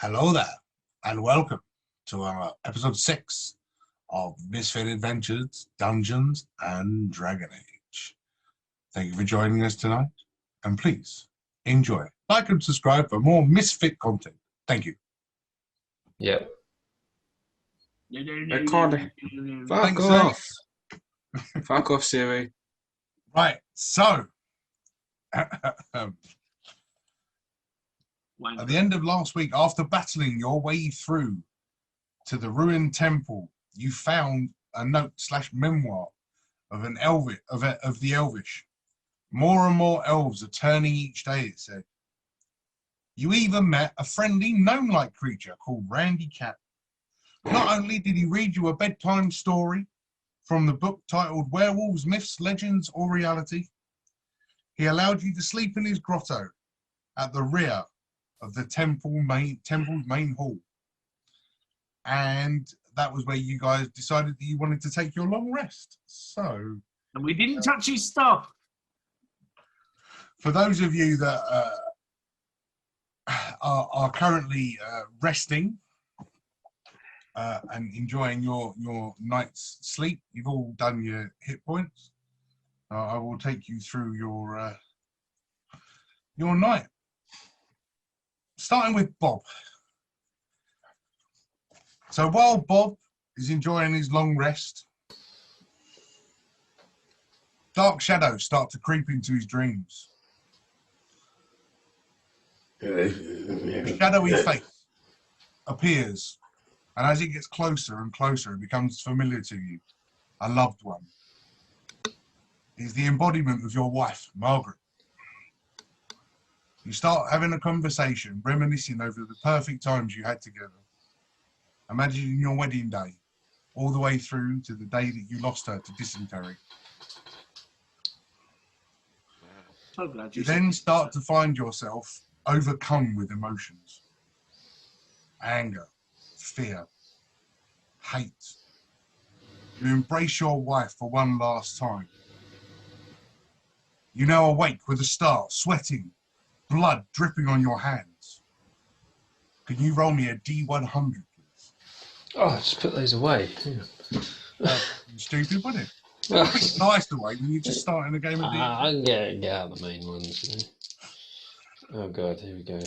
Hello there, and welcome to our episode 6 of Misfit Adventures, Dungeons and Dragon Age. Thank you for joining us tonight, and please enjoy. Like and subscribe for more Misfit content. Thank you. Yeah. Record. Fuck Thanks, off. Fuck off, Siri. Right, so at the end of last week, after battling your way through to the ruined temple, you found a note/memoir of an of the Elvish. More and more elves are turning each day, it said. You even met a friendly gnome-like creature called Randy Cat. Not only did he read you a bedtime story from the book titled Werewolves, Myths, Legends, or Reality, he allowed you to sleep in his grotto at the rear of the temple's main hall. And that was where you guys decided that you wanted to take your long rest. So, and we didn't touch his stuff. For those of you that are currently resting and enjoying your night's sleep, you've all done your hit points. I will take you through your night. Starting with Bob. So while Bob is enjoying his long rest, dark shadows start to creep into his dreams. A shadowy face appears, and as it gets closer and closer, it becomes familiar to you. A loved one. Is the embodiment of your wife, Margaret. You start having a conversation, reminiscing over the perfect times you had together. Imagining your wedding day, all the way through to the day that you lost her to dysentery. So glad You then start to find yourself overcome with emotions. Anger, fear, hate. You embrace your wife for one last time. You now awake with a start, sweating, blood dripping on your hands. Can you roll me a D100, please? Oh, just put those away. Stupid, wouldn't it? Well, It's nice the way when you're just starting a game of D. I can get out the main ones. You know. Oh god, here we go.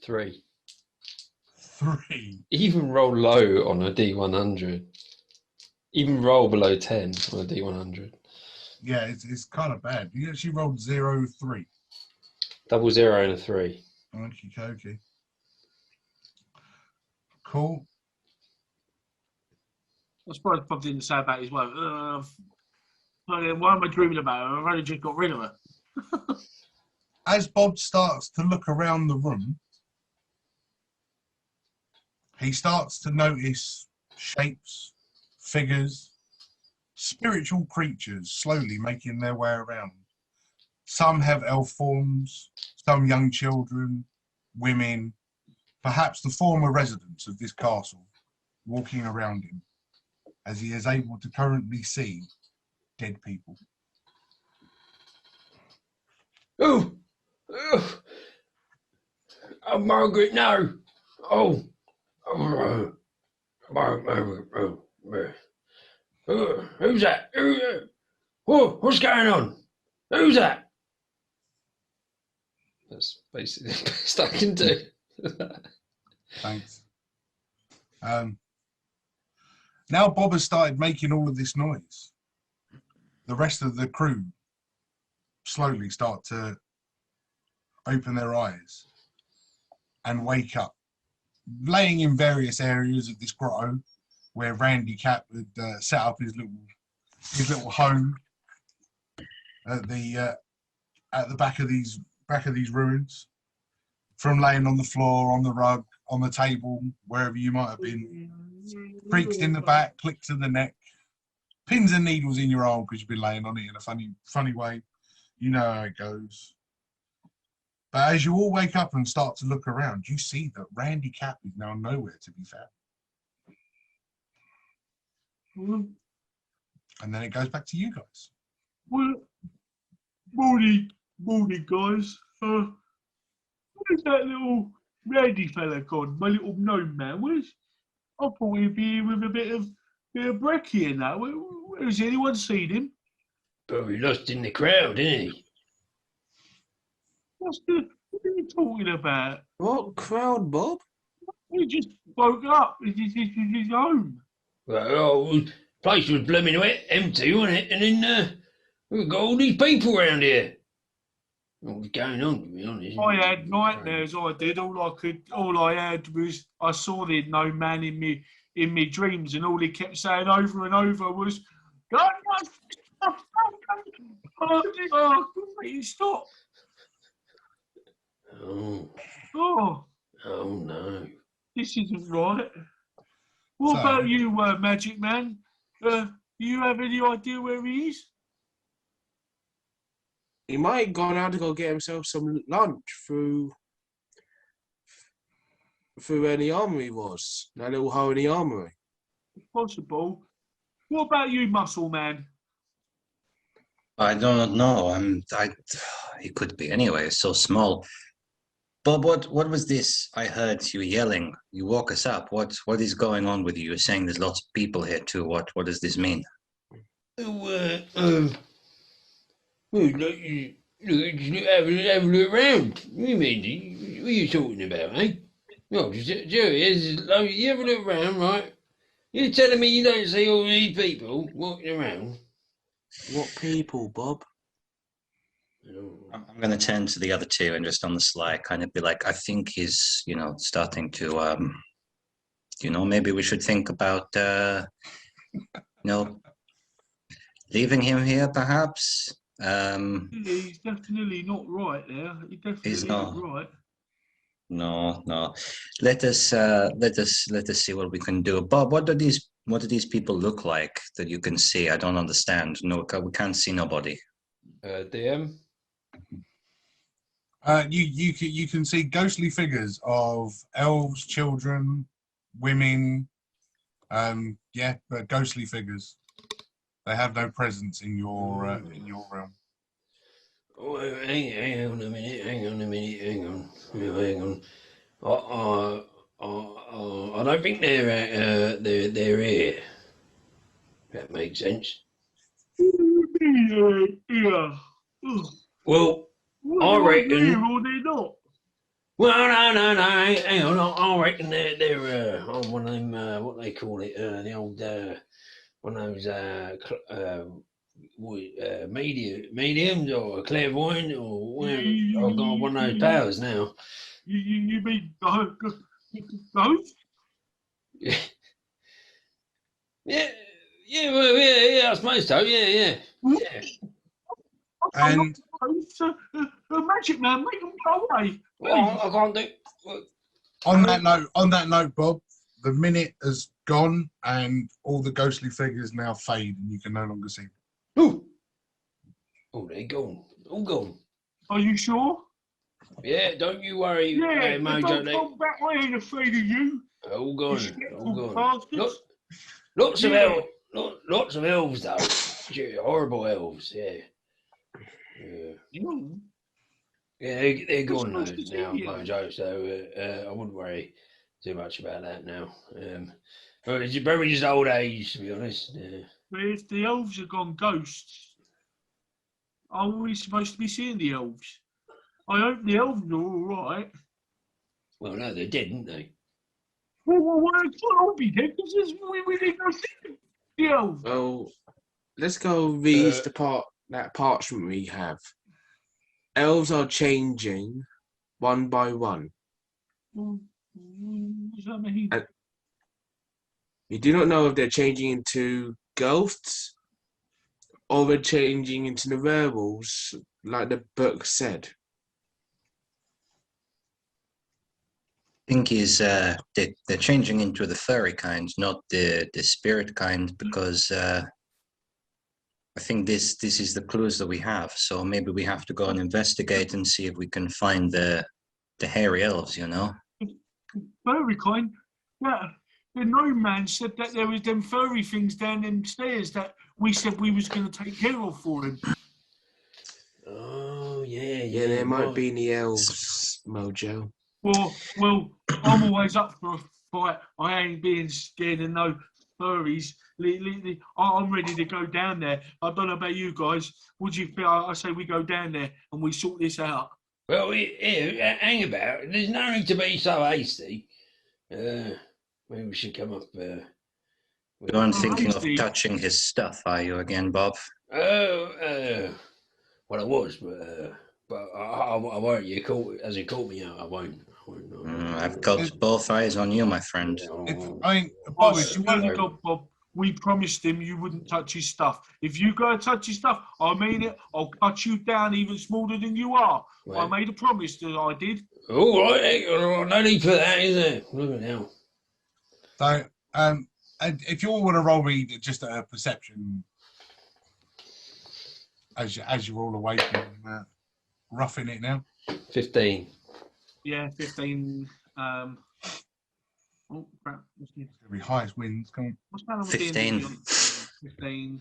Three. Even roll low on a D100. Even roll below 10 on a D100. Yeah, it's kind of bad. You actually rolled 0, 3. 00 and a 3. Okay. Cool. I'm surprised Bob didn't say about his wife. Why am I dreaming about her? I've only just got rid of her. As Bob starts to look around the room, he starts to notice shapes, figures, spiritual creatures slowly making their way around. Some have elf forms, some young children, women, perhaps the former residents of this castle, walking around him, as he is able to currently see dead people. Oh, Margaret, no! Who's that? What's going on? Who's that? That's basically the best I can do. Thanks. Now Bob has started making all of this noise. The rest of the crew slowly start to open their eyes and wake up, laying in various areas of this grotto where Randy Cat had set up his little home at the back of these ruins. From laying on the floor, on the rug, on the table, wherever you might have been, creaks in the back, clicks in the neck, pins and needles in your arm because you've been laying on it in a funny way. You know how it goes. But as you all wake up and start to look around, you see that Randy Cap is now nowhere to be found. And then it goes back to you guys. Well, Morning, guys. Where's that little Randy fella gone? My little gnome man. I thought he'd be here with a bit of brekkie and that. Where has anyone seen him? Probably lost in the crowd, isn't he? What are you talking about? What crowd, Bob? He just woke up. This is his home. Well, the place was blooming wet, empty, wasn't it? And then we've got all these people around here. What was going on, to be honest? I had nightmares. I did. All I had was I saw the gnome man in me dreams, and all he kept saying over and over was, "God, stop!" Oh Oh, no. this isn't right. What So- about you, Magic Man? Do you have any idea where he is? He might have gone out to go get himself some lunch through where the armory was. That little hole in the armory. Possible. What about you, Muscle Man? I do not know. It could be anyway. It's so small. Bob, what was this? I heard you yelling. You woke us up. What is going on with you? You're saying there's lots of people here too. What does this mean? Well, look, you have a look around. What do you mean? What are you talking about, eh? No, Jerry, you have a look around, right? You're telling me you don't see all these people walking around? What people, Bob? Oh. I'm going to turn to the other two and just on the sly kind of be like, I think he's, starting to, maybe we should think about, leaving him here perhaps. He's definitely not right there. He definitely He's isn't not. right. No. Let us see what we can do. Bob, what do these people look like that you can see? I don't understand. No, we can't see nobody. DM? You can see ghostly figures of elves, children, women. But ghostly figures. They have no presence in your realm. Oh, hang on a minute. Hang on. I don't think they're here. That makes sense. Yeah. Well, I reckon. Here or they're not. Well, no. Hang on. I reckon they're one of them. What they call it? The old one of those mediums or clairvoyant or whatever. I've got one of those powers now. You mean ghost? Yeah. I suppose so. Yeah. And Magic Man, make them go away. Well, I can't do. on that note, Bob, the minute has gone and all the ghostly figures now fade and you can no longer see them. Oh, they're gone. All gone. Are you sure? Yeah, don't you worry, Yeah, Mojo. don't come back. I ain't afraid of you. All gone. You All gone. bastards. Lots of Yeah. lots of elves though. Yeah, horrible elves. Yeah. You? Yeah, they're gone What's now, supposed to be, Mojo. So I wouldn't worry too much about that now. But it's probably just old age, to be honest. But if the elves have gone ghosts, are we supposed to be seeing the elves? I hope the elves are all right. Well, no, they're dead, aren't they? Well, I'll be dead because we didn't go see the elves. Well, let's go read that parchment we have. Elves are changing one by one. What does that mean? You do not know if they're changing into ghosts or they're changing into the werewolves, like the book said. I think they're changing into the furry kind, not the spirit kind, because I think this is the clues that we have. So maybe we have to go and investigate and see if we can find the hairy elves. Furry kind? Yeah. The gnome man said that there was them furry things down them stairs that we said we was going to take care of for him. Yeah, there might right. be in the elves, Mojo. Well, I'm always up for a fight. I ain't being scared of no furries. I'm ready to go down there. I don't know about you guys. What do you feel? I say we go down there and we sort this out. Well, here, hang about. There's no need to be so hasty. Maybe we should come up. You aren't thinking of hasty. touching his stuff, are you again, Bob? Well, I was, but I won't. You caught me out. I won't. No. I've got both eyes on you, my friend. Bob, I if you swear want, to God, Bob, we promised him you wouldn't touch his stuff. If you go and touch his stuff, I mean it. I'll cut you down even smaller than you are. Right. I made a promise that I did. All right, no need for that, is there? Look at now. so, and if you all want to roll me just a perception, as you're all awake and roughing it now. 15. Yeah, 15. Oh crap! It's gonna be highest wins. Come on. What's going on with 15. D&D? 15.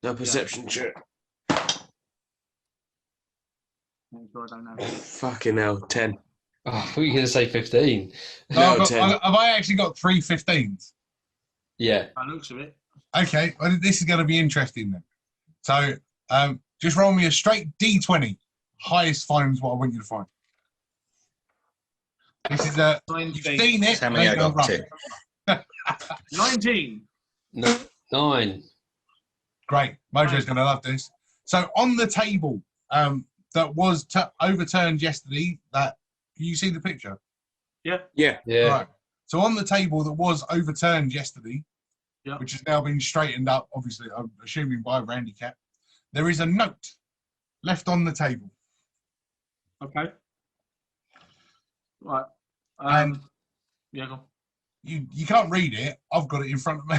No perception check. I'm sorry, I don't know. Fucking hell, 10. Oh, I thought you were going to say 15. No, 10. Have I actually got 3 15s? Yeah. By the looks of it. Okay, well, this is going to be interesting then. So, just roll me a straight D20. Highest finds what I want you to find. This is a. You've 19. seen it. How many I make a got? rough. 2. 19. No, 9. Great. Mojo's going to love this. So, on the table that was overturned yesterday, can you see the picture? Yeah. Yeah. Yeah. Right. So, on the table that was overturned yesterday, Yeah. which has now been straightened up, obviously, I'm assuming by Randy Cat, there is a note left on the table. Okay. Right. And yeah, go on. you can't read it. I've got it in front of me.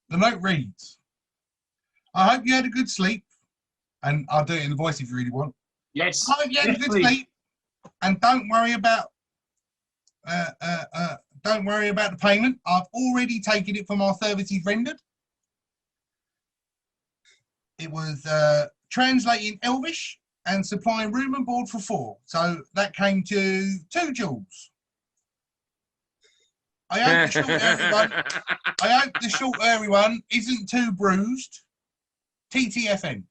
The note reads, I hope you had a good sleep. And I'll do it in the voice if you really want. Yes. I hope you had a good please. sleep. And don't worry about the payment. I've already taken it from our services rendered. It was translating Elvish and supplying room and board for 4. So that came to 2 joules. I hope the short hairy one isn't too bruised. TTFN.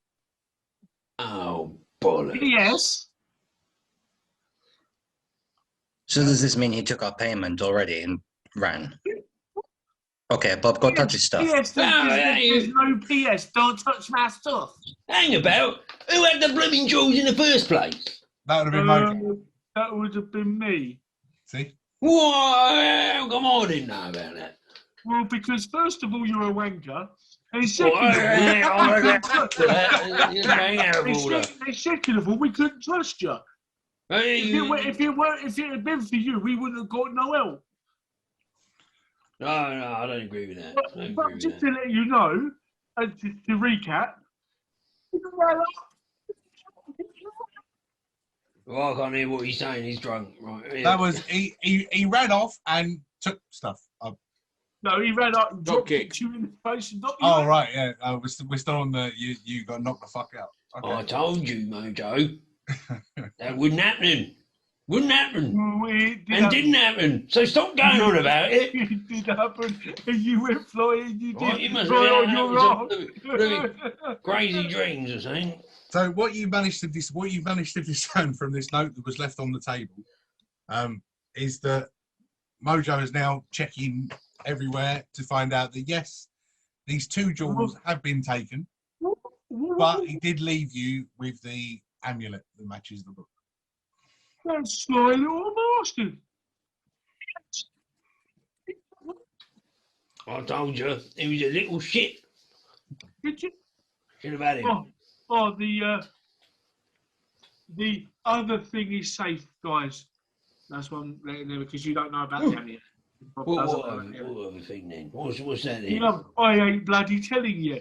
Oh, bollocks. Yes. So does this mean he took our payment already and ran? Okay, Bob, go touch his stuff. Yes, there's no PS. Don't touch my stuff. Hang about. Who had the blooming jewels in the first place? That would have been Mojo. That would have been me. See? What? Come on, I didn't know about that. Well, because first of all, you're a wanker. And second of all, we couldn't trust you. If it had been for you, we wouldn't have got no help. No, I don't agree with that. But just to let you know, and to recap, Well, I can't hear what he's saying. He's drunk. Right. That was he ran off and took stuff. no, he ran up and dropped kicked. you in the face and knocked you Oh out. right, yeah. We're still on the you got knocked the fuck out. Okay. I told you, Mojo. That wouldn't happen. Wouldn't happen. Well, it did And happen. didn't happen. So stop going on about it. It did happen. And you went flying. You did. Right, you must right on have your arm. crazy dreams or something. So what you managed to discern from this note that was left on the table, is that Mojo is now checking everywhere to find out that yes, these 2 jewels have been taken, but he did leave you with the amulet that matches the book. That's sly little bastard. I told you, he was a little shit. Did you? Should have had him. The other thing is safe, guys. That's what I'm letting you know because you don't know about the amulet. What other thing then? What's that then? You know, I ain't bloody telling you.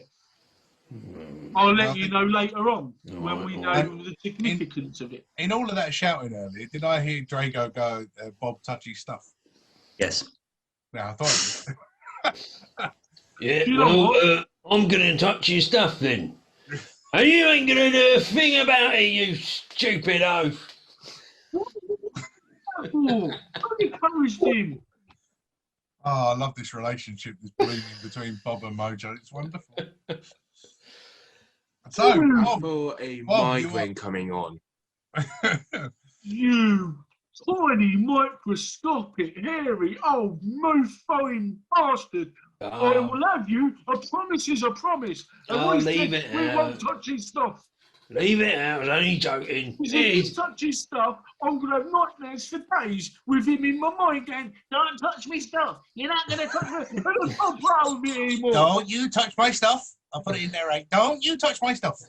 I'll let you know later on when we know the significance of it. In all of that shouting earlier, did I hear Drago go, Bob, touch his stuff? Yes. Yeah, I thought Yeah, You know well, I'm going to touch your stuff then. And you ain't gonna do a thing about it, you stupid oaf. I encouraged him. Oh, I love this relationship that's blooming between Bob and Mojo. It's wonderful. So, Bob, For a Bob, you migraine coming on. You tiny microscopic hairy old mofo bastard. I Oh, will have you. A promise is a promise. And Oh, we leave said it we out. won't touch his stuff. leave it out. I was only joking. Because if you He's- touch his stuff, I'm going to have nightmares for days with him in my mind going, don't touch me stuff. You're not going to touch me. I don't play with me anymore. don't you touch my stuff. I'll put it in there, right? Don't you touch my stuff.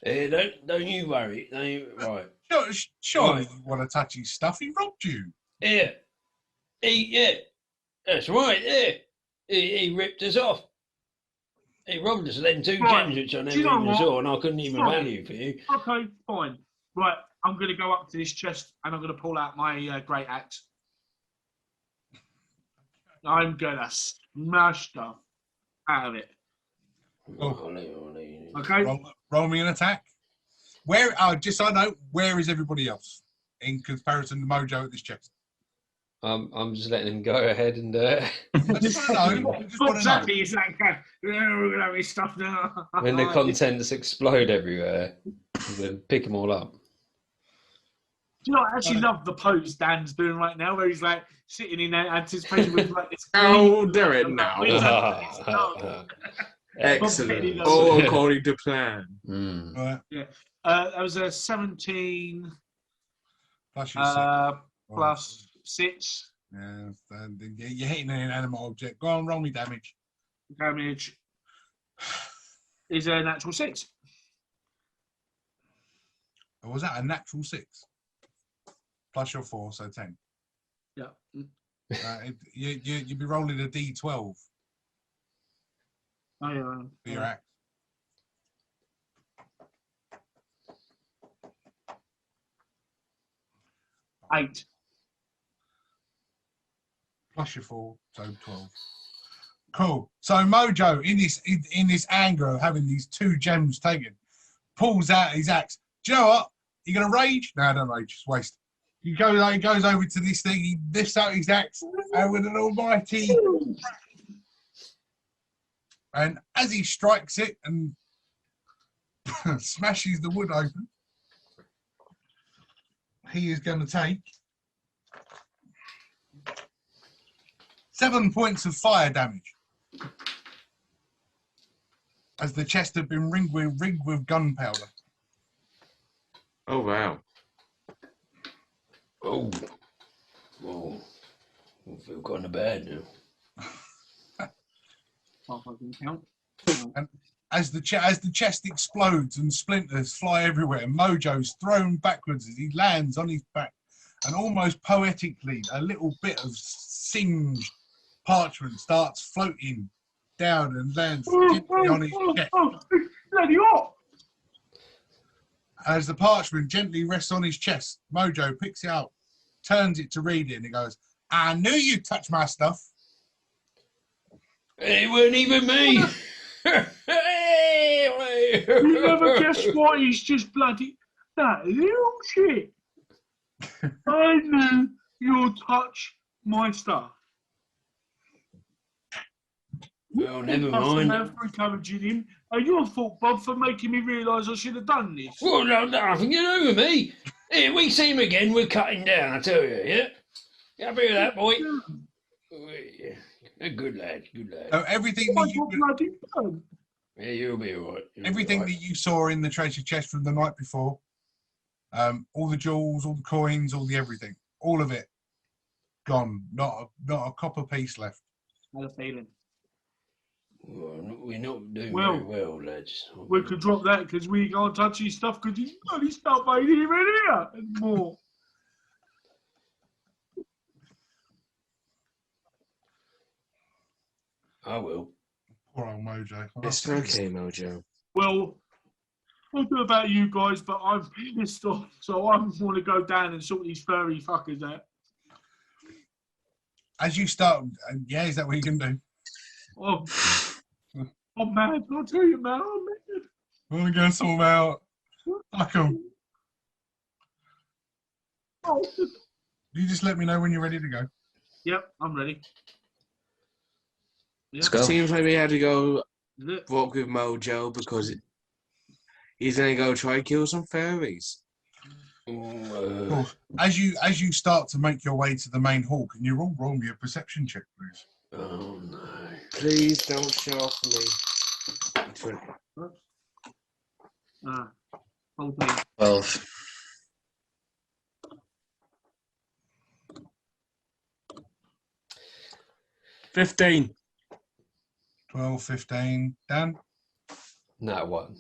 don't you worry. Right. Surely you want to touch his stuff. He robbed you. Yeah. Yeah. That's right. Yeah. He ripped us off. He robbed us of them 2 Right. gems which I Do never you know even what? saw, and I couldn't even Right. value for you. Okay, fine. Right, I'm going to go up to this chest and I'm going to pull out my great axe. I'm going to smash stuff out of it. Okay? Roll me an attack. Where? Just so I know, where is everybody else in comparison to Mojo at this chest? I'm just letting him go ahead and. I just want to know. I just want to know. Exactly, it's like, we're going to have his stuff now. When the contents explode everywhere, then pick them all up. Do you know, I actually love the pose Dan's doing right now, where he's like sitting in anticipation with like this. Oh, do it now. Excellent. Excellent. All according to plan. Right. That was a 17 Plus your six. plus 6 Yeah, you're hitting an inanimate object. Go on, roll me damage. damage. Is a natural 6. Or was that a natural 6? Plus your 4, so 10. Yeah. You'd be rolling a D12 Oh, yeah. for your axe. Eight. Plus your 4, so 12. Cool. So Mojo, in this anger of having these 2 gems taken, pulls out his axe. Do you know what? You gonna rage? No, don't rage. Just waste. He goes over to this thing. He lifts out his axe and with an almighty, and as he strikes it and smashes the wood open, he is going to take 7 points of fire damage, as the chest had been rigged with gunpowder. Oh, wow. Oh. Whoa. I feel kind of bad now. Can't fucking count. As the chest explodes and splinters fly everywhere, Mojo's thrown backwards as he lands on his back, and almost poetically, a little bit of singed parchment starts floating down and lands gently on his chest. Bloody hot! As the parchment gently rests on his chest, Mojo picks it up, turns it to read it, and he goes, "I knew you'd touch my stuff." It weren't even me. You never guess what? He's just bloody that little shit. I knew you'd touch my stuff. Well, never That's mind. enough for encouraging him. And your fault, Bob, for making me realise I should have done this. Well, no, nothing to do with me. Here, we see him again, we're cutting down, I tell you, yeah? You happy with that, boy? Yeah. Good lad, good lad. So everything Oh, that you bloody fun. Yeah, you'll be all right. everything that you saw in the treasure chest from the night before, all the jewels, all the coins, all the everything, all of it gone. Not a copper piece left. I had a feeling. Well, we're not doing Well, very well, lads. We could drop that because we can't touch his stuff because his bloody stuff ain't even here anymore. I will. Poor old Mojo. It's okay, Mojo. Well, I don't know about you guys, but I'm pissed off, so I want to go down and sort these furry fuckers out. As you start, yeah, is that what you can do? Oh, I'm mad. I'll tell you, man. I'm mad. Wanna go sort them out? Fuck 'em. Oh, You just let me know when you're ready to go. yep, I'm ready. Let's Yep. go. Seems like we had to go Look, walk with Mojo because he's gonna go try and kill some fairies. Cool. As you start to make your way to the main hall, can you all roll me a perception check, please? Oh no. Please don't show off me. oops. 14. 12. 15. 12, 15. Dan? That one.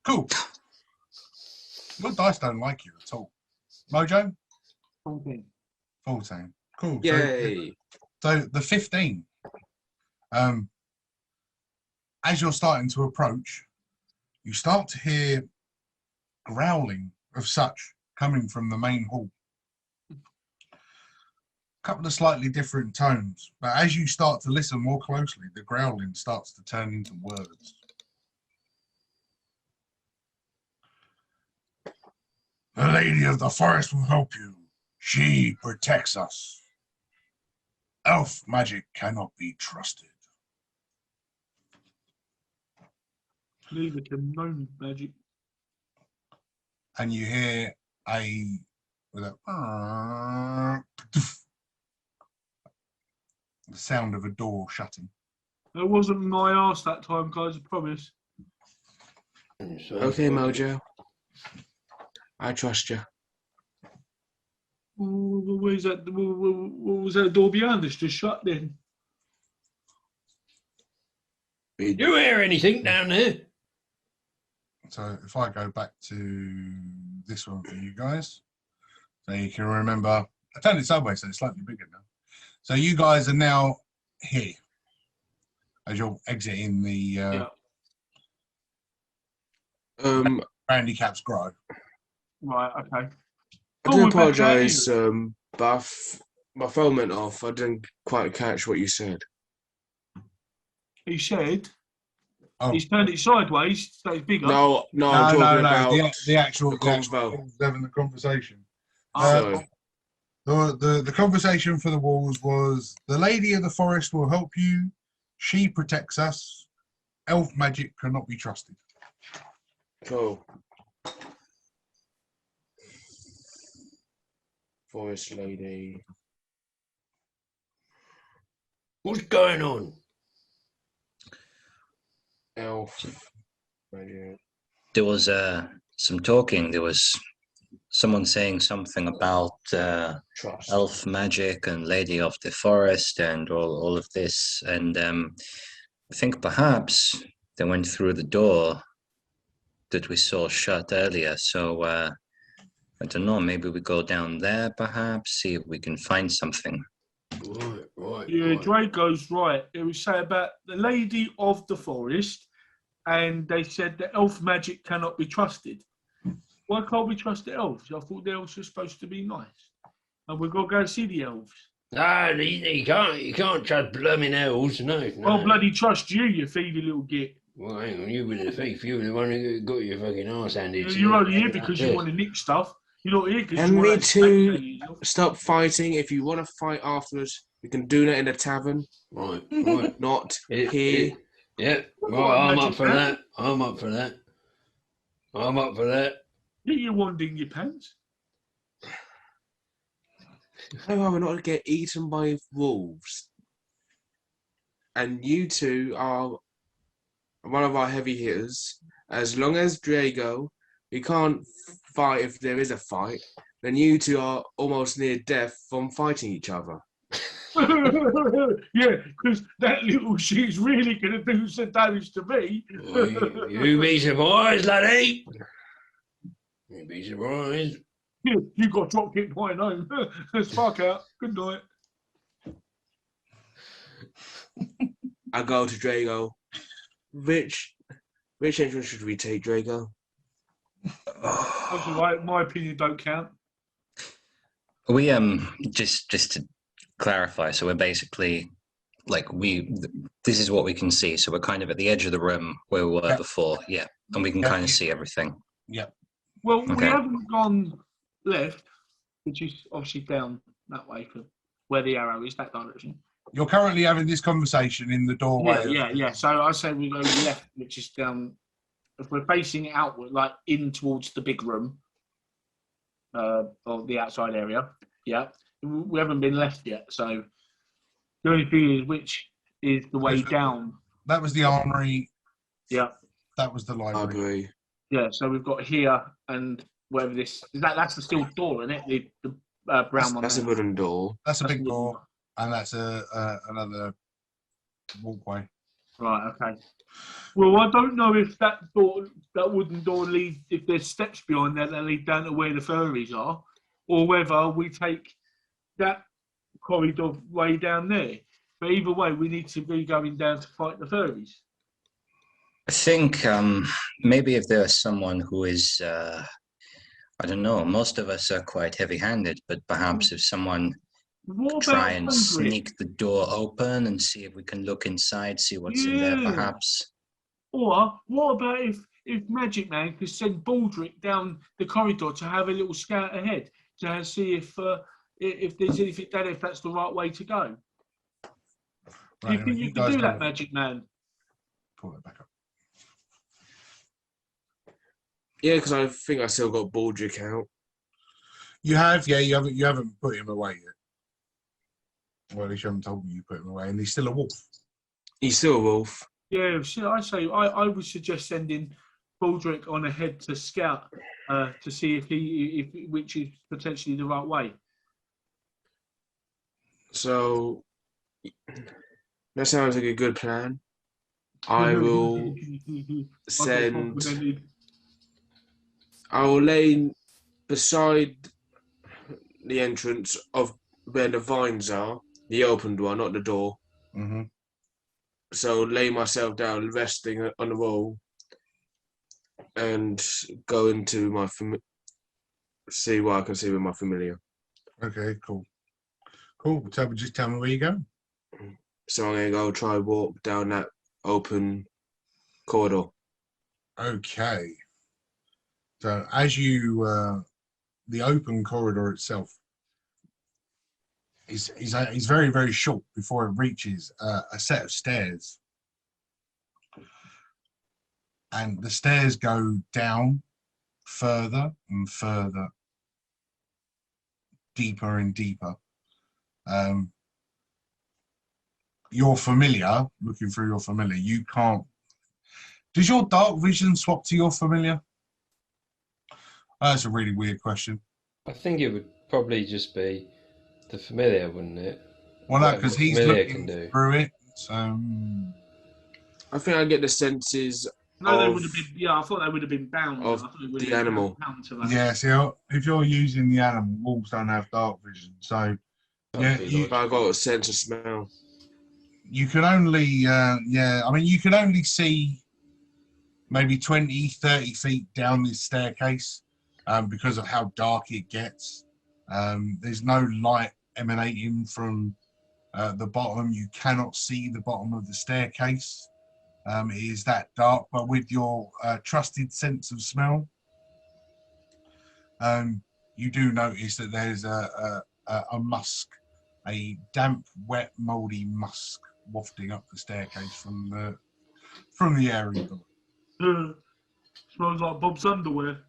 Cool. Your dice don't like you at all. Mojo? 14. 14. Cool. Yay. So the 15. As you're starting to approach, you start to hear growling of such coming from the main hall. A couple of slightly different tones, but as you start to listen more closely, the growling starts to turn into words. The Lady of the Forest will help you. She protects us. Elf magic cannot be trusted. Neither can gnome magic. And you hear the sound of a door shutting. It wasn't my ass that time, guys, I promise. Okay, Mojo. I trust you. Where's that? What was that door behind us? Just shut then. You hear anything down there? So if I go back to this one for you guys, so you can remember, I turned it sideways, so it's slightly bigger now. So you guys are now here as you're exiting the handicaps grow. Right, okay. I do apologise, but my phone went off. I didn't quite catch what you said. He said Oh. he's turned it sideways, so it's bigger. No, I'm talking about the actual convo. having the conversation. So, The conversation for the walls was the Lady of the Forest will help you. She protects us. Elf magic cannot be trusted. cool. Forest lady. What's going on? Elf magic. There was some talking. There was someone saying something about Trust. elf magic and Lady of the Forest and all of this. And I think perhaps they went through the door that we saw shut earlier. So I don't know, maybe we go down there perhaps, see if we can find something. Right. Yeah, Draco's right. It was say about the Lady of the Forest, and they said that elf magic cannot be trusted. Why can't we trust the elves? I thought the elves were supposed to be nice. And we've got to go see the elves. No, you can't trust blooming elves, no. I'll bloody trust you, you feedy little git. Well, hang on, you were the thief. You were the one who got your fucking arse handed to you. You're only here because you want to nick stuff. You're not here because And you me want too. Stop fighting. If you want to fight afterwards, we can do that in a tavern. Right. Not here. Yeah, right, I'm up for that. I'm up for that. Get your wand in your pants. I'd rather not get eaten by wolves. And you two are one of our heavy hitters. As long as Drago, we can't fight if there is a fight, then you two are almost near death from fighting each other. Yeah, because that little shit's really going to do some damage to me. You be surprised, laddie. You be surprised. You got drop kicked right home. Let's fuck out. Good night. I go to Drago. Which entrance should we take, Drago? That's all right. My opinion don't count. We just to clarify, so we're basically like this is what we can see. So we're kind of at the edge of the room where we were before. Yeah. And we can kind of see everything. Yeah. Well, we Okay. haven't gone left, which is obviously down that way for where the arrow is, that direction. You're currently having this conversation in the doorway. Yeah. So I say we go left, which is down. If we're facing outward, like in towards the big room, or the outside area, yeah, we haven't been left yet. So the only thing is which is the way down. That was the armory. Yeah. That was the library. Yeah. So we've got here and wherever this is. That's the steel door, isn't it? The brown one. That's a wooden door. That's a big door, and that's another walkway. Right. Okay. Well, I don't know if that wooden door leads. If there's steps behind that lead down to where the furries are, or whether we take that corridor way down there. But either way, we need to be going down to fight the furries. I think maybe if there's someone who is, I don't know, most of us are quite heavy-handed, but perhaps if someone try and sneak the door open and see if we can look inside, see what's in there, perhaps. Or what about if Magic Man could send Baldric down the corridor to have a little scout ahead to see if there's anything down there, if that's the right way to go? Do you think you can do that, Magic Man? Pull it back up. Yeah, because I think I still got Baldric out. You have, yeah. You haven't put him away yet. Well, at least you haven't told me you put him away, and he's still a wolf. He's still a wolf. Yeah, I would suggest sending Baldric on ahead to scout to see if which is potentially the right way. So that sounds like a good plan. I will send. I will lay beside the entrance of where the vines are, the opened one, not the door. Mm-hmm. So lay myself down, resting on the wall, and go into my see what I can see with my familiar. Okay, cool. Just tell me where you go. So I'm gonna go try walk down that open corridor. Okay. So as you, the open corridor itself is very, very short before it reaches a set of stairs. And the stairs go down further and further, deeper and deeper. Your familiar, looking through your familiar, you can't. Does your dark vision swap to your familiar? That's a really weird question. I think it would probably just be the familiar, wouldn't it? Well, no, because he's looking through it. So I think I get the senses. No, they would have been. Yeah, I thought they would have been bound. Of the animal. Yeah, see, if you're using the animal, wolves don't have dark vision. So yeah, I got a sense of smell. You can only, you can only see maybe 20, 30 feet down this staircase because of how dark it gets. There's no light emanating from the bottom. You cannot see the bottom of the staircase. It is that dark, but with your trusted sense of smell, you do notice that there's a musk, a damp, wet, mouldy musk wafting up the staircase from the area door. Smells like Bob's underwear.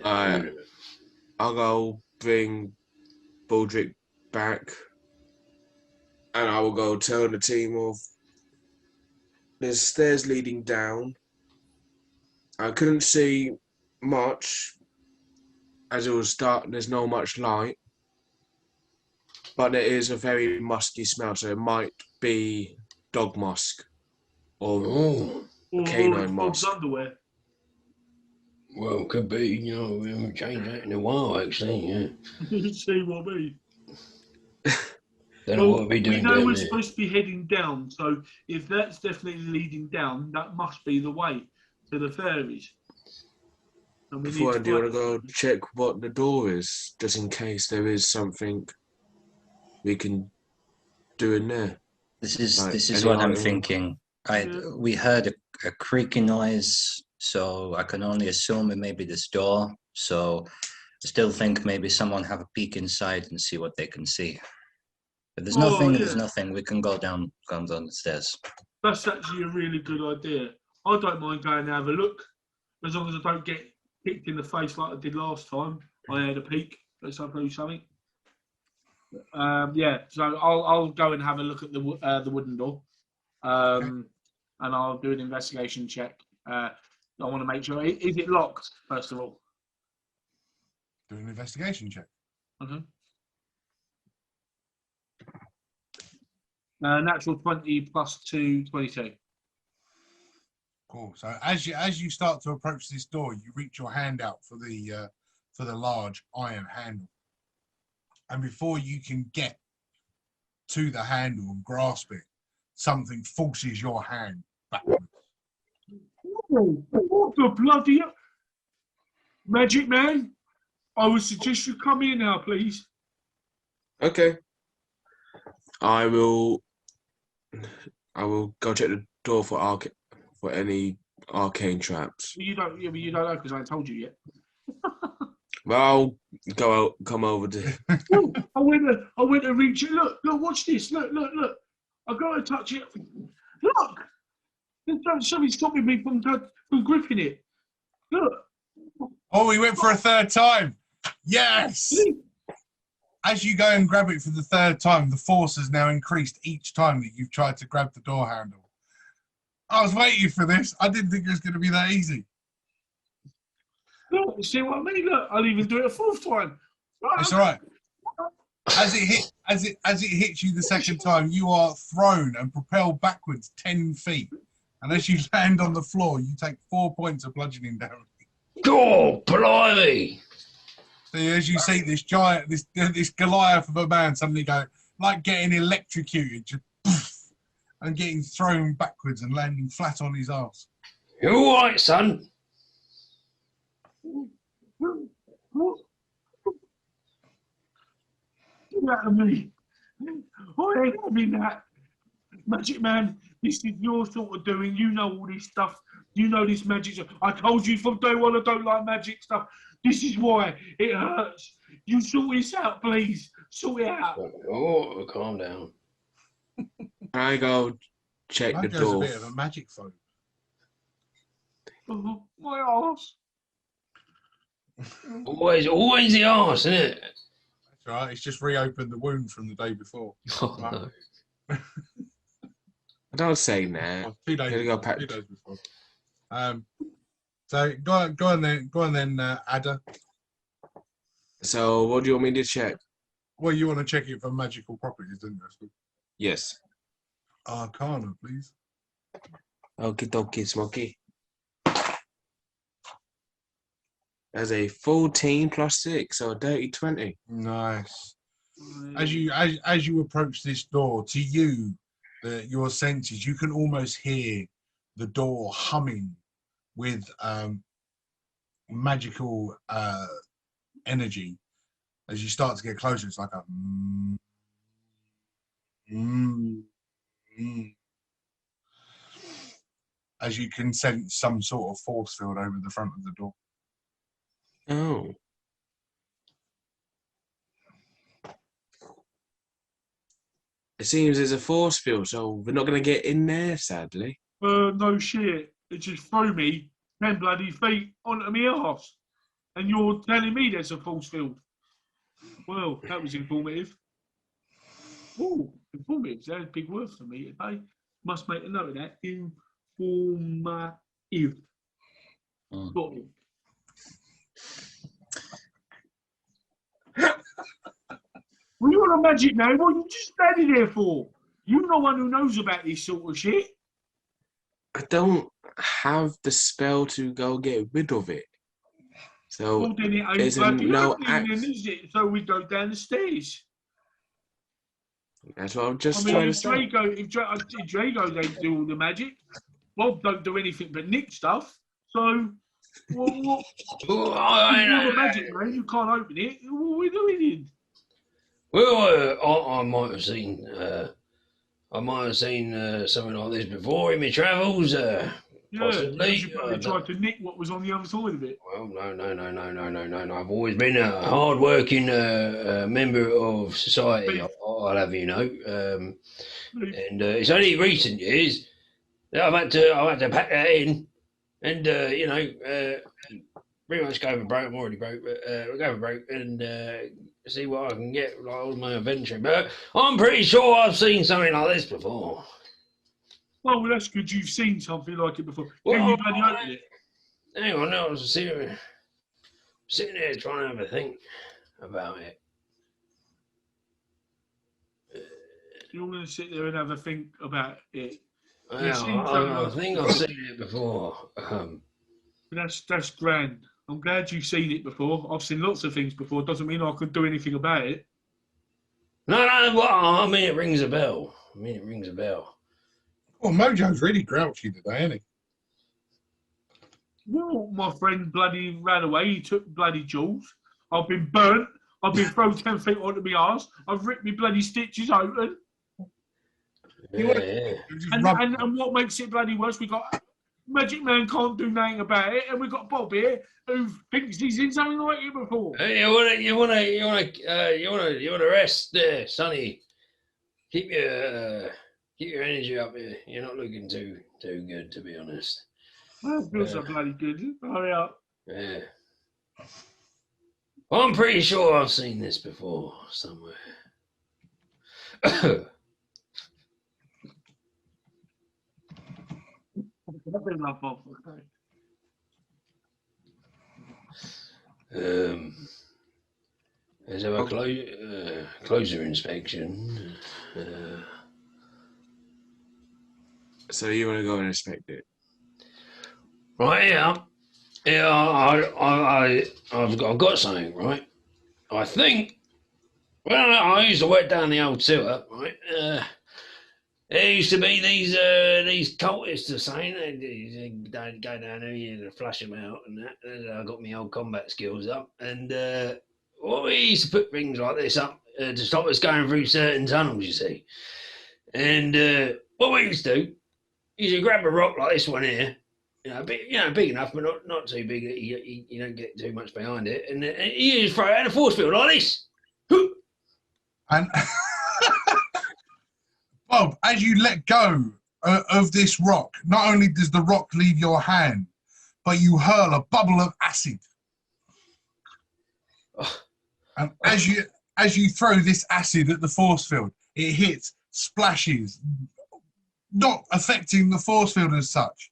Alright, I'll go bring Baldric back, and I will go tell the team of there's stairs leading down. I couldn't see much as it was dark. There's no much light. But there is a very musky smell, so it might be dog musk or canine musk. Bob's underwear. Well, could be, we haven't changed that in a while, actually, yeah. See what I mean? Don't know what we're doing. We know we're supposed to be heading down, so if that's definitely leading down, that must be the way to the fairies. Before do you want to go check what the door is, just in case there is something we can doing there? This Like, is any what I'm item? thinking. We heard a creaky noise, so I can only assume it may be this door. So I still think maybe someone have a peek inside and see what they can see. If there's nothing, yeah. there's nothing. We can go down the stairs. That's actually a really good idea. I don't mind going and have a look, as long as I don't get kicked in the face like I did last time. I had a peek at something. Yeah, so I'll go and have a look at the wooden door, and I'll do an investigation check. I want to make sure is it locked first of all. Do an investigation check. Okay. Natural 20 plus 2, 22. Cool. So as you start to approach this door, you reach your hand out for the large iron handle, and before you can get to the handle and grasp it, something forces your hand backwards. What the bloody magic man? I would suggest you come here now, please. Okay. I will go check the door for any arcane traps. You don't know because I ain't told you yet. Well, I'll come over to. Oh, I went to reach it. Look, watch this. Look. I got to touch it. Look, something's stopping me from gripping it. Look. Oh, we went for a third time. Yes. As you go and grab it for the third time, the force has now increased each time that you've tried to grab the door handle. I was waiting for this. I didn't think it was going to be that easy. Look, see what I mean? Look, I'll even do it a fourth time. It's all right. As it hits you the second time, you are thrown and propelled backwards 10 feet. And as you land on the floor, you take 4 points of bludgeoning damage. Oh, blimey! So as you see this giant, this Goliath of a man suddenly go, like getting electrocuted, just poof, and getting thrown backwards and landing flat on his ass. You all right, son? Get out of me. I ain't having that. Magic man, this is your sort of doing. You know all this stuff. You know this magic stuff. I told you from day one I don't like magic stuff. This is why it hurts. You sort this out, please. Sort it out. Oh, calm down. I go check the That goes door. a bit of a magic phone. Oh, my arse. Always the arse, isn't it? That's right. It's just reopened the wound from the day before. Oh, no. Don't say that. 2 days. Here we go, before, Pat. 2 days before. So go on then, Ada. So what do you want me to check? Well, you want to check it for magical properties, didn't you? Yes. Arcana, please. Okie dokie, Smoky. As a 14 plus 6, so a dirty 20. Nice. As you approach this door, to you, your senses, you can almost hear the door humming with magical energy. As you start to get closer, it's like a as you can sense some sort of force field over the front of the door. Oh. It seems there's a force field, so we're not going to get in there, sadly. No shit. It just threw me 10 bloody feet onto me arse. And you're telling me there's a force field. Well, that was informative. Oh, informative. That's a big word for me today. Must make a note of that. Informative. Got it. Well, you're a magic man. What are you just standing there for? You're no one who knows about this sort of shit. I don't have the spell to go get rid of it. So Well, then it ain't there's bloody no opening act. then, is it? So we go down the stairs. That's what I'm just I mean, trying to if say. Drago don't do all the magic, Bob don't do anything but nick stuff. So, what? Oh, You're the magic man. You can't open it. What are we doing then? Well, I might have seen I might have seen something like this before in my travels. Yeah, Possibly. because you probably tried to nick what was on the other side of it. Well, no. I've always been a hard-working member of society. I'll have you know, and it's only recent years that I've had to pack that in, and pretty much go for broke. I'm already broke, but we'll go for broke and see what I can get like on my adventure. But I'm pretty sure I've seen something like this before. Well, that's good. You've seen something like it before. Well, Can you bloody open it? Hang on, I was sitting there trying to have a think about it. You're going to sit there and have a think about it. Yeah, I think I've seen it before. That's grand. I'm glad you've seen it before. I've seen lots of things before. Doesn't mean I could do anything about it. No, well, I mean, it rings a bell. Well, Mojo's really grouchy today, isn't he? Well, my friend bloody ran away. He took bloody jewels. I've been burnt. I've been thrown 10 feet onto my arse. I've ripped my bloody stitches open. Yeah. And what makes it bloody worse, we got Magic Man can't do nothing about it, and we got Bob here who thinks he's in something like it before. Hey, you wanna rest there, Sonny. Keep your energy up here. You're not looking too good, to be honest. That feels so bloody good. Hurry up. Yeah. I'm pretty sure I've seen this before somewhere. Enough of okay. Let's have a closer inspection. So you want to go and inspect it? Right, yeah. I've got something, right? I think. Well, I used to work down the old sewer, right? There used to be these cultists are saying they go down there and flush them out, and that. And I got my old combat skills up, and we used to put things like this up to stop us going through certain tunnels, you see. And what we used to do is you grab a rock like this one here, big enough, but not too big that you don't get too much behind it, and you just throw it out a force field like this. And Bob, as you let go of this rock, not only does the rock leave your hand, but you hurl a bubble of acid. And as you throw this acid at the force field, it hits, splashes, not affecting the force field as such.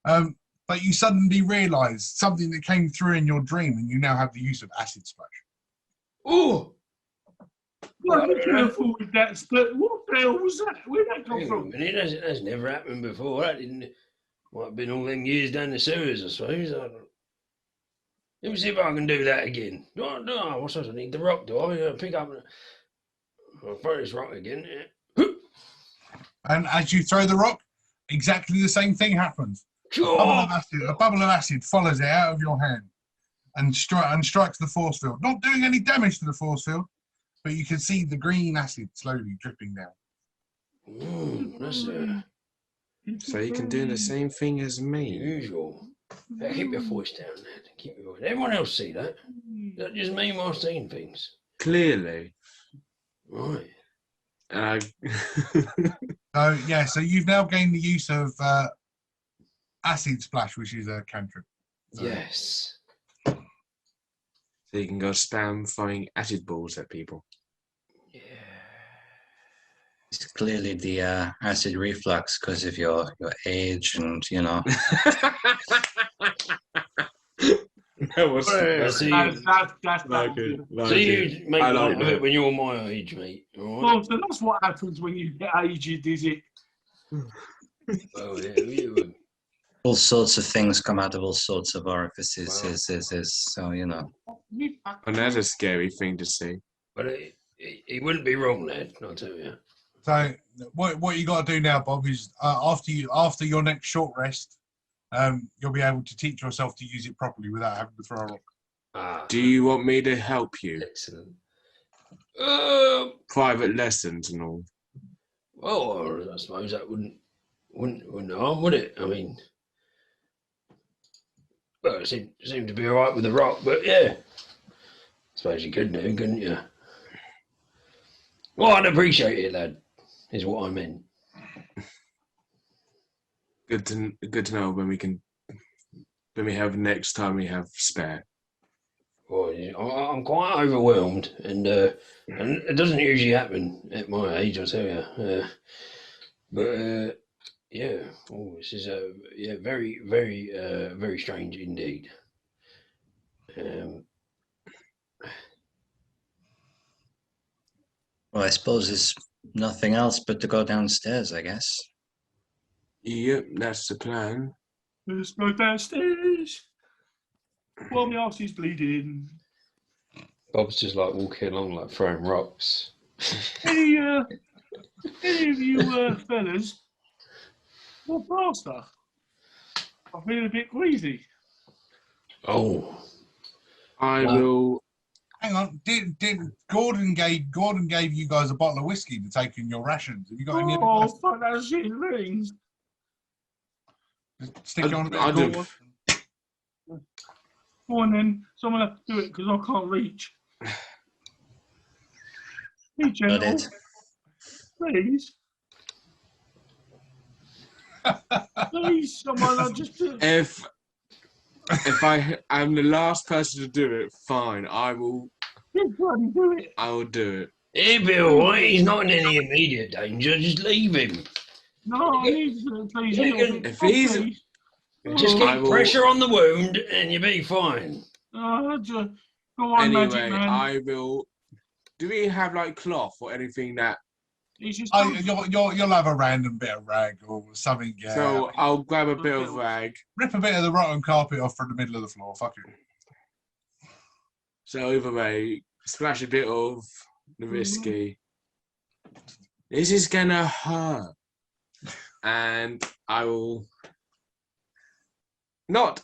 But you suddenly realise something that came through in your dream, and you now have the use of acid splash. Oh! Well, be careful with that split. What the hell was that? Where'd that come from? That's never happened before. That might have been all them years down the sewers, I suppose. Let me see if I can do that again. No, what's I need? The rock, do I? Pick up I'll throw this rock again. Yeah. And as you throw the rock, exactly the same thing happens. Sure. A bubble of acid follows it out of your hand and strikes the force field, not doing any damage to the force field, but you can see the green acid slowly dripping down. That's So you can do the same thing as me. unusual. Keep your voice down, Ned. Keep your voice. Everyone else see that? That just me while seeing things. Clearly. Right. So you've now gained the use of acid splash, which is a cantrip. So. Yes. So you can go spam throwing acid balls at people. Yeah. It's clearly the acid reflux because of your age and, That was That's like it. Like So you it. make I light like of that. it when you're my age, mate. All right? Well, so that's what happens when you get aged, is it? Well, yeah, you all sorts of things come out of all sorts of orifices. Wow. So, And that's a scary thing to see. But he wouldn't be wrong, lad. I'll tell you. So what you got to do now, Bob, is after your next short rest, you'll be able to teach yourself to use it properly without having to throw a rock. Do you want me to help you? Excellent. Private lessons and all. Well, I suppose that wouldn't harm, would it? I mean, well, it seemed to be all right with the rock, but yeah, I suppose you could do, couldn't you? Well, I'd appreciate it, lad. Is what I meant. Good to know when we have next time we have spare. Well, I'm quite overwhelmed, and it doesn't usually happen at my age, I tell you. But yeah, this is very, very, very strange indeed. Well, I suppose there's nothing else but to go downstairs, I guess. Yep, that's the plan. Let's go downstairs. While my arse is bleeding. Bob's just like walking along, like throwing rocks. Any of you fellas want plaster? I feel a bit queasy. Oh, I will. Hang on, did Gordon gave you guys a bottle of whiskey to take in your rations? Have you got any of Oh, it? fuck that shit rings. Stick it on a bit I of do. Gordon. Go on then, someone have to do it because I can't reach. Be gentle, Noted. please. Please, someone, I just do it. If I'm the last person to do it, fine. I will Just bloody do it. do it. he'll be all right. He's not in any immediate danger. Just leave him. No, I need to please. You can- If he's- please. Just I keep will- pressure on the wound, and you'll be fine. Just, go on, Magic Anyway, Man. I will. Do we have like cloth or anything that? He's just You'll have a random bit of rag or something. Yeah. So I'll grab a bit of rag. Rip a bit of the rotten carpet off from the middle of the floor. Fuck it. So over a splash a bit of the whiskey. This is gonna hurt, and I will not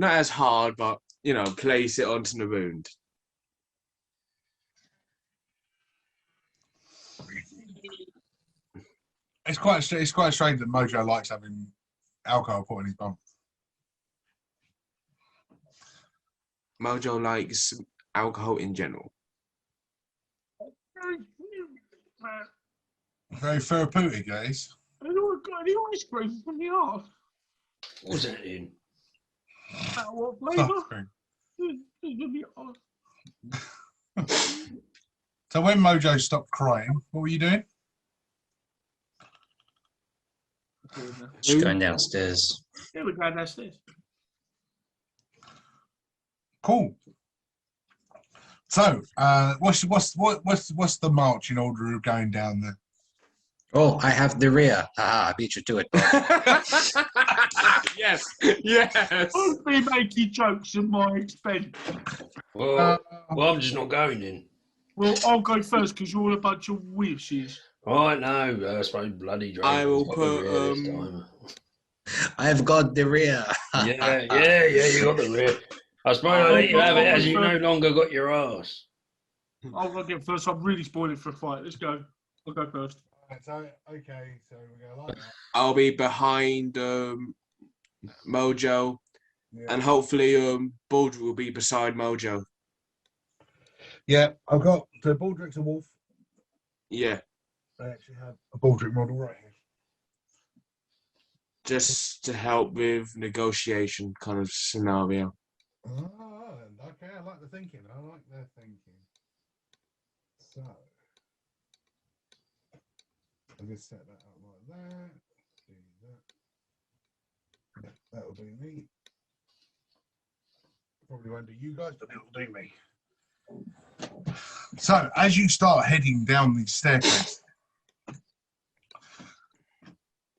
as hard, but place it onto the wound. It's quite strange that Mojo likes having alcohol put in his bum. Mojo likes alcohol in general. Very therapeutic, guys. I don't got any ice cream from the arse. What's that in? What flavour? So when Mojo stopped crying, what were you doing? Just going downstairs. Yeah, we're going downstairs. Cool. So, what's the marching order of going down there? Oh, I have the rear. Haha, I beat you to it. Yes, yes. Don't be making jokes at my expense. Well, I'm just not going in. Well, I'll go first because you're all a bunch of witches. Right, no, I suppose bloody Drake. I will got the put, rear this time. I've got the rear. Yeah, you got the rear. I suppose I'll let you have it as you no longer got your ass. I'll go get first. I'm really spoiling for a fight. Let's go. I'll go first. So we go like that. I'll be behind Mojo, and hopefully Baldrick will be beside Mojo. Yeah, I've got Baldrick's a wolf. Yeah, I actually have a Baldrick model right here. just to help with negotiation kind of scenario. Oh, okay, I like the thinking. I like their thinking. So, I'll just set that up like that. Do that. That'll do me. Probably won't do you guys, but it'll do me. So, as you start heading down the staircase,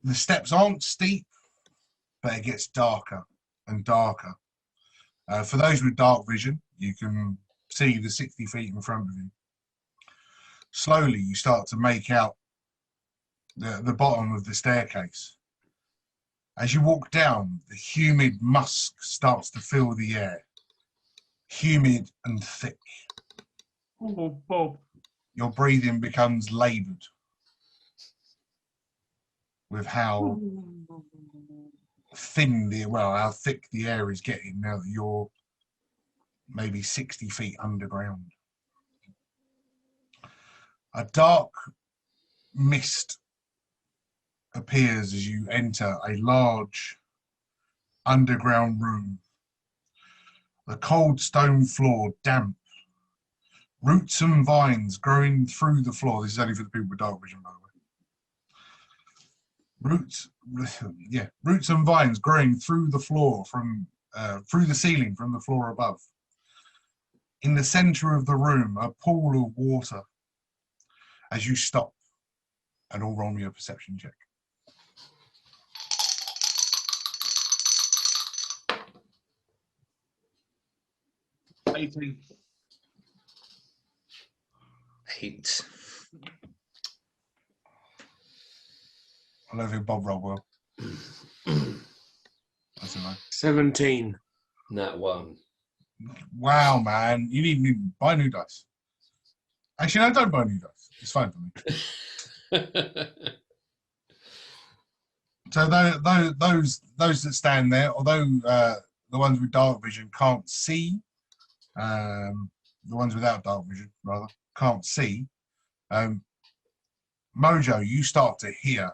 the steps aren't steep, but it gets darker and darker. For those with dark vision, you can see the 60 feet in front of you. Slowly, you start to make out the bottom of the staircase. As you walk down, the humid musk starts to fill the air. Humid and thick. Oh, Bob. Your breathing becomes laboured. with how how thick the air is getting now that you're maybe 60 feet underground. A dark mist appears as you enter a large underground room. The cold stone floor damp. Roots and vines growing through the floor. This is only for the people with dark vision, by the way. Roots and vines growing through the floor through the ceiling from the floor above. In the center of the room, a pool of water. As you stop, and all roll me a perception check. 18. 8. I don't think Bob rolled well. That's a no. 17. That one. Wow, man. You need to buy new dice. Actually, no, don't buy new dice. It's fine for me. So those that stand there, although the ones with dark vision can't see, the ones without dark vision, rather, can't see, Mojo, you start to hear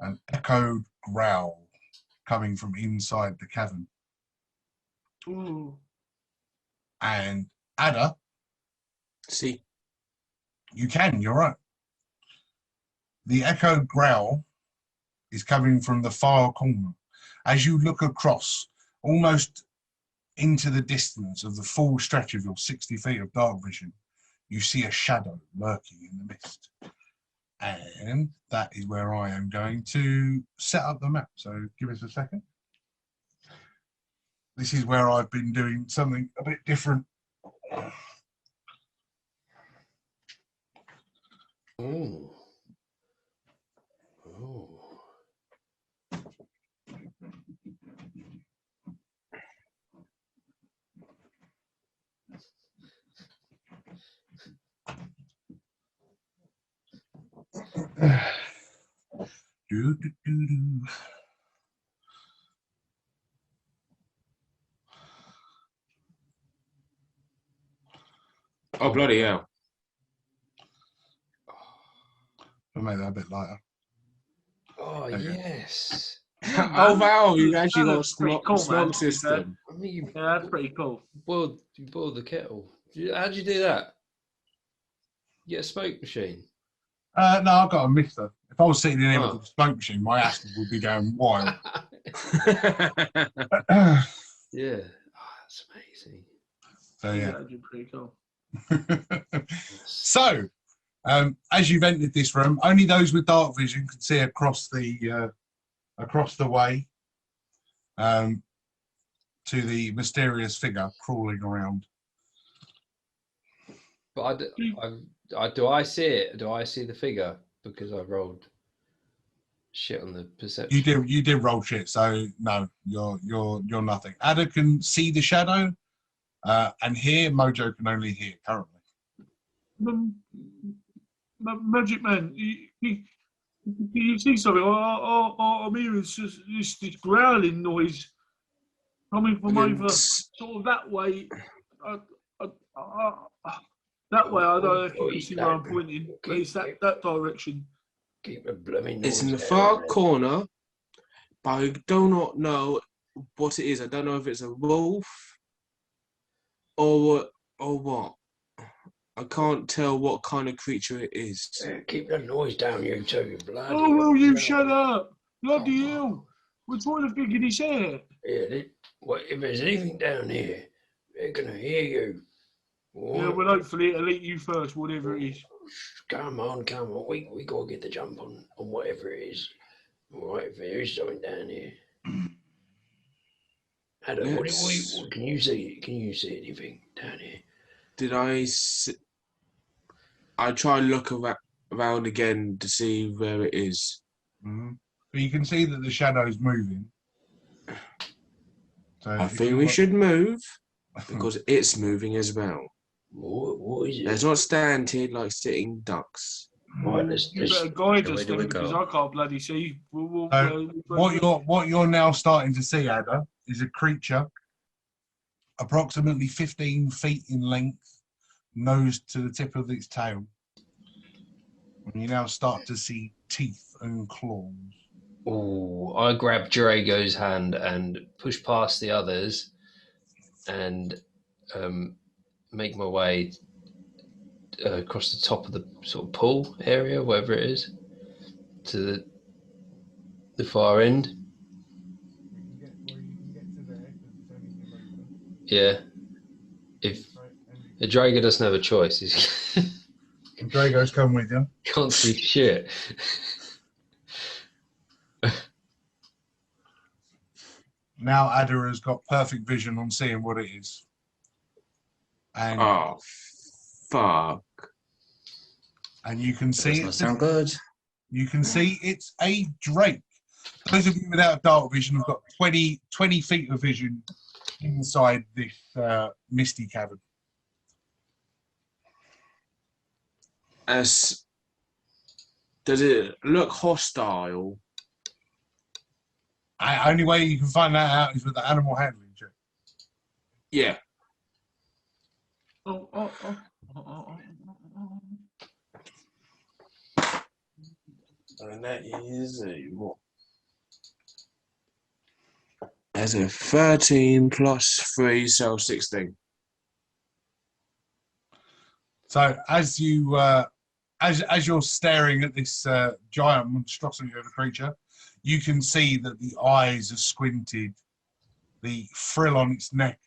an echoed growl coming from inside the cavern. Ooh. And Ada, See. you're right. The echoed growl is coming from the far corner. As you look across, almost into the distance of the full stretch of your 60 feet of dark vision, you see a shadow lurking in the mist. And that is where I am going to set up the map. So give us a second. This is where I've been doing something a bit different. Ooh. Ooh. Do, do, do, do. Oh, bloody hell. I'll make that a bit lighter. Oh, Okay. yes. Oh, wow, you've actually got a That's pretty smoke, cool, smoke man. system. I mean, you Yeah, that's pretty cool. boiled the kettle. How'd you do that? You get a smoke machine? No, I've got a mister. If I was sitting in here Oh. with a smoke machine, my ass would be going wild. Yeah. Oh, that's amazing. So yeah. That'd be pretty cool. So, as you've entered this room, only those with dark vision can see across the way to the mysterious figure crawling around. But do I see it? Do I see the figure? Because I rolled shit on the perception. You did roll shit, so no, you're nothing. Ada can see the shadow, and hear. Mojo can only hear currently. Magic Man, you see something? I'm hearing just this growling noise coming from over sort of that way. That way, I don't know if you can see where I'm pointing, but it's that direction. Keep a blooming It's in the noise far down. corner, but I do not know what it is. I don't know if it's a wolf or what. I can't tell what kind of creature it is. Keep the noise down, you two, you bloody. Oh, will you shut up? Bloody hell. We're trying to figure this out. Yeah, if there's anything down here, they're going to hear you. Yeah, well, hopefully it'll eat you first, whatever it is. Come on. We got to get the jump on whatever it is. All right, if there is something down here. Adam, what can you see? Can you see anything down here? Did I try and look around again to see where it is. Mm-hmm. But you can see that the shadow's moving. So I think we should move because it's moving as well. What is it? Let's not stand here like sitting ducks. Right, You better guide Where us do we then, because go? I can't bloody see. What you're now starting to see, Ada, is a creature approximately 15 feet in length, nose to the tip of its tail. And you now start to see teeth and claws. Oh, I grab Drago's hand and push past the others and make my way across the top of the sort of pool area, whatever it is, to the far end. You can get to there because it's only still open. Yeah. If a Drago doesn't have a choice, he Drago's come with you. can't see shit. Now Ada has got perfect vision on seeing what it is. And Oh, fuck. and you can That does see not it. sound good. You can see it's a drake. Those of you without dark vision have got 20 feet of vision inside this misty cavern. Does it look hostile? Only way you can find that out is with the animal handling check. Yeah. And that is what? There's a 13 plus 3, so 16. So as you as you're staring at this giant monstrosity of a creature, you can see that the eyes are squinted, the frill on its neck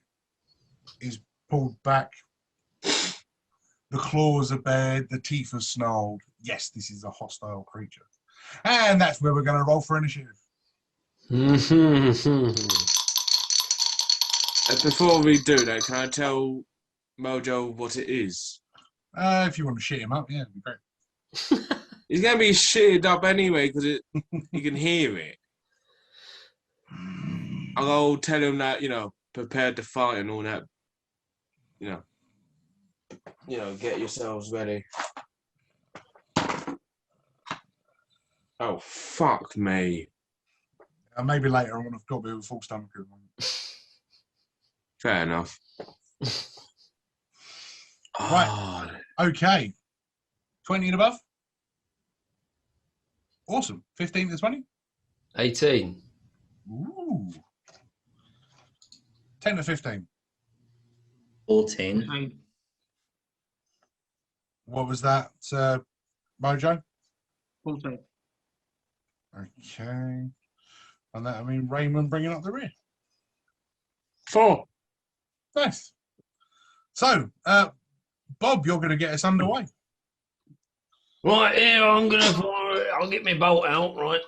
is pulled back, the claws are bared, the teeth are snarled. Yes, this is a hostile creature. And that's where we're going to roll for initiative. Before we do that, can I tell Mojo what it is? If you want to shit him up, yeah, it'd be great. He's going to be shitted up anyway because you can hear it. I'll tell him that, prepared to fight and all that. Get yourselves ready. Oh, fuck me. Maybe later on, I've got a bit of a full stomach at the moment. Fair enough. Right. Okay. 20 and above? Awesome. 15 to 20? 18. Ooh. 10 to 15. 14. What was that, Mojo? 14. Okay. And that, I mean, Raymond bringing up the rear. 4. Nice. So, Bob, you're going to get us underway. Right here, I'll get my bolt out, right?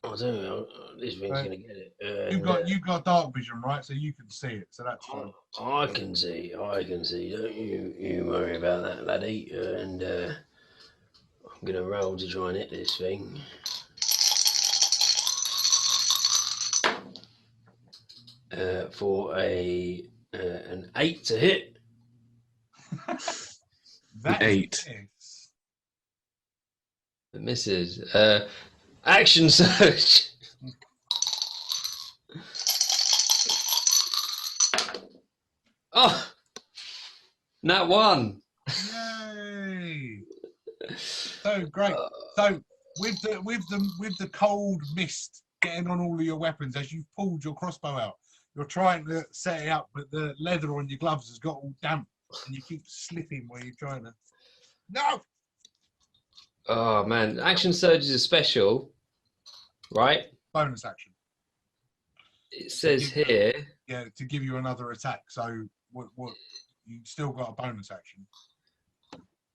I don't know, this thing's going to get it. You've got dark vision, right? So you can see it, so that's fine. I can see. Don't you worry about that, laddie. And I'm going to roll to try and hit this thing. For an 8 to hit. That 8. is. It misses. Action surge. Oh, nat 1. Yay! So great. So with the cold mist getting on all of your weapons as you've pulled your crossbow out, you're trying to set it up, but the leather on your gloves has got all damp, and you keep slipping while you're trying to. No. Oh man, action surge is a special, right? Bonus action. It says here. Yeah, to give you another attack. So what you still got a bonus action.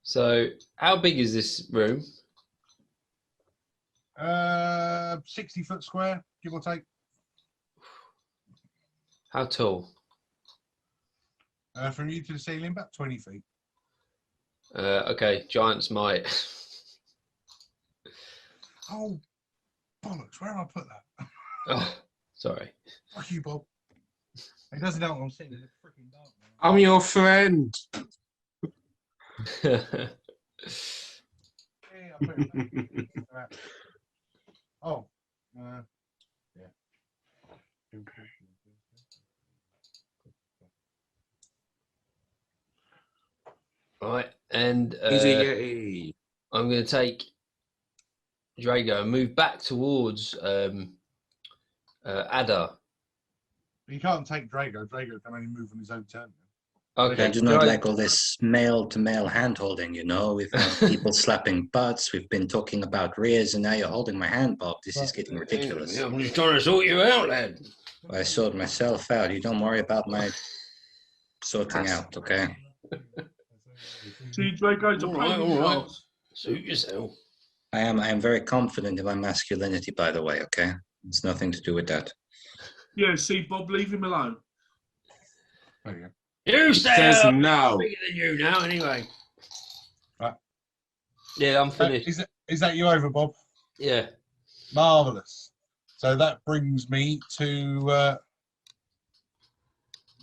So how big is this room? 60-foot square, give or take. How tall? From you to the ceiling, about 20 feet. Okay, giant's might. Oh, bollocks! Where have I put that? Oh, sorry. Fuck you, Bob. He doesn't know what I'm sitting in the freaking dark. I'm your friend. Yeah, I put it back. Oh, yeah. Right, and Easy. I'm going to take Drago and move back towards Ada. You can't take Drago. Drago can only move on his own turn. Okay, I do not like all this male-to-male hand-holding, you know. We've had people slapping butts, we've been talking about rears, and now you're holding my hand, Bob. This is getting ridiculous. I'm just trying to sort you out, lad. I sort myself out. You don't worry about my sorting out, okay? See, Drago's a All pain right, in the all right. arse. Suit yourself. I am very confident in my masculinity, by the way, okay? It's nothing to do with that. Yeah, see, Bob, leave him alone. There you go. You stay Says up. no. Bigger than you now, anyway. Right. Yeah, I'm finished. Is that you over, Bob? Yeah. Marvellous. So that brings me to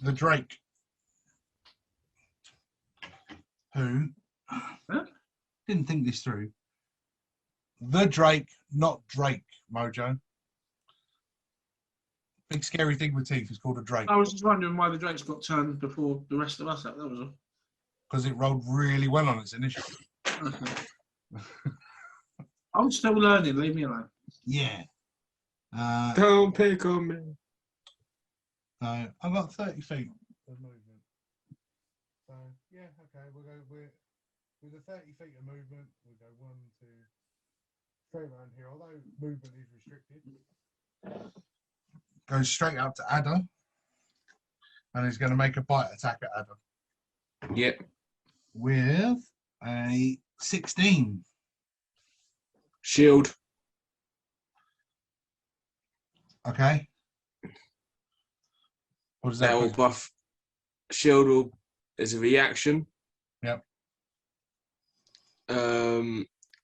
the Drake. Who didn't think this through. The Drake, not Drake, Mojo. Big scary thing with teeth is called a Drake. I was just wondering why the Drakes got turned before the rest of us up. That was all. Because it rolled really well on its initial. Okay. I'm still learning. Leave me alone. Yeah. Don't pick on me. So I've got 30 feet of movement. So yeah, okay, we'll go with the 30 feet of movement. We'll go 1, 2, straight around here. Although movement is restricted, goes straight up to Ada, and he's going to make a bite attack at Ada. Yep. With a 16. Shield. Okay. What does that That will put? buff. Shield will is a reaction. Yep.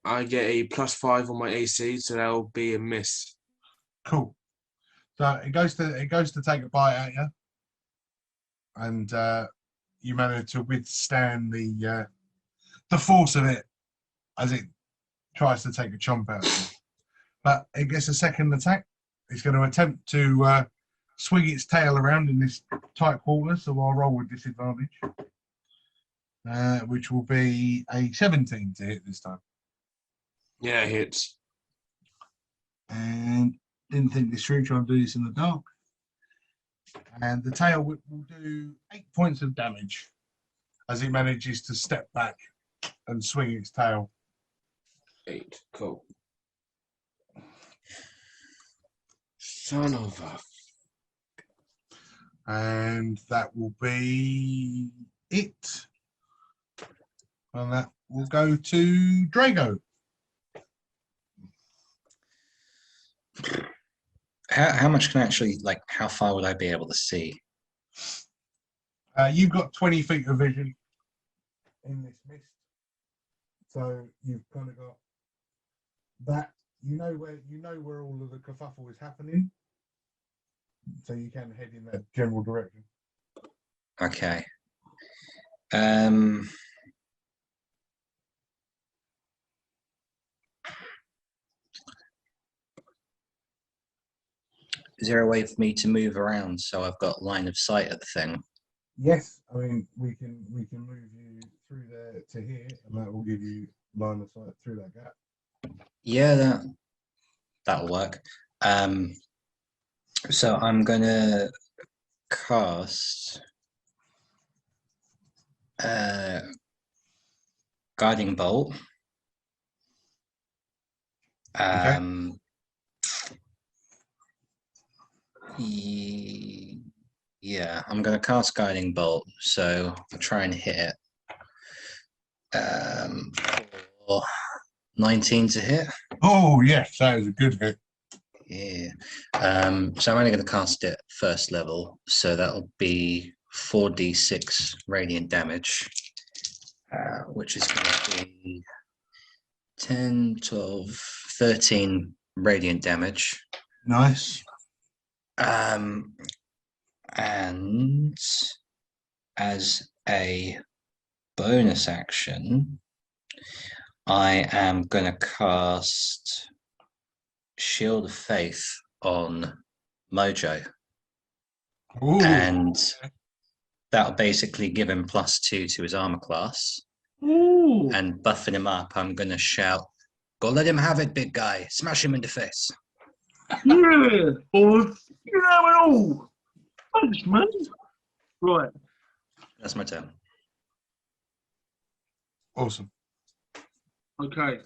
I get a +5 on my AC, so that will be a miss. Cool. So it goes to take a bite at you, and you manage to withstand the force of it as it tries to take a chomp out of you. But it gets a second attack. It's going to attempt to swing its tail around in this tight quarter, so I'll roll with disadvantage, which will be a 17 to hit this time. Yeah, it hits. And didn't think this through, trying to do this in the dark. And the tail whip will do 8 points of damage as it manages to step back and swing its tail. 8. Cool. Son of a. And that will be it. And that will go to Drago. How much can actually, like, how far would I be able to see? You've got 20 feet of vision in this mist. So you've kind of got that. You know where all of the kerfuffle is happening. So you can head in that general direction. Okay. Is there a way for me to move around so I've got line of sight of the thing? Yes, I mean we can move you through there to here, and that will give you line of sight through that gap. Yeah, that'll work. So I'm gonna cast Guiding Bolt. Okay. Yeah, I'm going to cast Guiding Bolt, so I'll try and hit it. For 19 to hit. Oh, yes, that is a good hit. Yeah. So I'm only going to cast it first level, so that'll be 4d6 radiant damage, which is going to be 10, 12, 13 radiant damage. Nice. And as a bonus action, I am going to cast Shield of Faith on Mojo. Ooh. And that'll basically give him +2 to his armor class. Ooh. And buffing him up, I'm going to shout, "Go let him have it, big guy. Smash him in the face." Yeah, boys. You have it all. Thanks, man. Right. That's my turn. Awesome. Okay.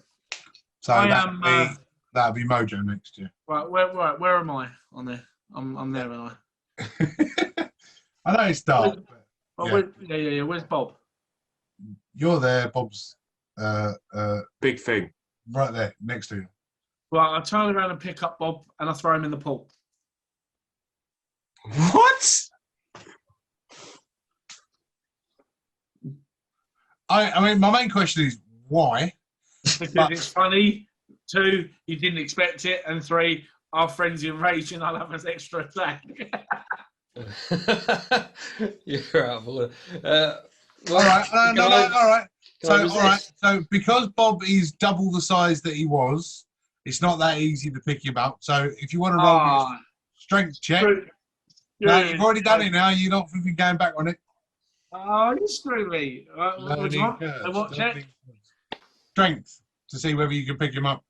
So I that'll be Mojo next year. Right. Where am I on there? I'm there, am I? I know it's dark. Yeah. Where's Bob? You're there, Bob's Big thing. right there next to you. Right. I turn around and pick up Bob, and I throw him in the pool. What? I mean, my main question is why? Because it's funny. 2, you didn't expect it, and 3, our friends in rage, and I'll have an extra attack. You're out of order. All right, all right. So because Bob is double the size that he was, it's not that easy to pick him up. So if you want to roll your strength check, no, you've already done it now. You're not going going back on it. Oh, you screw me. What do you want? What check? Strength to see whether you can pick him up.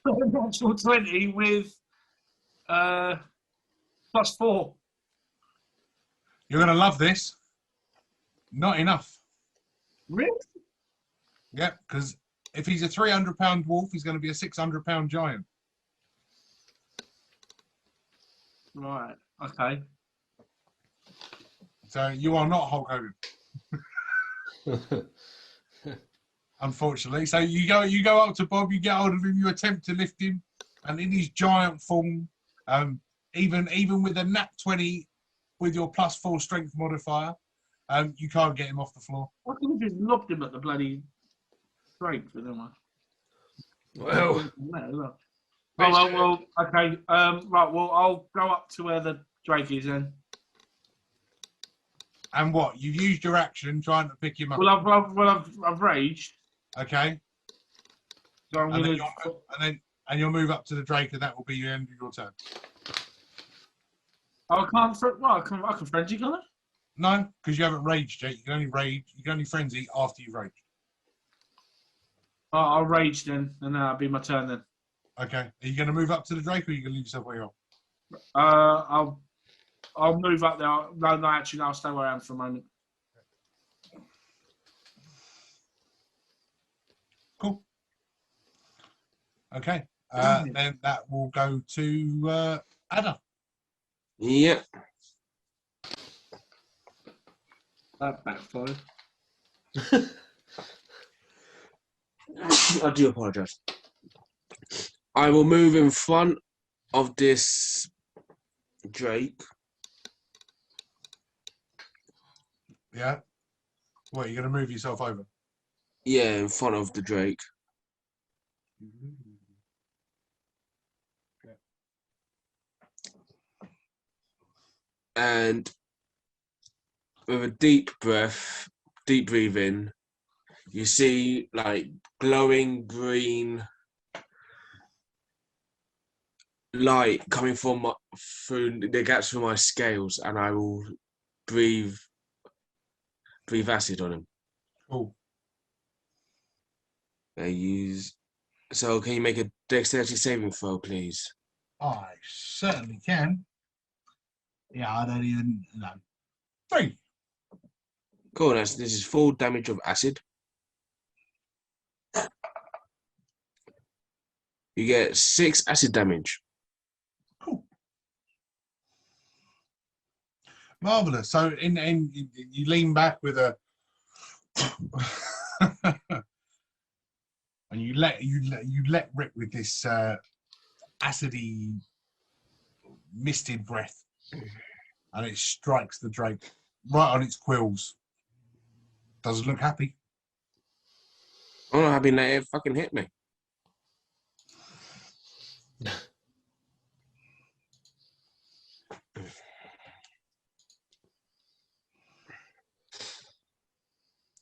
Natural 20 with +4. You're going to love this. Not enough. Really? Yeah, because if he's a 300-pound wolf, he's going to be a 600-pound giant. Right. Okay. So you are not Hulk Hogan. Unfortunately. So you go up to Bob, you get hold of him, you attempt to lift him, and in his giant form, even with a nat 20 with your +4 strength modifier, you can't get him off the floor. I could have just lobbed him at the bloody strength, didn't I? Well, well, okay. Right, well, I'll go up to where the Drake is then. And what? You've used your action trying to pick him up. Well, I've raged. Okay. So I'm and gonna. You'll move up to the Drake, and that will be the end of your turn. I can't. Well, I can frenzy, can't I? No, because you haven't raged yet. You can only rage. You can only frenzy after you've raged. I'll rage then, and that'll be my turn then. Okay. Are you going to move up to the Drake, or are you going to leave yourself where you are? I'll move up there. No, actually, I'll stay where I am for a moment. Cool. Okay. Then that will go to Ada. Yep. That backfired. I do apologise. I will move in front of this Drake. Yeah. What, you're going to move yourself over? Yeah, in front of the Drake. And with a deep breath, deep breathe in, you see like glowing green light coming from through the gaps from my scales, and I will breathe acid on him. Cool. So can you make a dexterity saving throw, please? I certainly can. Yeah, I don't even know. 3. Cool, this is full damage of acid. You get 6 acid damage. Cool. Marvelous. So in you lean back with a and you let rip with this acidy misted breath, and it strikes the Drake right on its quills. Doesn't look happy. I'm not happy that it fucking hit me.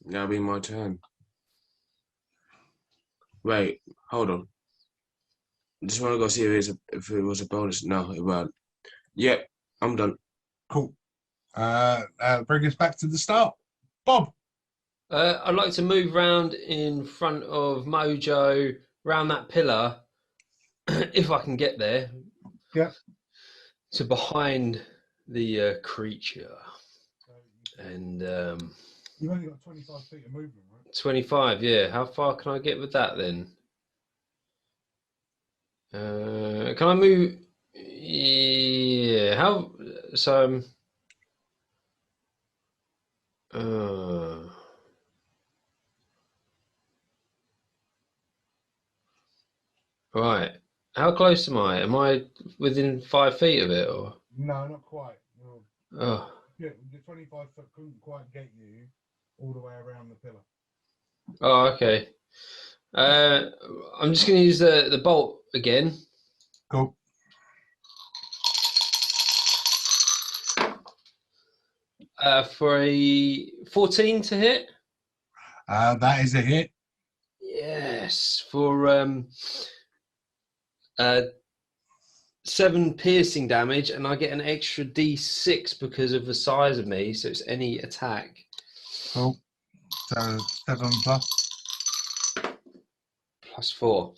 That'll be my turn. Wait, hold on. I just want to go see if it was a bonus. No, it wasn't. Yep, I'm done. Cool. Bring us back to the start. Bob. I'd like to move round in front of Mojo, round that pillar, if I can get there. Yeah. To behind the creature. And You've only got 25 feet of movement, right? 25, yeah. How far can I get with that then? Can I move? Yeah. How? So. Right. How close am I? Am I within 5 feet of it, or? No, not quite. Oh. Yeah, the 25 foot couldn't quite get you all the way around the pillar. Oh, okay. I'm just going to use the bolt again. Cool. For a 14 to hit. That is a hit. Yes, for 7 piercing damage, and I get an extra D6 because of the size of me, so it's any attack. Cool. So 7 plus. Plus 4.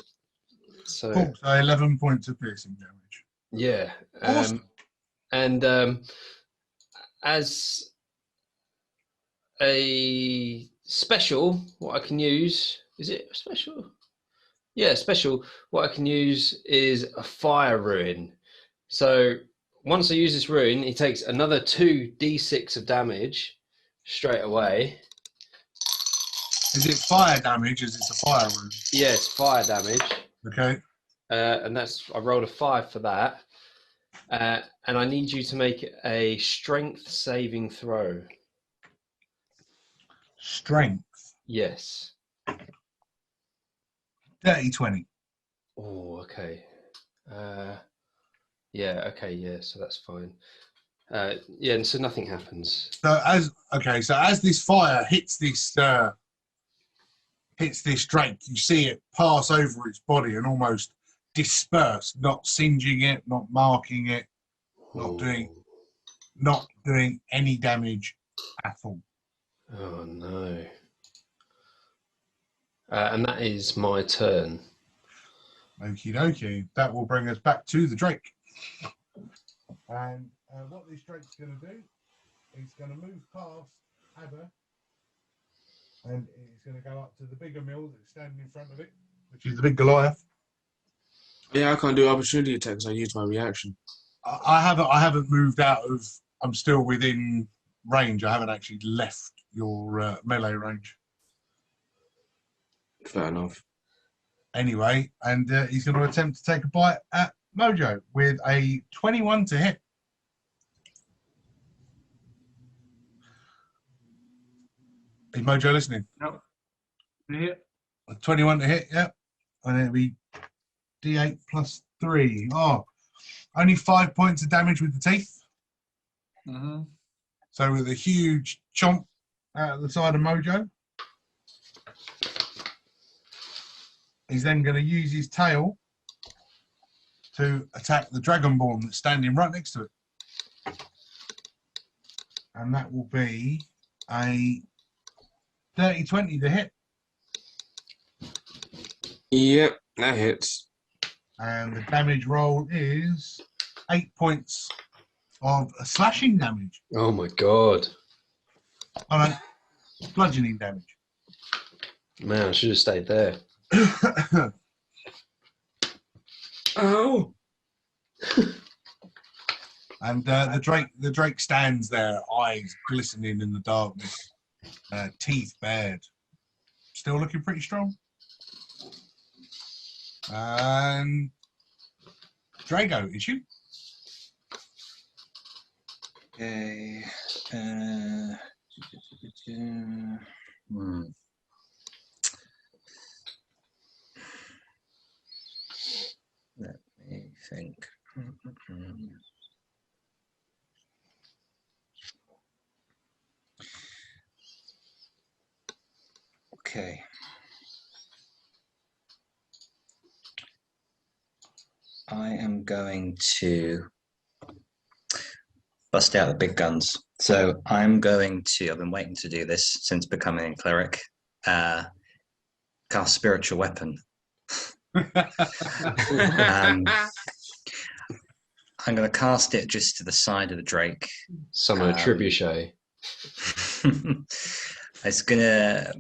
So, Cool. So 11 points of piercing damage. yeah. Awesome. And as a special, what I can use, is it special? Yeah, special. What I can use is a fire ruin. So once I use this ruin, he takes another 2d6 of damage straight away. Is it fire damage? Is it a fire room? Yeah, it's fire damage. Okay. And I rolled a 5 for that. And I need you to make a strength saving throw. Strength. Yes. Dirty 20. Oh, okay. Yeah, okay, yeah, so that's fine. Yeah, and so nothing happens. So as this fire hits this drake, you see it pass over its body and almost disperse, not singeing it, not marking it, not doing any damage at all. Oh no. And that is my turn. Okie dokie. That will bring us back to the drake. And what this drake's going to do, he's going to move past Abba, and he's going to go up to the bigger mill that's standing in front of it, which is the big Goliath. Yeah, I can't do opportunity attacks. I use my reaction. I haven't moved out of. I'm still within range. I haven't actually left your melee range. Fair enough. Anyway, and he's going to attempt to take a bite at Mojo with a 21 to hit. Is Mojo listening? No. Hit. A 21 to hit, yeah. And it'll be D8 plus 3. Oh, only 5 points of damage with the teeth. Mm-hmm. So with a huge chomp out of the side of Mojo. He's then going to use his tail to attack the Dragonborn that's standing right next to it. And that will be a 30-20 to hit. Yep, that hits. And the damage roll is 8 points of slashing damage. Oh my god. Oh no, bludgeoning damage. Man, I should have stayed there. Oh. And the drake stands there, eyes glistening in the darkness, teeth bared, still looking pretty strong. And Drago, it's you. Okay. Let me think. Okay. I am going to bust out the big guns. So I'm going to, I've been waiting to do this since becoming a cleric, cast Spiritual Weapon. I'm going to cast it just to the side of the Drake. Summon a trebuchet. It's gonna,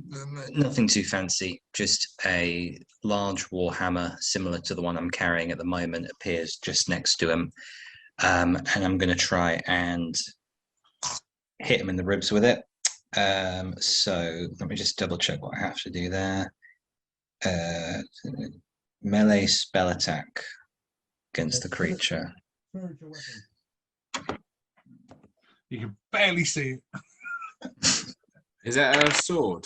nothing too fancy, just a large warhammer similar to the one I'm carrying at the moment appears just next to him. And I'm going to try and hit him in the ribs with it. So let me just double check what I have to do there. Melee spell attack against the creature. You can barely see it. Is that a sword?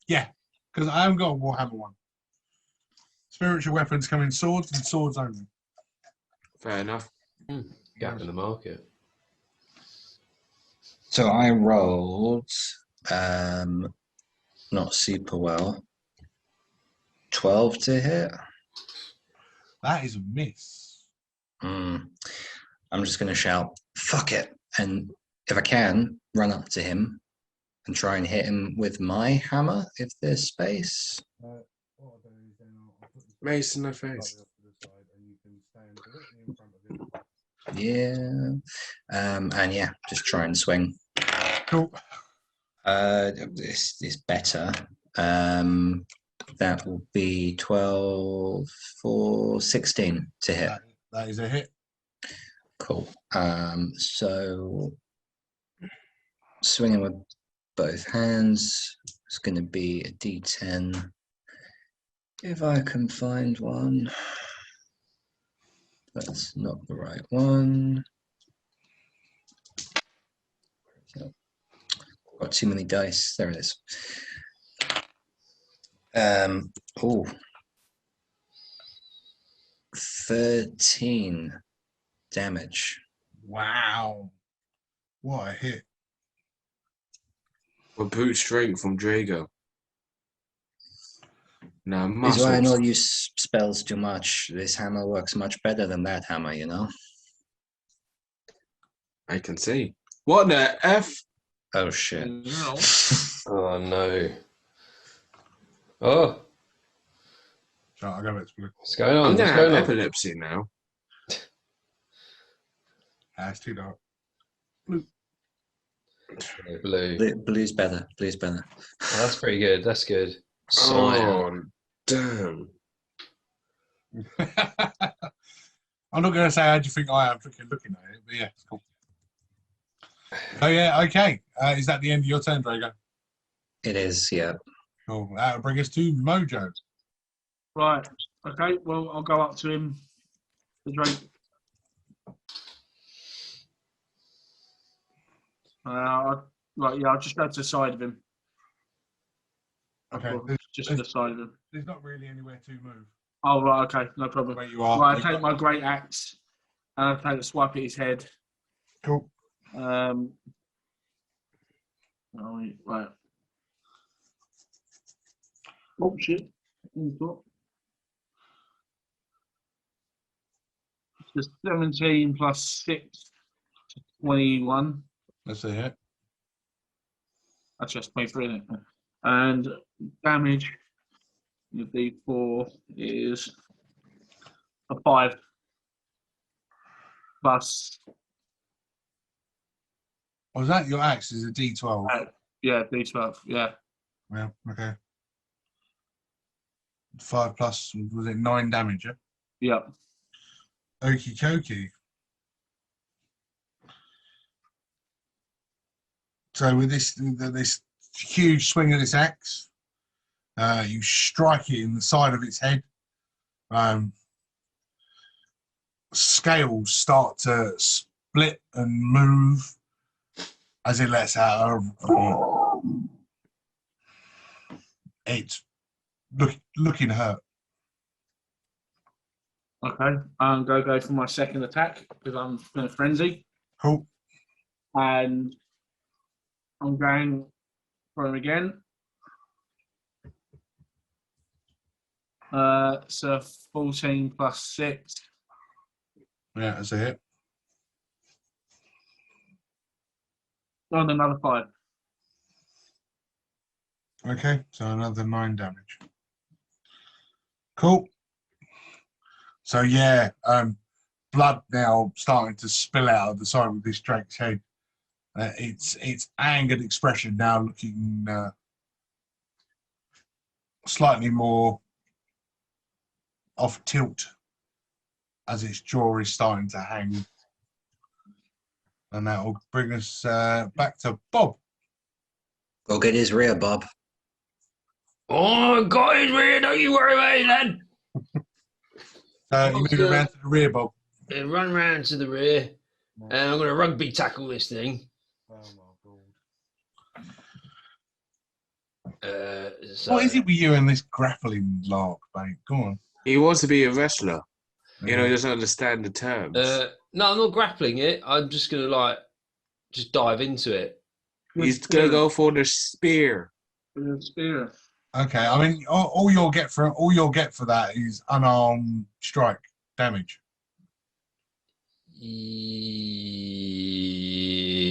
Yeah, because I haven't got a Warhammer one. Spiritual weapons come in swords and swords only. Fair enough. Gap in the market. So I rolled not super well. 12 to hit. That is a miss. I'm just going to shout, fuck it. And if I can, run up to him and try and hit him with my hammer if there's space. Mace in the face. Yeah. And yeah, just try and swing. Cool. This is better. That will be 12 for 16 to hit. That is a hit. Cool. So swinging with both hands. It's going to be a D10. If I can find one. That's not the right one. Got too many dice. There it is. Oh. 13 damage. Wow. What a hit. Well, brute strength from Drago. Now, This is why I muscles. don't use spells too much. This hammer works much better than that hammer, you know? I can see. What the F? Oh, shit. No. Oh no. Oh, So I'll go back to blue. what's going on? I'm What's gonna have going on? epilepsy now. It's too dark. Yeah, blue. Blue's better. Blue's better. Oh, that's pretty good. That's good. Sire. Oh, damn. I'm not going to say how do you think I am freaking looking at it, but yeah, it's cool. Oh yeah, okay. Is that the end of your turn, Drago? It is, yeah. Cool. That'll bring us to Mojo. Right. Okay. Well, I'll go up to him. The Drake. I'll just go to the side of him. Okay. Just to the side of him. There's not really anywhere to move. Oh, right. Okay. No problem. Where you are. Right. I take my great axe and I take a swipe at his head. Cool. Right. Oh, shit. Just 17 plus 6, 21. That's a hit. That's just 23, isn't it? And damage, the D4 is a 5 plus, Was that your axe? Is a D12? yeah, D12, yeah. Yeah, okay. 5 plus, was it 9 damage? Yeah? Yeah. Okie dokie. So with this huge swing of this axe, you strike it in the side of its head. Scales start to split and move as it lets out it's looking hurt. Okay. I'm going to go for my second attack because I'm in a frenzy. Cool. And I'm going for him again. So 14 plus 6, Yeah, that's a hit. On another 5. Okay, so another 9 damage. Cool. So yeah, blood now starting to spill out of the side of this drake's head. Its angered expression now looking slightly more off tilt as its jaw is starting to hang. And that will bring us back to Bob. Go get his rear, Bob. Oh, got his rear. Don't you worry about it, lad. You move around to the rear, Bob. Run round to the rear, and I'm going to rugby tackle this thing. So, What is it with you and this grappling lark, mate? Go on. He wants to be a wrestler. He doesn't understand the terms. No, I'm not grappling it. I'm just going to just dive into it. He's going to go for the spear. The spear. Okay, I mean, all you'll get for that is unarmed strike damage.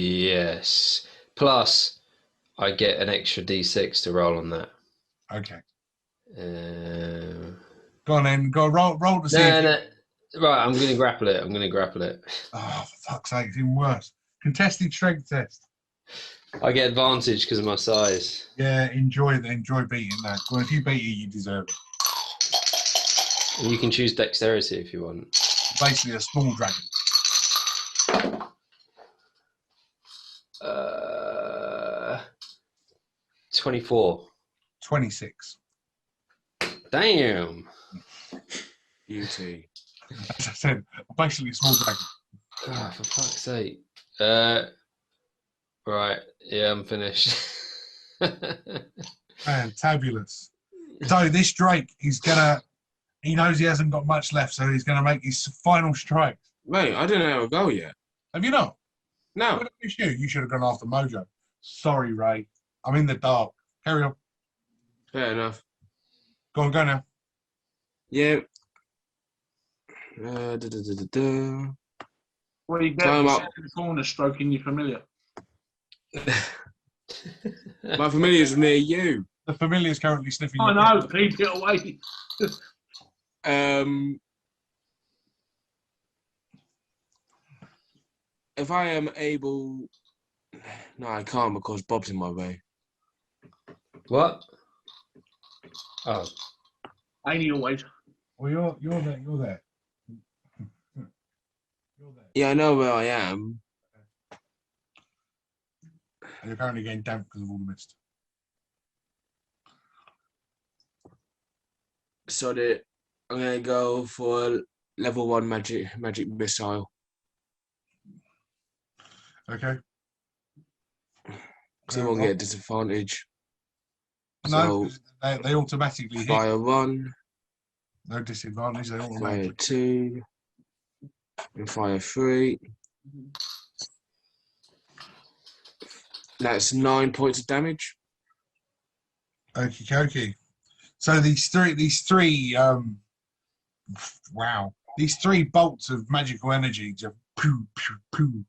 Yes. Plus, I get an extra D6 to roll on that. Okay. Go on then. Go roll to see. No. Right, I'm going to grapple it. Oh, for fuck's sake, it's even worse. Contested strength test. I get advantage because of my size. Yeah, enjoy beating that. Well, if you beat it, you deserve it. And you can choose dexterity if you want. Basically, a small dragon. 24. 26. Damn. Beauty. As I said, basically a small dragon. Oh, for fuck's sake. Right. Yeah, I'm finished. Fantabulous. So this Drake, he knows he hasn't got much left, so he's going to make his final strike. Mate, I don't know how to go yet. Have you not? No. What about you? You should have gone after Mojo. Sorry, Ray. I'm in the dark. Carry on. Fair enough. Go now. Yeah. What do you get? Time You up. sit in the corner stroking your familiar. My familiar's near you. The familiar is currently sniffing. Oh your no, dick. keep it away. If I am able... No, I can't because Bob's in my way. What? Oh. Ain't he always? Well, you're there. You're there. Yeah, I know where I am. And you're currently getting damp because of all the mist. So I'm going to go for level 1 magic missile. Okay. Because I won't get disadvantage. No, So, they automatically hit. fire 1, No disadvantage. They fire automatically. 2, and fire 3. That's 9 points of damage. Okie dokie. So these three bolts of magical energy just poo, poo, poo,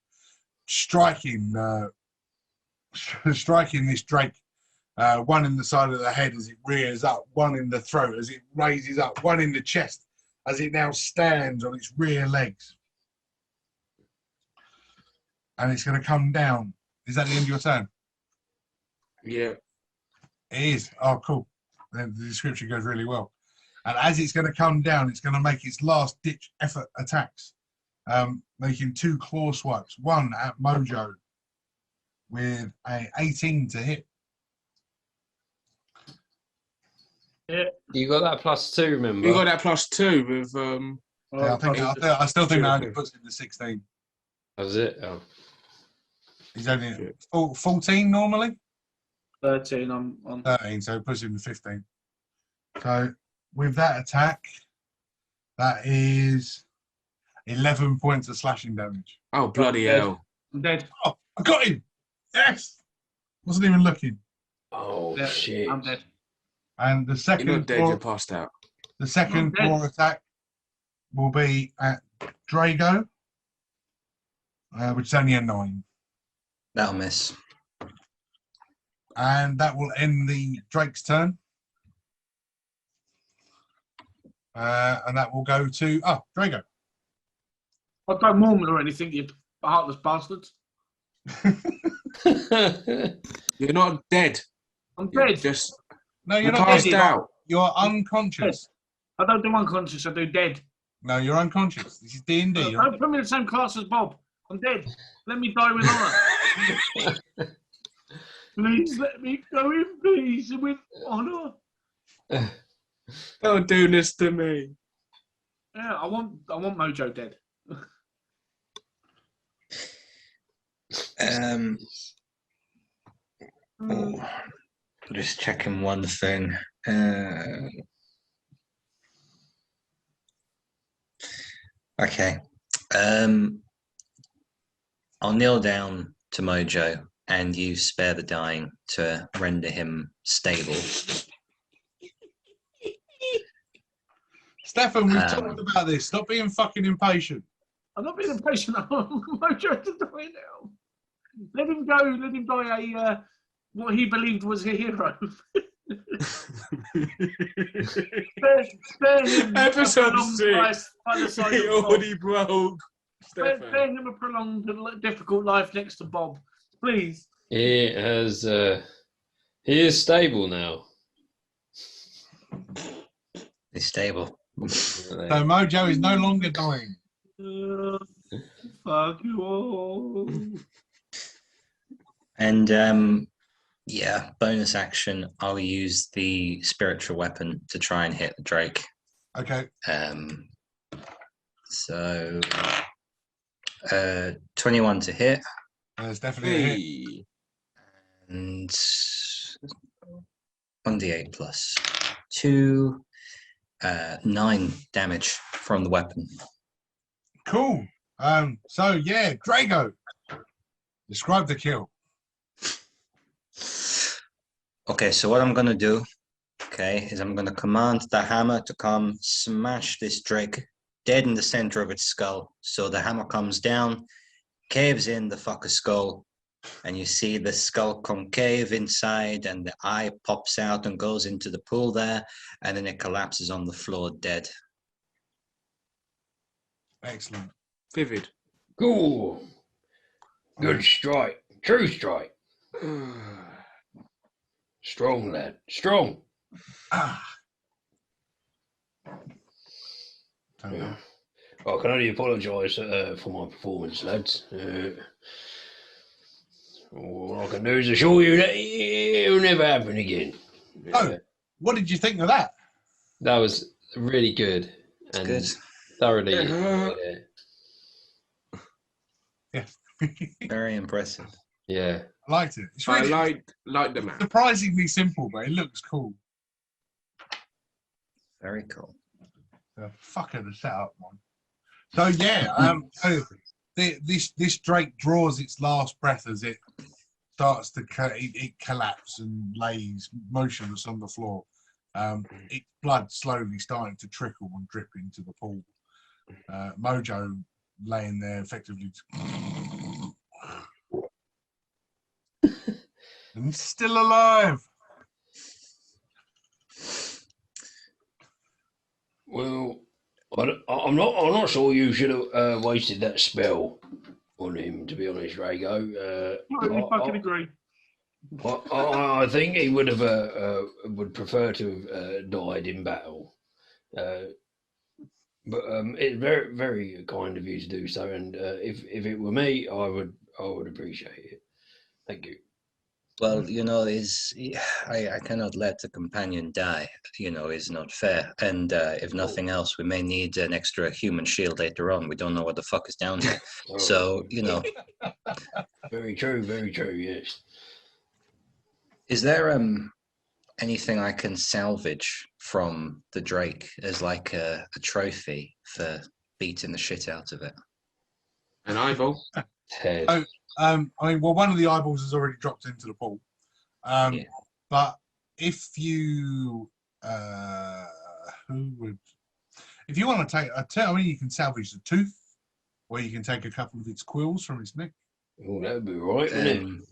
striking this Drake. One in the side of the head as it rears up, one in the throat as it raises up, one in the chest as it now stands on its rear legs. And it's going to come down. Is that the end of your turn? Yeah. It is. Oh, cool. The description goes really well. And as it's going to come down, it's going to make its last-ditch effort attacks, making 2 claw swipes, one at Mojo with a 18 to hit. Yeah. You got that +2, remember? You got that +2 with Yeah, I still think that only puts him to 16. That was it? Oh. He's only 14 normally? 13 on 13, so it puts him to 15. So with that attack, that is 11 points of slashing damage. Oh, bloody dead. hell. I'm dead. Oh, I got him! Yes! Wasn't even looking. Oh, Yeah, shit. I'm dead. And the You're second not dead, you're passed out. the second I'm dead. claw attack will be at Drago, which is only a 9. That'll miss. And that will end the Drake's turn. And that will go to Drago. I don't Mormon or anything, you heartless bastards. You're not dead. I'm You're dead. just No, you're you're not passed dead. out. You're unconscious. I don't do unconscious, I do dead. No, you're unconscious. This is D&D. Don't put me in the same class as Bob. I'm dead. Let me die with honour. Please let me go in peace and with honour. Don't do this to me. Yeah, I want Mojo dead. Just checking one thing. Okay. I'll kneel down to Mojo and use Spare the Dying to render him stable. Stefan, we've talked about this. Stop being fucking impatient. I'm not being impatient. Mojo has to die now. Let him go. Let him die what he believed was a hero. spare him Episode a 6. by the side He of Bob. already broke. Spare Stefan. him a prolonged and difficult life next to Bob, please. He has. He is stable now. He's stable. So Mojo is no longer dying. Fuck you all. And yeah, bonus action, I'll use the spiritual weapon to try and hit the Drake. Okay. So 21 to hit. There's definitely a hit. Hey. And 1d8 plus 2, 9 damage from the weapon. Cool. So yeah, Drago. Describe the kill. Okay, so what I'm gonna do, is I'm gonna command the hammer to come smash this Drake dead in the center of its skull. So the hammer comes down, caves in the fucker's skull, and you see the skull concave inside, and the eye pops out and goes into the pool there, and then it collapses on the floor dead. Excellent. Vivid. Cool. Good strike. True strike. Strong, lad. Strong. Ah. Turn Yeah. down. I can only apologise for my performance, lads. All I can do is assure you that it'll never happen again. Oh, what did you think of that? That was really good. It's And good. thoroughly. Yeah. Very impressive. Yeah. I liked it. It's I really like the map. surprisingly simple, but it looks cool. Very cool. The fucker the setup one. So yeah, so this Drake draws its last breath as it starts to it collapse and lays motionless on the floor. Its blood slowly starting to trickle and drip into the pool. Mojo laying there effectively and still alive. Well, I'm not sure you should have wasted that spell on him, to be honest, Rago. I fucking agree. I think he would have would prefer to have died in battle. But it's very, very kind of you to do so. And if it were me, I would appreciate it. Thank you. Well, I cannot let the companion die. Is not fair. And if nothing else, we may need an extra human shield later on. We don't know what the fuck is down there. Oh, So, very true, very true. Yes. is there anything I can salvage from the Drake as like a trophy for beating the shit out of it? An eyeball. Head. Oh. One of the eyeballs has already dropped into the pool. Yeah. But if you, If you want to take a tail, I mean, you can salvage the tooth, or you can take a couple of its quills from its neck. Oh, that'd be right, wouldn't it?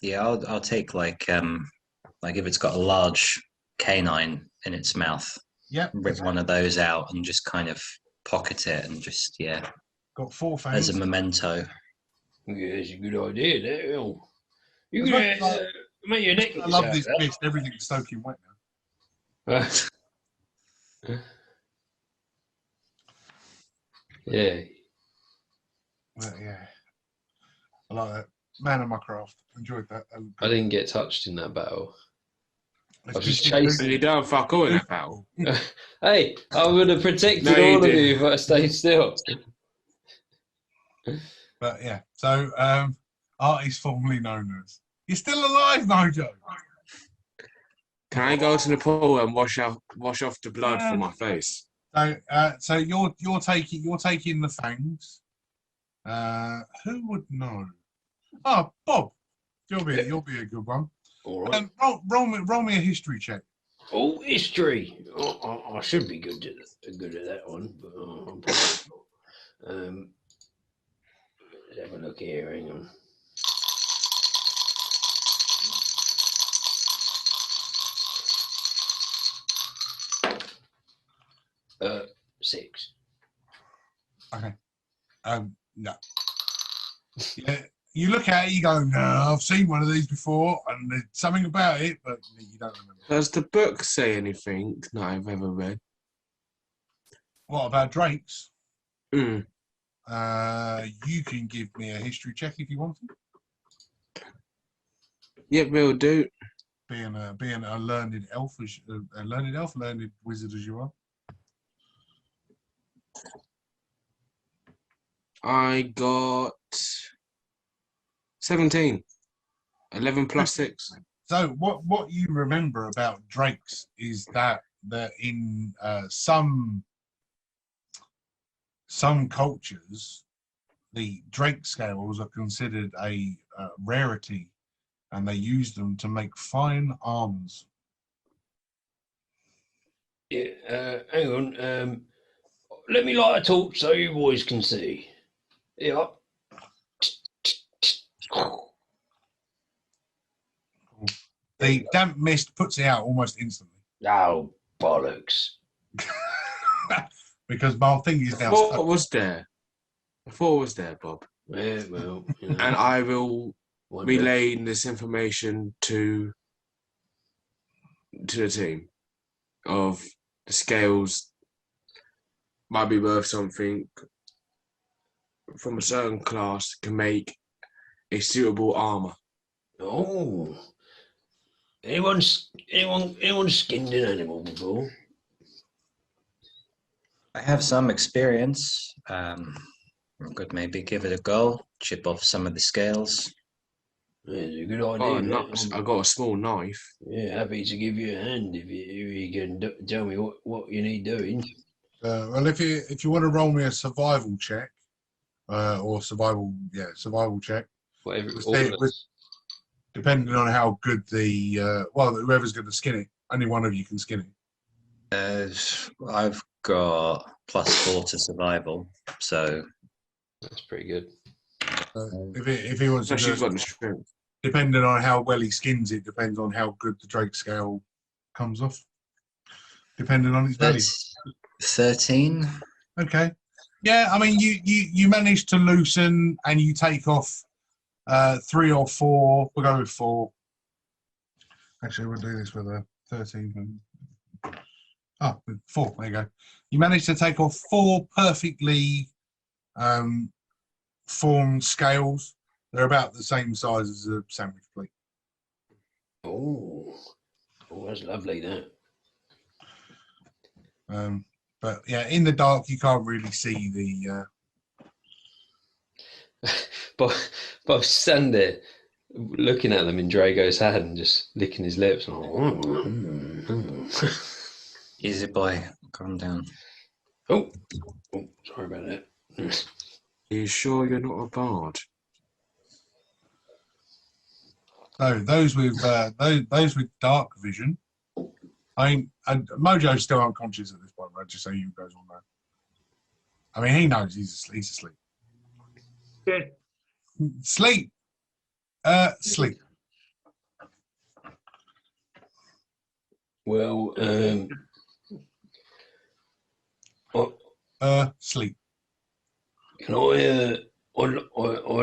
Yeah, I'll take like if it's got a large canine in its mouth, Yeah, rip one of those out and just kind of pocket it and just got 4 as fangs. a memento. Yeah, it's a good idea. There, you As can much as make your necklace I love out this of fist. Everything's soaking wet that. Yeah. now. Yeah, I like that. Man of my craft. Enjoyed that. I didn't get touched in that battle. Let's I was just keep it chasing. And you don't fuck all in that battle. Hey, I would have protected No, you all of didn't. you if I stayed still. But yeah, so Art is formerly known as. You're still alive, Mojo. Can I go to the pool and wash off the blood from my face? So you're taking the fangs. Who would know? Oh, Bob, you'll be a good one. All right. Roll me a history check. Oh, history. I should be good at that one, but I'm probably not. Let's have a look here. Hang on. Uh, 6. Okay. No. Yeah, you look at it, you go, no, I've seen one of these before, and there's something about it, but you don't remember. Does the book say anything that I've ever read? What about drakes? Mm. You can give me a history check if you want to. Yep, will do. Being a learned elf, learned wizard as you are. I got 17. 11 plus 6. So what you remember about drakes is that in some cultures, the drake scales are considered a rarity, and they use them to make fine arms. Yeah. Hang on. Let me light a torch so you boys can see. Yeah. The damp mist puts it out almost instantly. Oh, bollocks. Because my thing is now What stuck. was there? I thought it was there, Bob. Yeah, well, you know, And I will wonder. relay this information to the team of the scales might be worth something from a certain class can make a suitable armor. Oh. Anyone skinned an animal before? I have some experience. I could maybe give it a go, chip off some of the scales. Yeah, it's a good Oh, idea. I got a small knife. Yeah, happy to give you a hand if you can tell me what you need doing. Well, if you want to roll me a survival check, survival check, Whatever. Let's all say of it was- us. depending on how good whoever's going to skin it, only one of you can skin it. I've got +4 to survival, so That's pretty good. If he wants So to, she's got the strength. depending on how well he skins it, depends on how good the drake scale comes off, depending on its value. that's 13. Okay. Yeah, I mean, you manage to loosen and you take off 3 or 4. We'll go with 4. Actually, we'll do this with a 13. Oh, with 4. There you go. You manage to take off 4 perfectly formed scales. They're about the same size as a sandwich plate. Oh, that's lovely, that. But yeah, in the dark, you can't really see the. But stand there, looking at them in Drago's hand, just licking his lips. Easy boy, calm down. Oh, sorry about that. Are you sure you're not a bard? So those with dark vision I mean, and Mojo's still unconscious at this point, right? Just so you guys all know. I mean, he knows he's asleep. Yeah. Sleep. Sleep. Well, Sleep. can I'd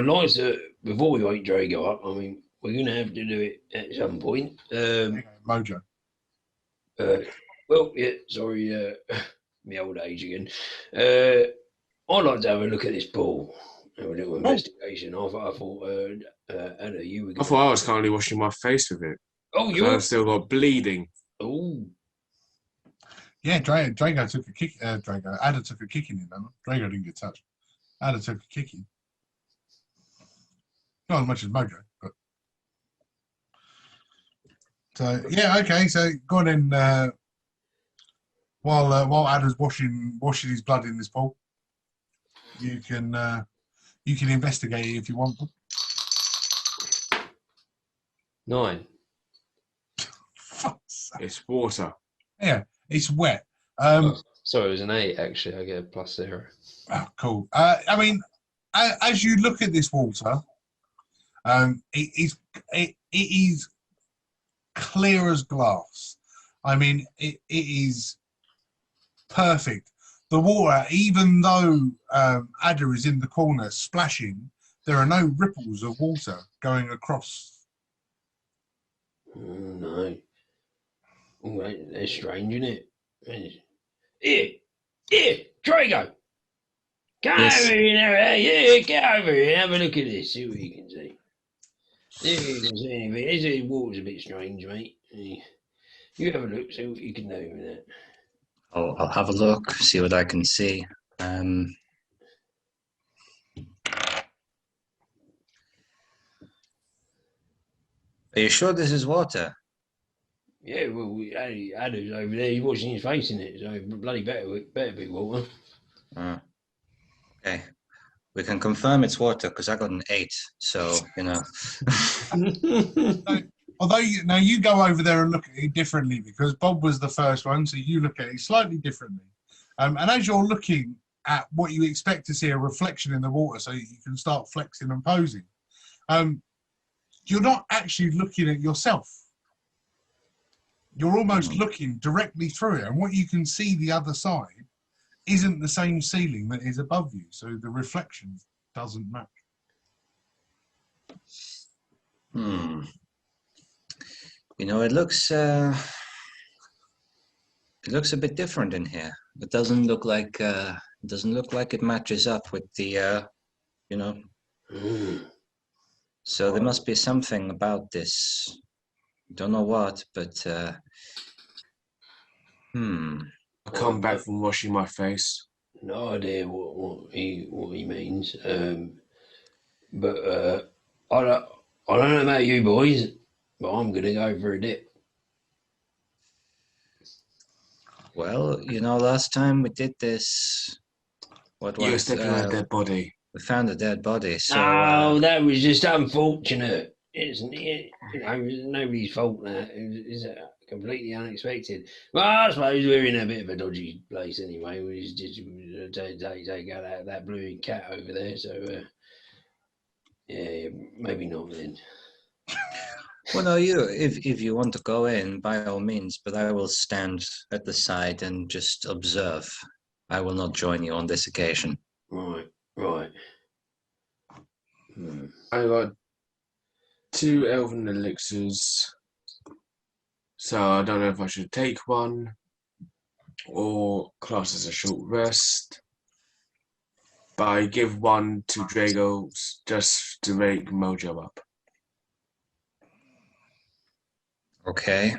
like to, before we wake Drago up, I mean, we're going to have to do it at some point. Mojo. Well, yeah, sorry, my old age again. I'd like to have a look at this pool, have a little investigation. I thought, Anna, you were I thought I was currently washing my face with it. Oh, So I've still got bleeding. Oh, Yeah, Drago took a kick. Ada took a kick in him. Drago didn't get touched. Ada took a kick in. Not as much as Mojo, but. So yeah, okay. So go on in. While Ada's washing his blood in this pool, you can investigate it if you want. 9. It's water. Yeah, it's wet. Sorry, it was an 8 actually. I get a +0. Oh, cool. I mean, as you look at this water, it is clear as glass. I mean, it is perfect. The water, even though Ada is in the corner splashing, there are no ripples of water going across. Oh, no. Oh, that's strange, isn't it? Here, Drago. Come Yes. over here. Yeah, get over here and have a look at this. See what you can see. See if you can see anything. This water's a bit strange, mate. You have a look, see what you can do with that. I'll have a look, see what I can see. Are you sure this is water? Yeah, well, Adam's over there. He's washing his face in it, so bloody better be water. Okay. We can confirm it's water because I got an 8, so you know. Although you go over there and look at it differently because Bob was the first one, so you look at it slightly differently. And as you're looking at what you expect to see a reflection in the water, so you can start flexing and posing, you're not actually looking at yourself. You're almost looking directly through it, and what you can see the other side isn't the same ceiling that is above you, so the reflection doesn't match. You know, it looks a bit different in here. It doesn't look like it matches up with the you know. So there must be something about this. Don't know what, but I come back from washing my face. No idea what he means. But I don't know about you boys, but I'm gonna go for a dip. well, you know, last time we did this, You were stepping on a dead body. we found a dead body. So Oh, that was just unfortunate. Isn't it? You know, it was nobody's fault. That it's completely unexpected. Well, I suppose we're in a bit of a dodgy place anyway. We just take out that blue cat over there. So yeah, maybe not then. well, no, if you want to go in, by all means, but I will stand at the side and just observe. I will not join you on this occasion. Right. I got 2 Elven Elixirs, so I don't know if I should take one or class as a short rest. But I give one to Drago just to make Mojo up. Okay.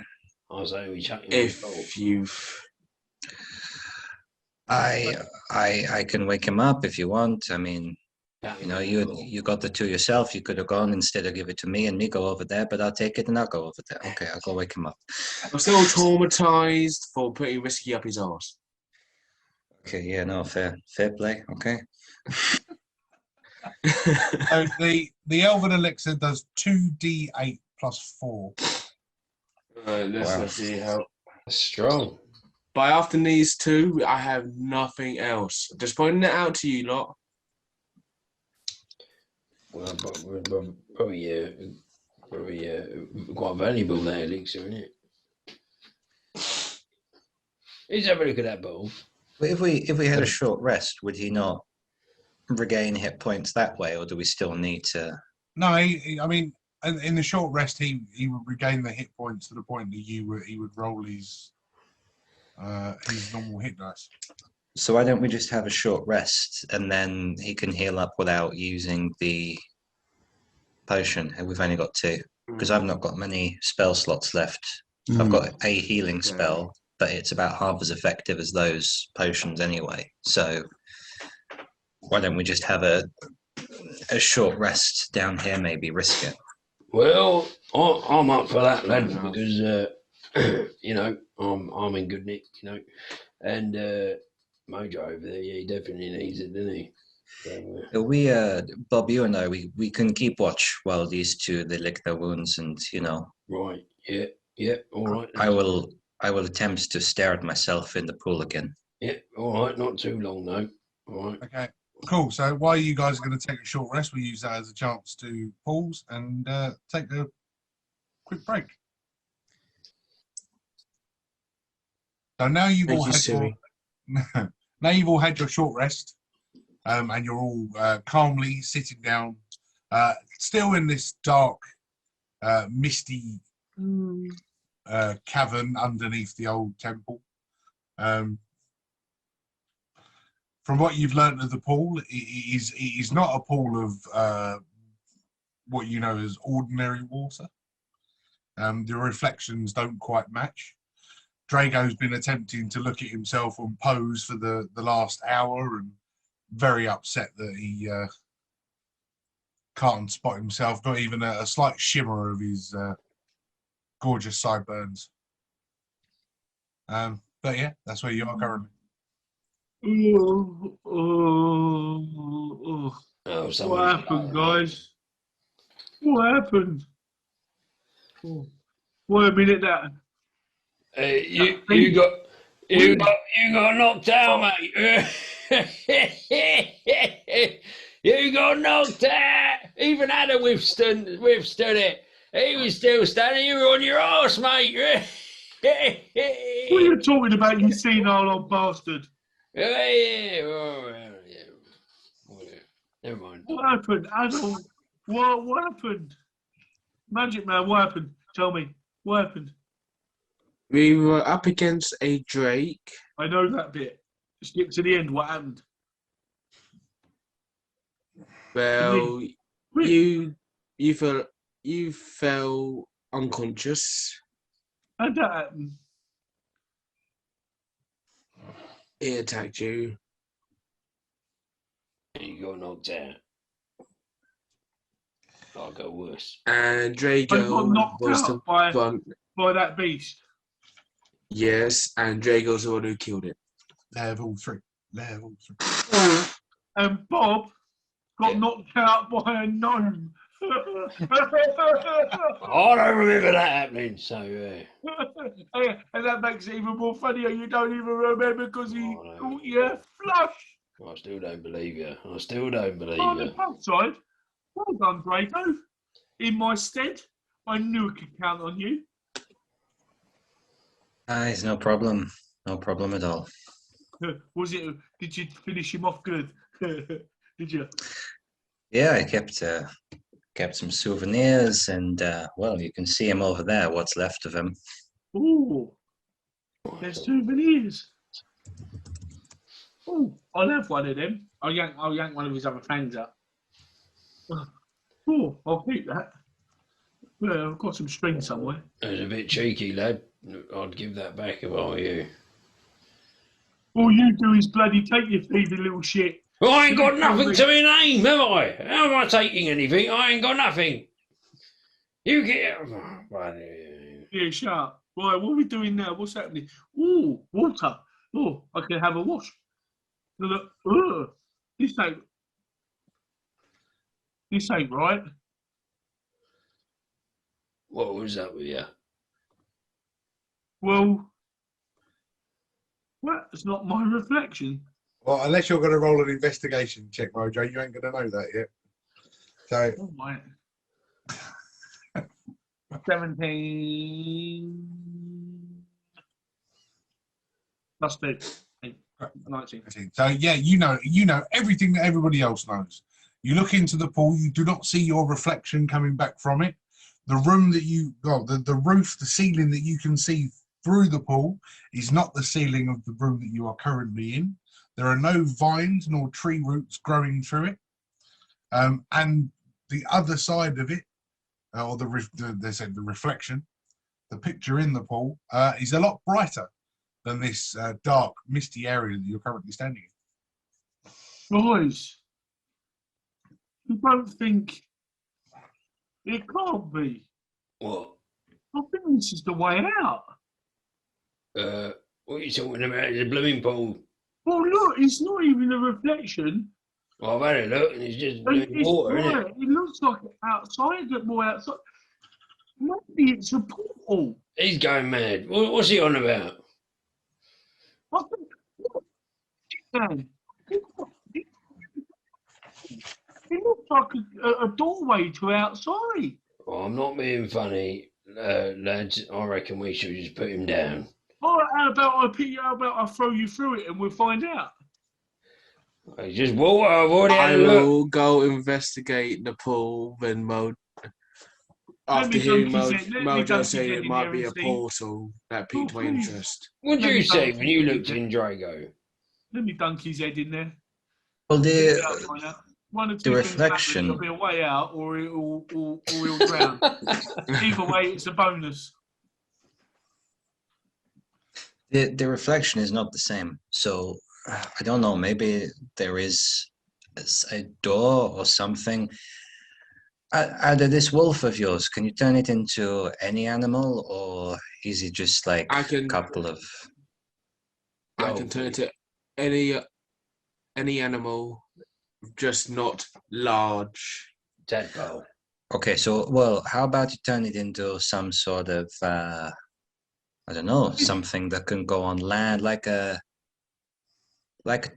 I say we chuck him. If you've... I can wake him up if you want. I mean, you know, you got the 2 yourself. You could have gone instead of give it to me and me go over there, but I'll take it and I'll go over there. Okay, I'll go wake him up. I'm still traumatized for putting whiskey up his arse. Okay, yeah, no, fair play. Okay. So the Elven Elixir does 2d8 plus 4. Let's see how... That's strong. But after these two, I have nothing else. Just pointing it out to you lot. Well, probably quite valuable, that elixir, isn't it? Let's have a look at that bottle. But if we had a short rest, would he not regain hit points that way, or do we still need to? No, I mean, in the short rest, he would regain the hit points to the point that he would roll his normal hit dice. So why don't we just have a short rest, and then he can heal up without using the potion? And we've only got 2, because I've not got many spell slots left. I've got a healing spell, but it's about half as effective as those potions anyway. So why don't we just have a short rest down here, maybe risk it? Well, I'm up for that, lad, because you know, I'm in good nick, you know, and Mojo over there, yeah, he definitely needs it, doesn't he? So, We, Bob, you and I, we can keep watch while these two they lick their wounds, and you know. right, yeah, all right. I will attempt to stare at myself in the pool again. Yeah, all right, not too long though. All right. Okay, cool. So while you guys are going to take a short rest, we use that as a chance to pause and take a quick break. So now you've all had your now you've all had your short rest, and you're all calmly sitting down, still in this dark, misty cavern underneath the old temple. From what you've learned of the pool, it is not a pool of what you know as ordinary water. The reflections don't quite match. Drago's been attempting to look at himself on pose for the last hour, and very upset that he can't spot himself, not even a slight shimmer of his gorgeous sideburns. But yeah, that's where you are currently. What happened, guys? What happened? Wait a minute, that. You got knocked out, mate. You got knocked out. Even Adam withstood it. He was still standing. You were on your arse, mate. What are you talking about, you senile old bastard? Yeah. Never mind. What happened, Adam? What happened? Magic Man, what happened? Tell me, what happened? We were up against a Drake. I know that bit. Skip to the end. What happened? Well, you fell unconscious. How'd that happen? He attacked you. You got knocked out. I'll go worse. And I got Drago knocked was out by that beast. Yes, and Drago's the one who killed it. Level 3. And Bob got knocked out by a gnome. I don't remember that happening, so And that makes it even more funnier. You don't even remember because he caught you flush. I still don't believe you. I still don't believe On the you. plus side, well done, Draco. In my stead, I knew I could count on you. It's no problem. No problem at all. Was it? Did you finish him off good? Did you? Yeah, I kept some souvenirs, and well, you can see him over there. What's left of him? Ooh, there's souvenirs. Ooh, I'll have one of them. I'll yank one of his other fangs out. Oh, I'll keep that. Well, I've got some string somewhere. It was a bit cheeky, lad. I'd give that back if I were you. All you do is bloody take your thievy little shit. I ain't got nothing to my name, have I? How am I taking anything? I ain't got nothing. You get... Yeah, shut up. Right, what are we doing now? What's happening? Ooh, water. Oh, I can have a wash. Look, this ain't right. What was that with you? Well, Well, it's not my reflection. Well, unless you're going to roll an investigation check, Mojo, you ain't going to know that yet. So, Oh, right. 17 plus 2. 19. so yeah, you know everything that everybody else knows. You look into the pool, you do not see your reflection coming back from it. The room that you got, the roof, the ceiling that you can see through the pool is not the ceiling of the room that you are currently in. There are no vines nor tree roots growing through it. And the other side of it, or they said the reflection, the picture in the pool, is a lot brighter than this dark, misty area that you're currently standing in. Guys, you don't think it can't be? What? I think this is the way out. What are you talking about? The blooming pool. Well, look, it's not even a reflection. Well, I've had a look, and it's just And blooming it's water, isn't bright. it? It looks like outside, look more outside. Maybe it's a portal. He's going mad. What's he on about? I think, look, Dan, it looks like a doorway to outside. Oh, I'm not being funny, lads. I reckon we should just put him down. All right, how about I throw you through it and we'll find out? It's just water. I've already had I a look. will go investigate the pool when after me hearing dunk his head- let me Mojo dunk say his head it in might there be and a see. portal. That piqued my please. interest. What did Let you me say dunk when his you head looked in Drago? Let me dunk his head in there. Well, Yeah, I'll find out. One or two things happen. reflection- It'll be a way out, or he'll drown. Either way, it's a bonus. the reflection is not the same. So I don't know. Maybe there is a door or something. Either this wolf of yours, can you turn it into any animal, or is it just like I a can couple of? I can turn it to any animal, just not large. Tadpole. Okay, so well, how about you turn it into some sort of I don't know, something that can go on land, like a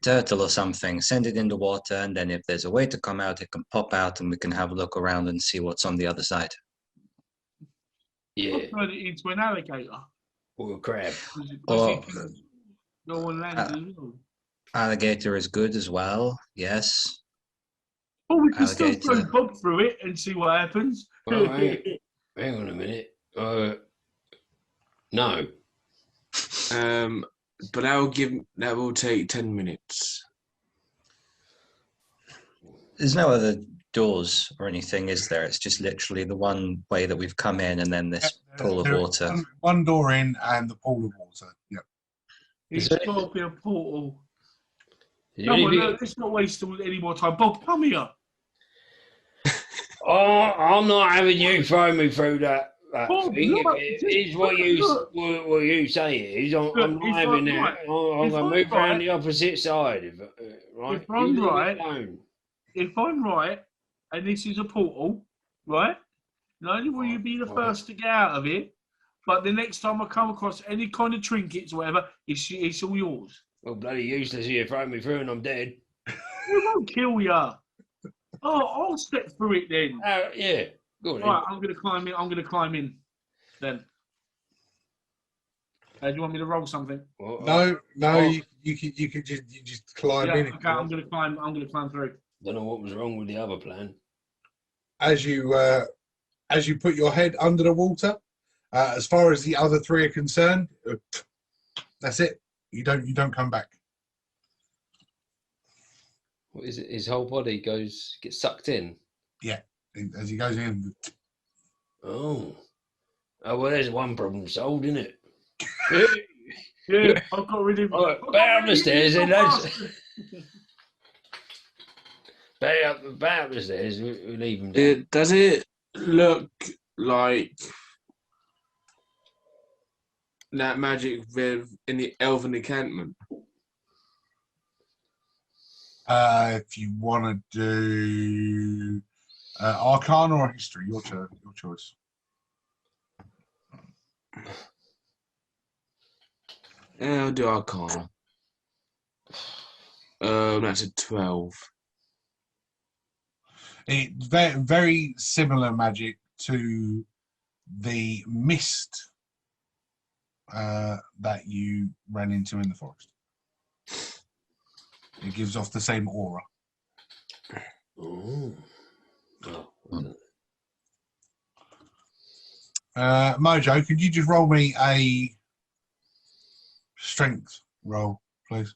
turtle or something. Send it in the water, and then if there's a way to come out, it can pop out, and we can have a look around and see what's on the other side. Yeah, I'll turn it into an alligator. or a crab. Does it go on land as well? Alligator is good as well. Yes. Oh, we can still throw Alligator. Bob through it and see what happens. Well, hang on a minute. No. But that will take 10 minutes. There's no other doors or anything, is there? It's just literally the one way that we've come in, and then this pool of There is water. one door in and the pool of water. Yep. It's Is it- got to be a portal. Is Come there on, anything- look, let's not waste any more time. Bob, come here. Oh, I'm not having you throw me through that Oh, thing. look, It's what you say it is. I'm Look, not if having I'm that. right- I'm if going to I'm move around right- the opposite side. Right? if I'm You leave it right- alone. If I'm right, and this is a portal, right? Not only will you be the first to get out of it, but the next time I come across any kind of trinkets or whatever, it's all yours. Well, bloody useless. You throw me through and I'm dead. We won't kill you. Oh, I'll step through it then. Yeah. Go on. Right, I'm going to climb in. I'm going to climb in. Then. Do you want me to roll something? Well, No, oh. you can just climb Yeah. in. Okay. I'm going to climb. I'm going to climb through. Don't know what was wrong with the other plan. As you put your head under the water, as far as the other three are concerned, that's it. You don't come back. What is it? His whole body gets sucked in. Yeah, as he goes in. Oh. Oh, well, there's one problem solved, isn't it? Yeah, I've got rid of. All right, back up the stairs then, lads. Back up the stairs. We leave him down. Does it look like that magic in the Elven encampment? If you want to do Arcana or History, your choice. I'll do Arcana. That's a 12. It's very, very similar magic to the mist that you ran into in the forest. It gives off the same aura. Oh. Oh. Mojo, could you just roll me a strength roll, please?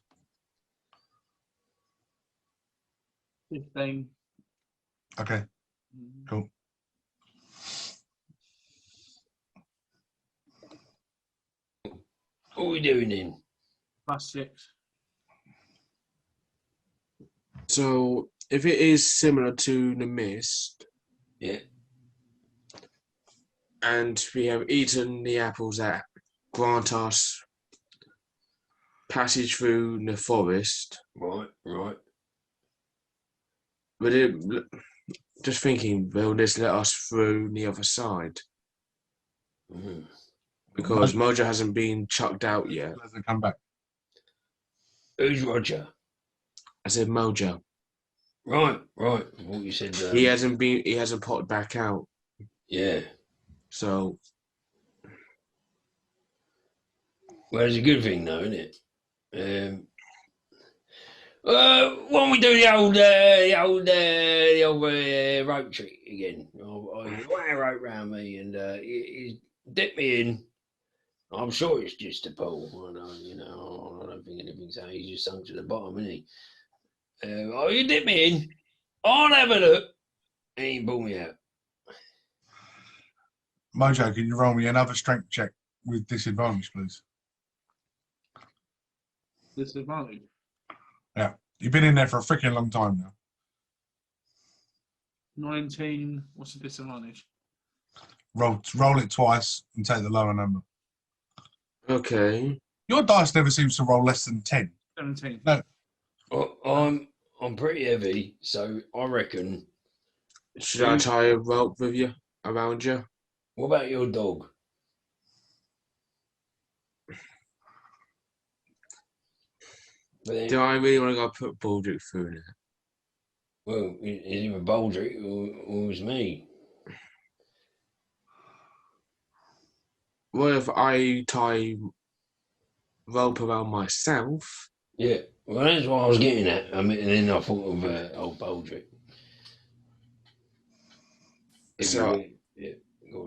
15. Okay, cool. What are we doing then? +6. So if it is similar to the mist, Yeah. and we have eaten the apples that grant us passage through the forest, Right. but it, just thinking, will this let us through the other side? Mm. Because Mojo hasn't been chucked out yet. Doesn't come back. Who's Roger? I said Mojo. Right. What you said. He hasn't popped back out. Yeah. So Well, it's a good thing, though, isn't it? Why don't we do the old rope trick again? I wound a rope round me and he dipped me in. I'm sure it's just a pull. I don't think anything's so. He's just sunk to the bottom, isn't he? You dip me in. I'll have a look. And he pulled me out. Mojo, can you roll me another strength check with disadvantage, please? Disadvantage. Yeah, you've been in there for a freaking long time now. 19. What's the disadvantage? Roll it twice and take the lower number. okay. Your dice never seems to roll less than 10. 17. No. I'm pretty heavy, so I reckon. Should I tie a rope with you around you? What about your dog? Do I really want to go put Baldric through it? Well, it's either Baldric or it's me. What if I tie rope around myself? Yeah, well, that's what I was getting at. I mean, and then I thought of old Baldric. So yeah,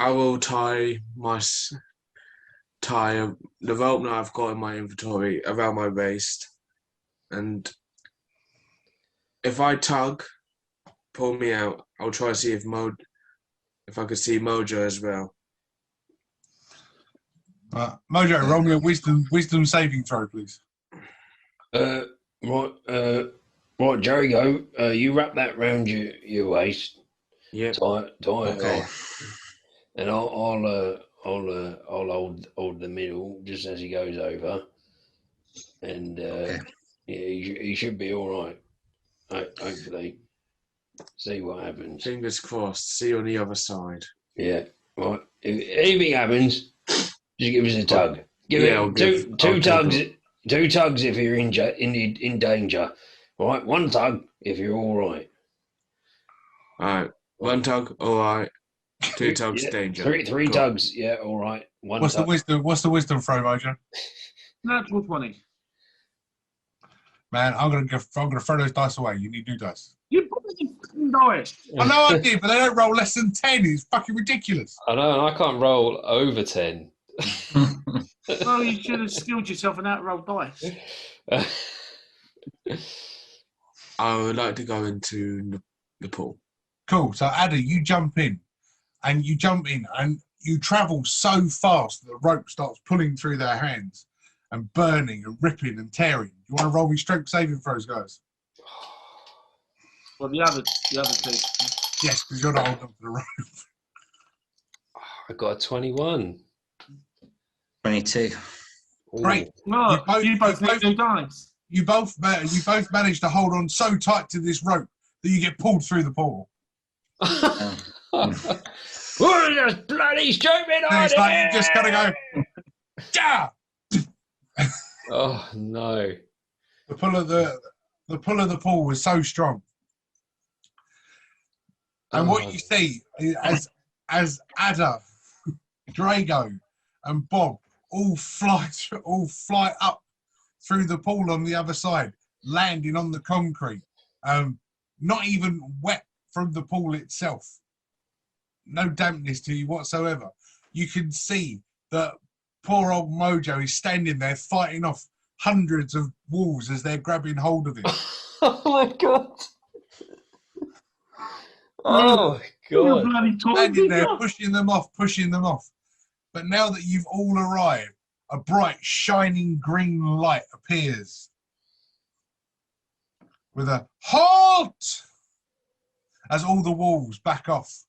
I will tie the rope that I've got in my inventory around my waist, and if I tug, pull me out. I'll try to see if I could see Mojo as well. Mojo, roll me a wisdom saving throw, please. Right, Jerry, go. You wrap that round your waist. Yeah. Tie it Okay. off. And I'll hold the middle just as he goes over. And Okay. yeah, he should be all right. Hopefully. See what happens. Fingers crossed. See you on the other side. Yeah. Right. If anything happens, just give us a tug. Give it two tugs. Two tugs if you're in danger. Right. One tug if you're all right. All right. One tug. All right. Two tugs. Yeah, Danger. Three tugs. Yeah. All right. What's the wisdom throw, Mojo? Natural 20. Man, I'm gonna throw those dice away. You need new dice. You put the fucking dice. I know I did, but they don't roll less than 10. It's fucking ridiculous. I know, and I can't roll over 10. Well, you should have skilled yourself in that roll dice. I would like to go into the pool. Cool. So, Addy, you jump in, and you travel so fast that the rope starts pulling through their hands and burning and ripping and tearing. You want to roll me strength saving throws, guys? Well, the other two. Yes, because you're not holding on to the rope. I got a 21. 22. Great. No, you both need new dice. You both managed to hold on so tight to this rope that you get pulled through the portal. Oh, this bloody stupid And it's like idea! you just gotta go, yeah! Oh no! The pull of the pool was so strong. And what Oh. you see as Ada, Drago, and Bob all fly up through the pool on the other side, landing on the concrete, not even wet from the pool itself. No dampness to you whatsoever. You can see that poor old Mojo is standing there fighting off hundreds of wolves as they're grabbing hold of him. Oh my god! Oh my You god! bloody talking, Standing there, you? pushing them off. But now that you've all arrived, a bright, shining green light appears with a halt as all the wolves back off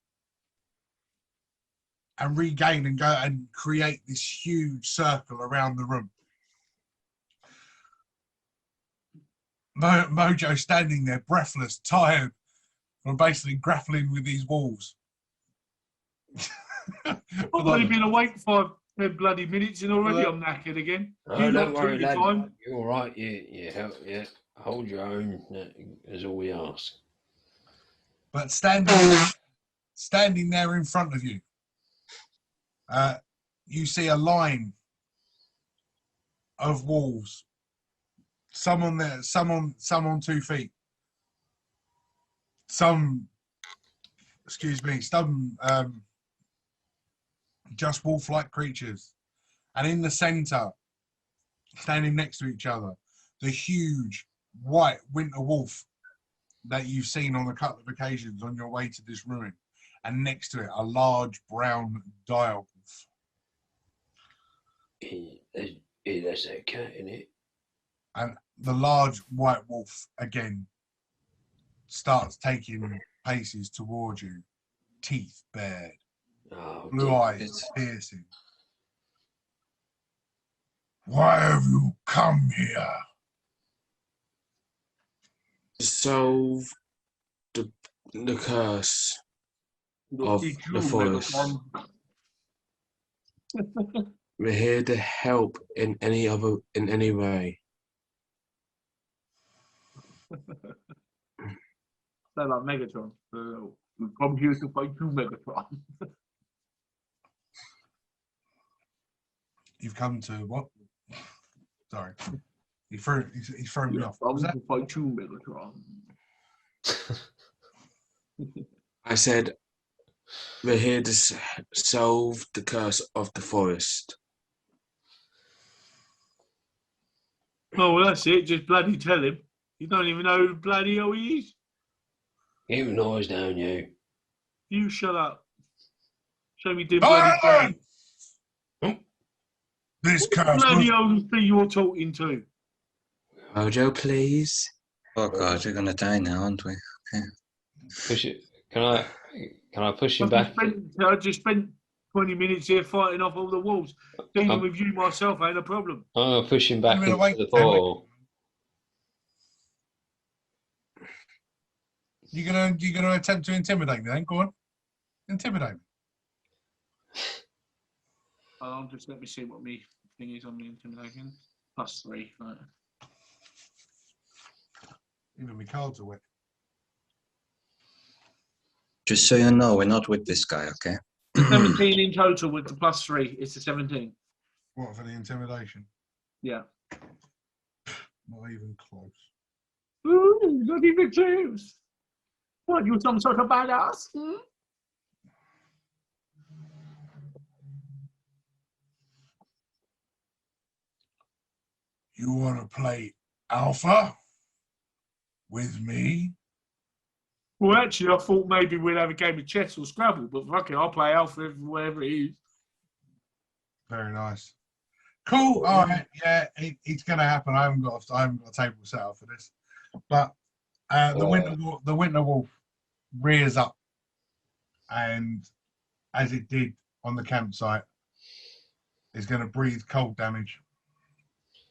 and regain and go and create this huge circle around the room. Mojo standing there, breathless, tired from basically grappling with these wolves. I've only been awake for 10 bloody minutes and already I'm knackered again. Oh, You don't lot worry, took your lad. time. You're all right. Yeah. Hold your own. Is all we ask. But standing there in front of you, you see a line of wolves. Some on 2 feet. Some just wolf-like creatures. And in the center, standing next to each other, the huge white winter wolf that you've seen on a couple of occasions on your way to this ruin. And next to it, a large brown dire wolf. That's that cat, isn't it? And the large white wolf again starts taking paces towards you, teeth bared, Oh, blue dear. eyes piercing. Why have you come here? To solve the curse of the forest. We're here to help in any way. They're like Megatron. We've come here to fight you, Megatron. You've come to what? Sorry. He threw me off. What was that? To fight you, Megatron. I said, we're here to solve the curse of the forest. Oh, well, that's it. Just bloody tell him. You don't even know who bloody hell he is. Keep an eyes down, you. You shut up. Show me dim bloody Silence! Oh. This What curse bloody was old thing you're talking to? Mojo, please. Oh god, we're gonna die now, aren't we? Okay. Push it. Can I push him I back? just spent 20 minutes here fighting off all the wolves. Dealing with you myself ain't a problem. I'm gonna push him back Wait a into minute, the wait. portal. You gonna attempt to intimidate me then? Go on. Intimidate me. Just let me see what my thing is on the intimidation. +3. Right. Even my cards are wet. Just so you know, we're not with this guy, okay? 17 in total with the +3. It's a 17. What for the intimidation? Yeah. Not even close. Ooh, not even close. What, you're some sort of badass? Hmm? You want to play Alpha with me? Well, actually, I thought maybe we'd have a game of chess or Scrabble, but fuck it, I'll play Alpha wherever it is. Very nice. Cool. All right. Yeah, it's going to happen. I haven't got a table set up for this, but the winter wolf rears up, and as it did on the campsite, is going to breathe cold damage.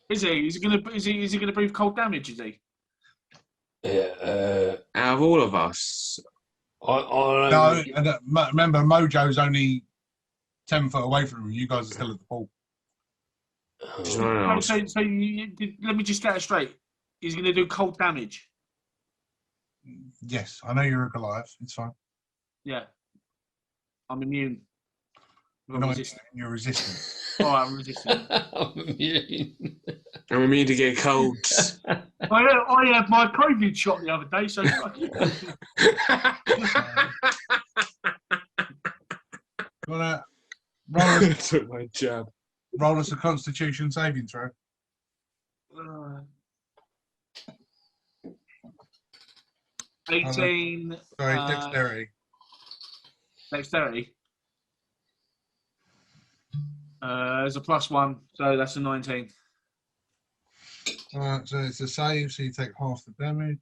Is he? Is he gonna breathe cold damage? Is he? Yeah. Out of all of us, No, and remember, Mojo's only 10 foot away from you. You guys are still at the pool. Just Oh, want to ask. Let me just get it straight. He's going to do cold damage. Yes, I know you're a Goliath. It's fine. Yeah. I'm immune. You're not immune, you're resistant. Oh, I'm resistant. I'm immune. I'm immune to get colds. I had my COVID shot the other day, so Gonna roll Took my jab. us a Constitution saving throw. 18. Sorry, dexterity. Dexterity. There's a +1, so that's a 19. Alright, so it's a save, so you take half the damage.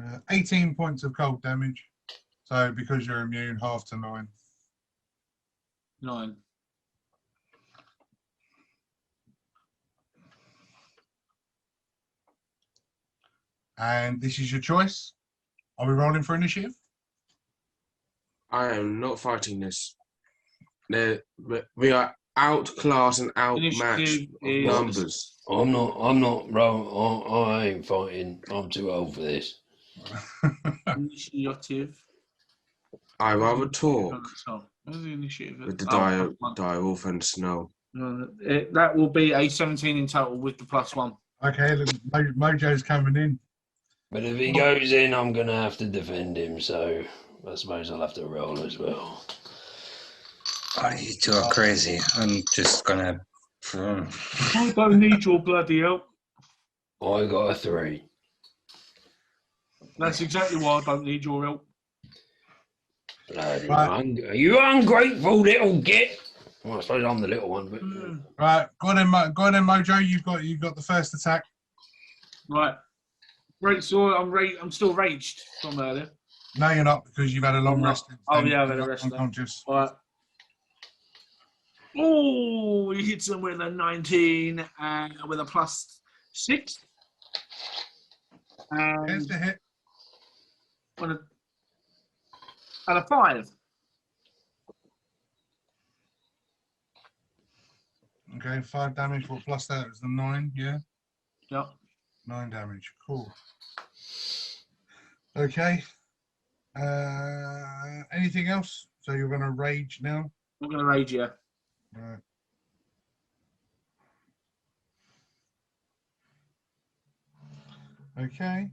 Uh, 18 points of cold damage. So because you're immune, half to 9. 9. And this is your choice. Are we rolling for initiative? I am not fighting this. We are outclassed and outmatched Initiative of is- numbers. I'm not, bro. I ain't fighting. I'm too old for this. Initiative. I rather talk Where's the initiative? with the +1. direwolf and snow. That will be a 17 in total with the +1. Okay, look, Mojo's coming in. But if he goes in, I'm gonna have to defend him. So I suppose I'll have to roll as well. Oh, you two are crazy. I'm just gonna. I don't need your bloody help. I got a 3. That's exactly why I don't need your help. Bloody Right. you ungrateful little git. Well, I suppose I'm the little one, but Right, go on then, Mojo. You've got the first attack. Right. Right, so I'm still raged from earlier. No, you're not, because you've had a long rest. Oh, yeah, I've had a rest. Unconscious. All right. Oh, he hits him with a 19 and with a +6. Here's And the hit. and a 5. Okay, 5 damage. Well, plus that is the 9. Yeah, Yep. 9 damage. Cool. Okay. Anything else? So you're going to rage now. I'm going to rage you. Right. Okay.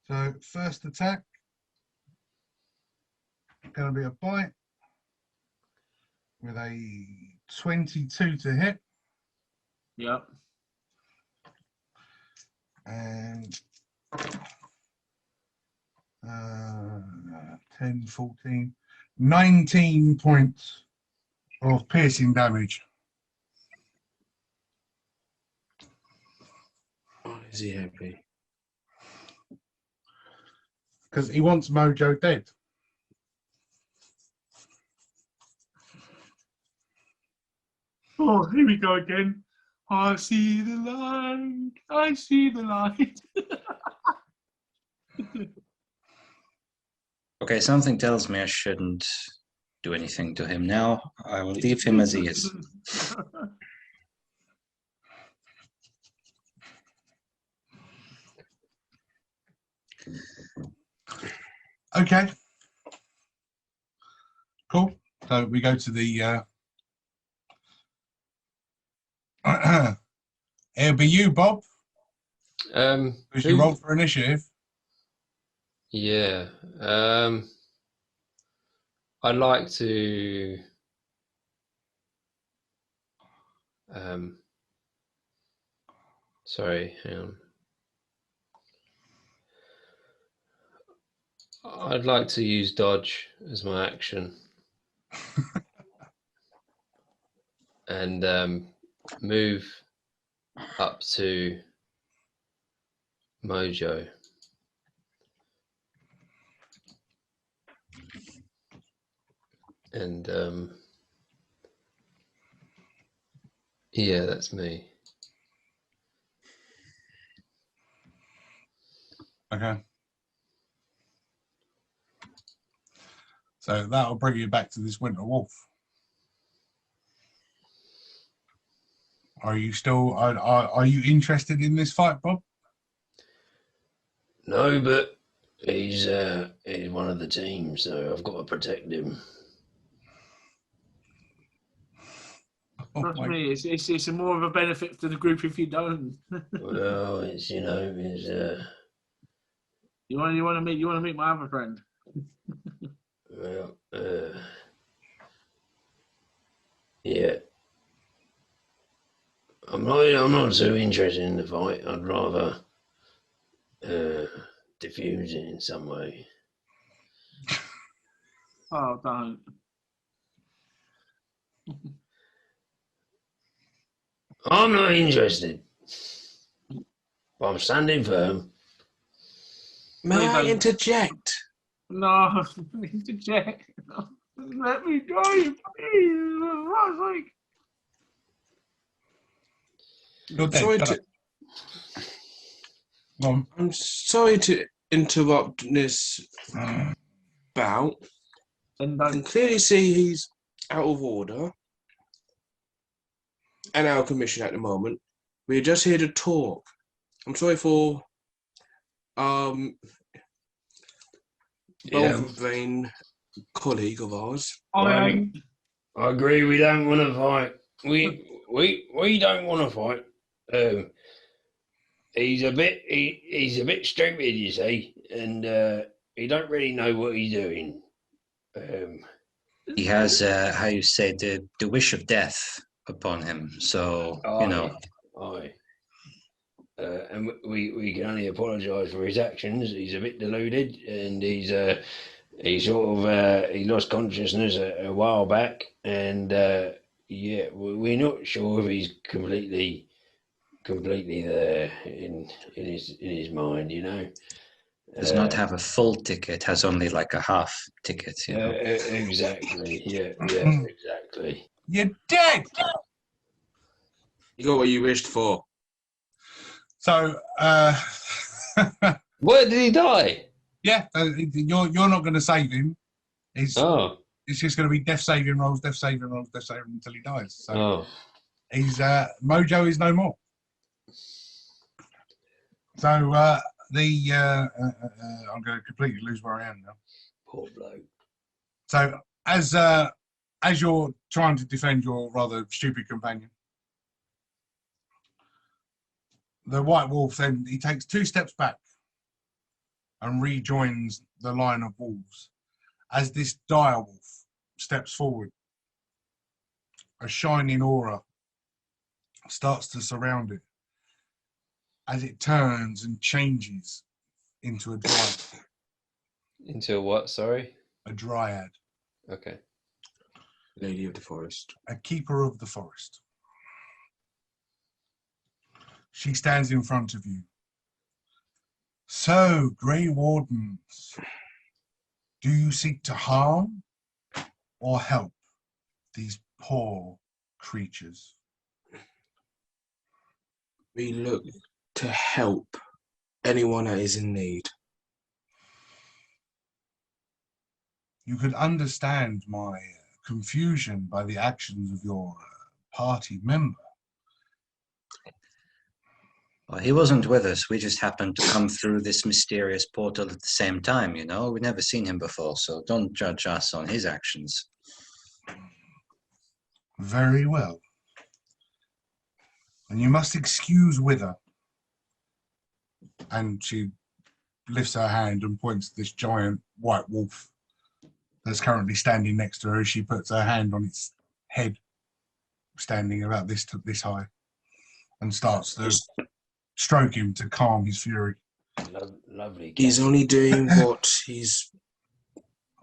So first attack. Going to be a bite with a 22 to hit. Yep. And 10, 14, 19 points of piercing damage. Oh, is he happy? Because he wants Mojo dead. Oh, here we go again. I see the light. I see the light. Okay, something tells me I shouldn't do anything to him now. I will leave him as he is. Okay. Cool. So we go to the it'll be you, Bob, because you rolled for initiative. Yeah. I'd like to. Sorry, hang on. I'd like to use dodge as my action. And move up to Mojo. And yeah, that's me. Okay. So that'll bring you back to this winter wolf. Are you still? Are you interested in this fight, Bob? No, but he's one of the team, so I've got to protect him. Oh, Trust my- me, it's more of a benefit to the group if you don't. Well, it's you You want to meet my other friend. well, yeah. I'm not so interested in the fight. I'd rather diffuse it in some way. Oh, don't. I'm not interested. But I'm standing firm. May I Please don't. interject? No, interject. Let me go, please. What's like? You're dead. Sorry Shut to, up. Go on. I'm sorry to interrupt this bout. And I can clearly see he's out of order and out of commission at the moment. We're just here to talk. I'm sorry for Yeah. both vain colleague of ours. I ain't. I agree. We don't want to fight. We don't want to fight. He's a bit stupid, you see, and he don't really know what he's doing. He has, how you say, the wish of death upon him. So, you know. Aye. And we can only apologise for his actions. He's a bit deluded, and he lost consciousness a while back, and yeah, we're not sure if he's completely there in his mind, you know. Does not have a full ticket, has only like a half ticket, you know. Exactly. Yeah, exactly. You're dead. You got what you wished for. So, Where did he die? yeah, you're not going to save him. It's just going to be death saving rolls until he dies. So he's Mojo is no more. So I'm going to completely lose where I am now. Poor bloke. So as you're trying to defend your rather stupid companion, the white wolf then he takes 2 steps back and rejoins the line of wolves. As this dire wolf steps forward, a shining aura starts to surround it as it turns and changes into a dryad. Into what? Sorry. A dryad, Okay. Lady of the Forest. a keeper of the forest. She stands in front of you. So, Grey Wardens, do you seek to harm or help these poor creatures? We look to help anyone that is in need. You could understand my confusion by the actions of your party member. Well, he wasn't with us. We just happened to come through this mysterious portal at the same time, you know. We've never seen him before, so don't judge us on his actions. Very well. And you must excuse Wither. And she lifts her hand and points to this giant white wolf that's currently standing next to her as she puts her hand on its head, standing about this high, and starts to stroke him to calm his fury. Lovely. He's only doing what his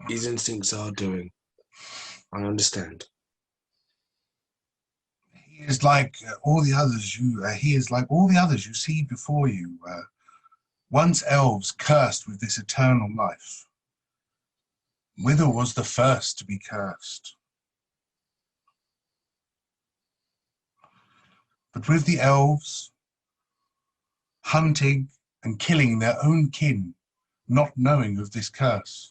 instincts are doing. I understand. He is like all the others you see before you. Once elves cursed with this eternal life. Wither was the first to be cursed. But with the elves hunting and killing their own kin, not knowing of this curse,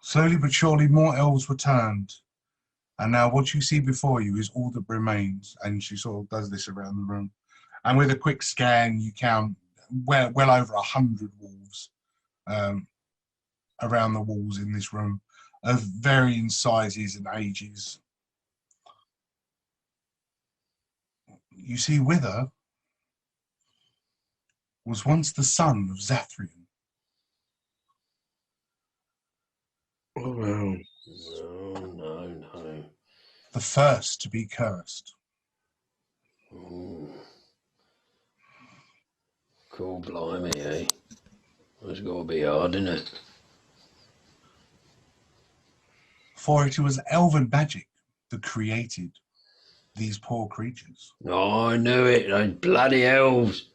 Slowly but surely, more elves were turned. And now what you see before you is all that remains. And she sort of does this around the room. And with a quick scan, you count well over 100 wolves around the walls in this room of varying sizes and ages. You see, Wither was once the son of Zathrian. Oh, wow. No. The first to be cursed. Ooh. Cool, blimey, eh? That's got to be hard, isn't it? For it was elven magic that created these poor creatures. Oh, I knew it. Those bloody elves.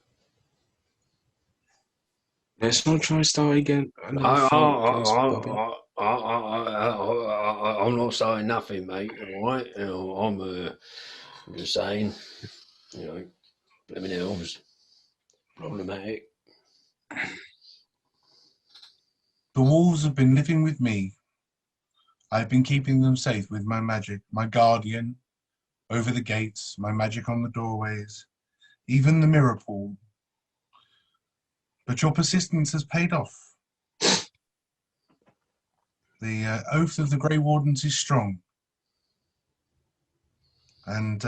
Let's not try start again. Another fight, please, Bobby. I'm not saying nothing, mate. All right, I'm just saying, blimey elves, problematic. The wolves have been living with me. I've been keeping them safe with my magic, my guardian over the gates, my magic on the doorways, even the mirror pool. But your persistence has paid off. The oath of the Grey Wardens is strong. And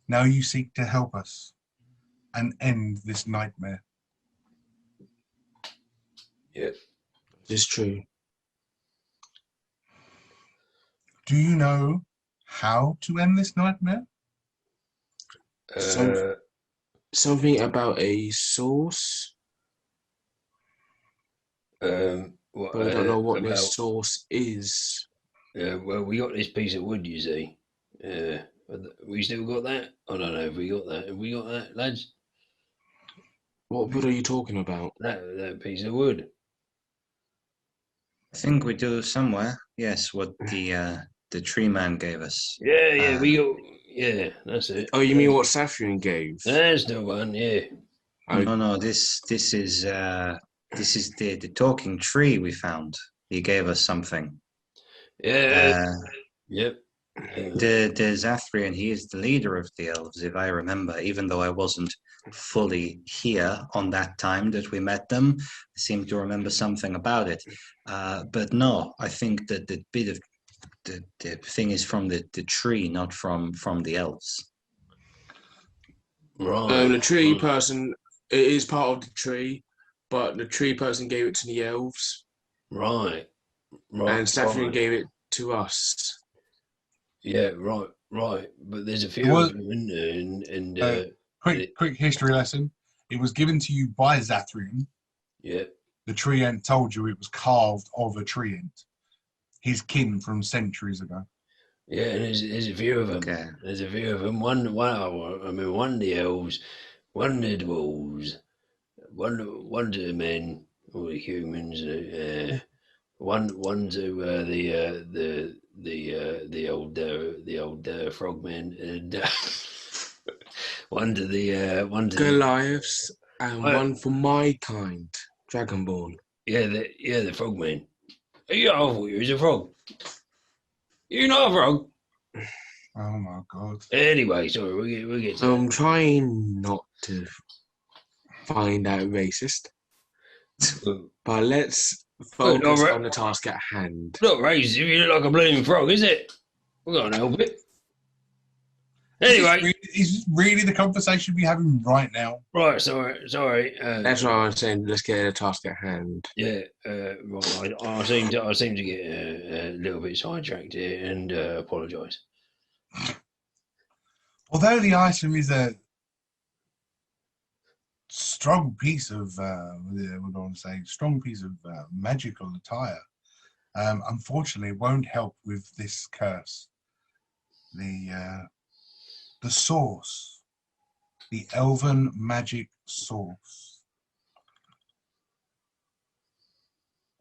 now you seek to help us and end this nightmare. Yep. It's true. Do you know how to end this nightmare? Something about a source, But but we don't know what this source is. Well, we got this piece of wood, you see. We still got that? I don't know if we got that. Have we got that, lads? What wood are you talking about? That piece of wood. I think we do somewhere. Yes, what the tree man gave us. Yeah, we got. Yeah, that's it. Oh, you mean what Saffron gave? That's the one. Yeah. No. This is the talking tree we found. He gave us something. Yeah. Yep. The Zathrian, he is the leader of the elves, if I remember, even though I wasn't fully here on that time that we met them. I seem to remember something about it. But no, I think that the bit of the thing is from the tree, not from the elves. Right. The tree person, it is part of the tree, but the tree person gave it to the elves. Right. And Saffron gave it to us. Yeah, right. But there's a few of them in there, and quick history lesson. It was given to you by Zathrian. Yeah. The tree ant told you it was carved of a tree ant. His kin from centuries ago. Yeah, and there's a few of them. Okay. There's a few of them. One of the elves, one of the dwarves, one of the men, or the humans, one to the old frogman, and one to the Goliaths, and one for my kind, Dragonborn. Yeah, the frogman. I thought you was a frog. You're not a frog. Oh my god. Anyway, sorry, we'll get to I'm trying not to find out racist, but let's focus on the task at hand. Not racist if you look like a blooming frog, is it? We can't help it. Anyway, is this really the conversation we're having right now? Right, sorry. That's what I'm saying. Let's get the task at hand. Yeah, right. I seem to get a little bit sidetracked here, and apologise. Although the item is a strong piece of, strong piece of magical attire, unfortunately, it won't help with this curse. The source, the elven magic source.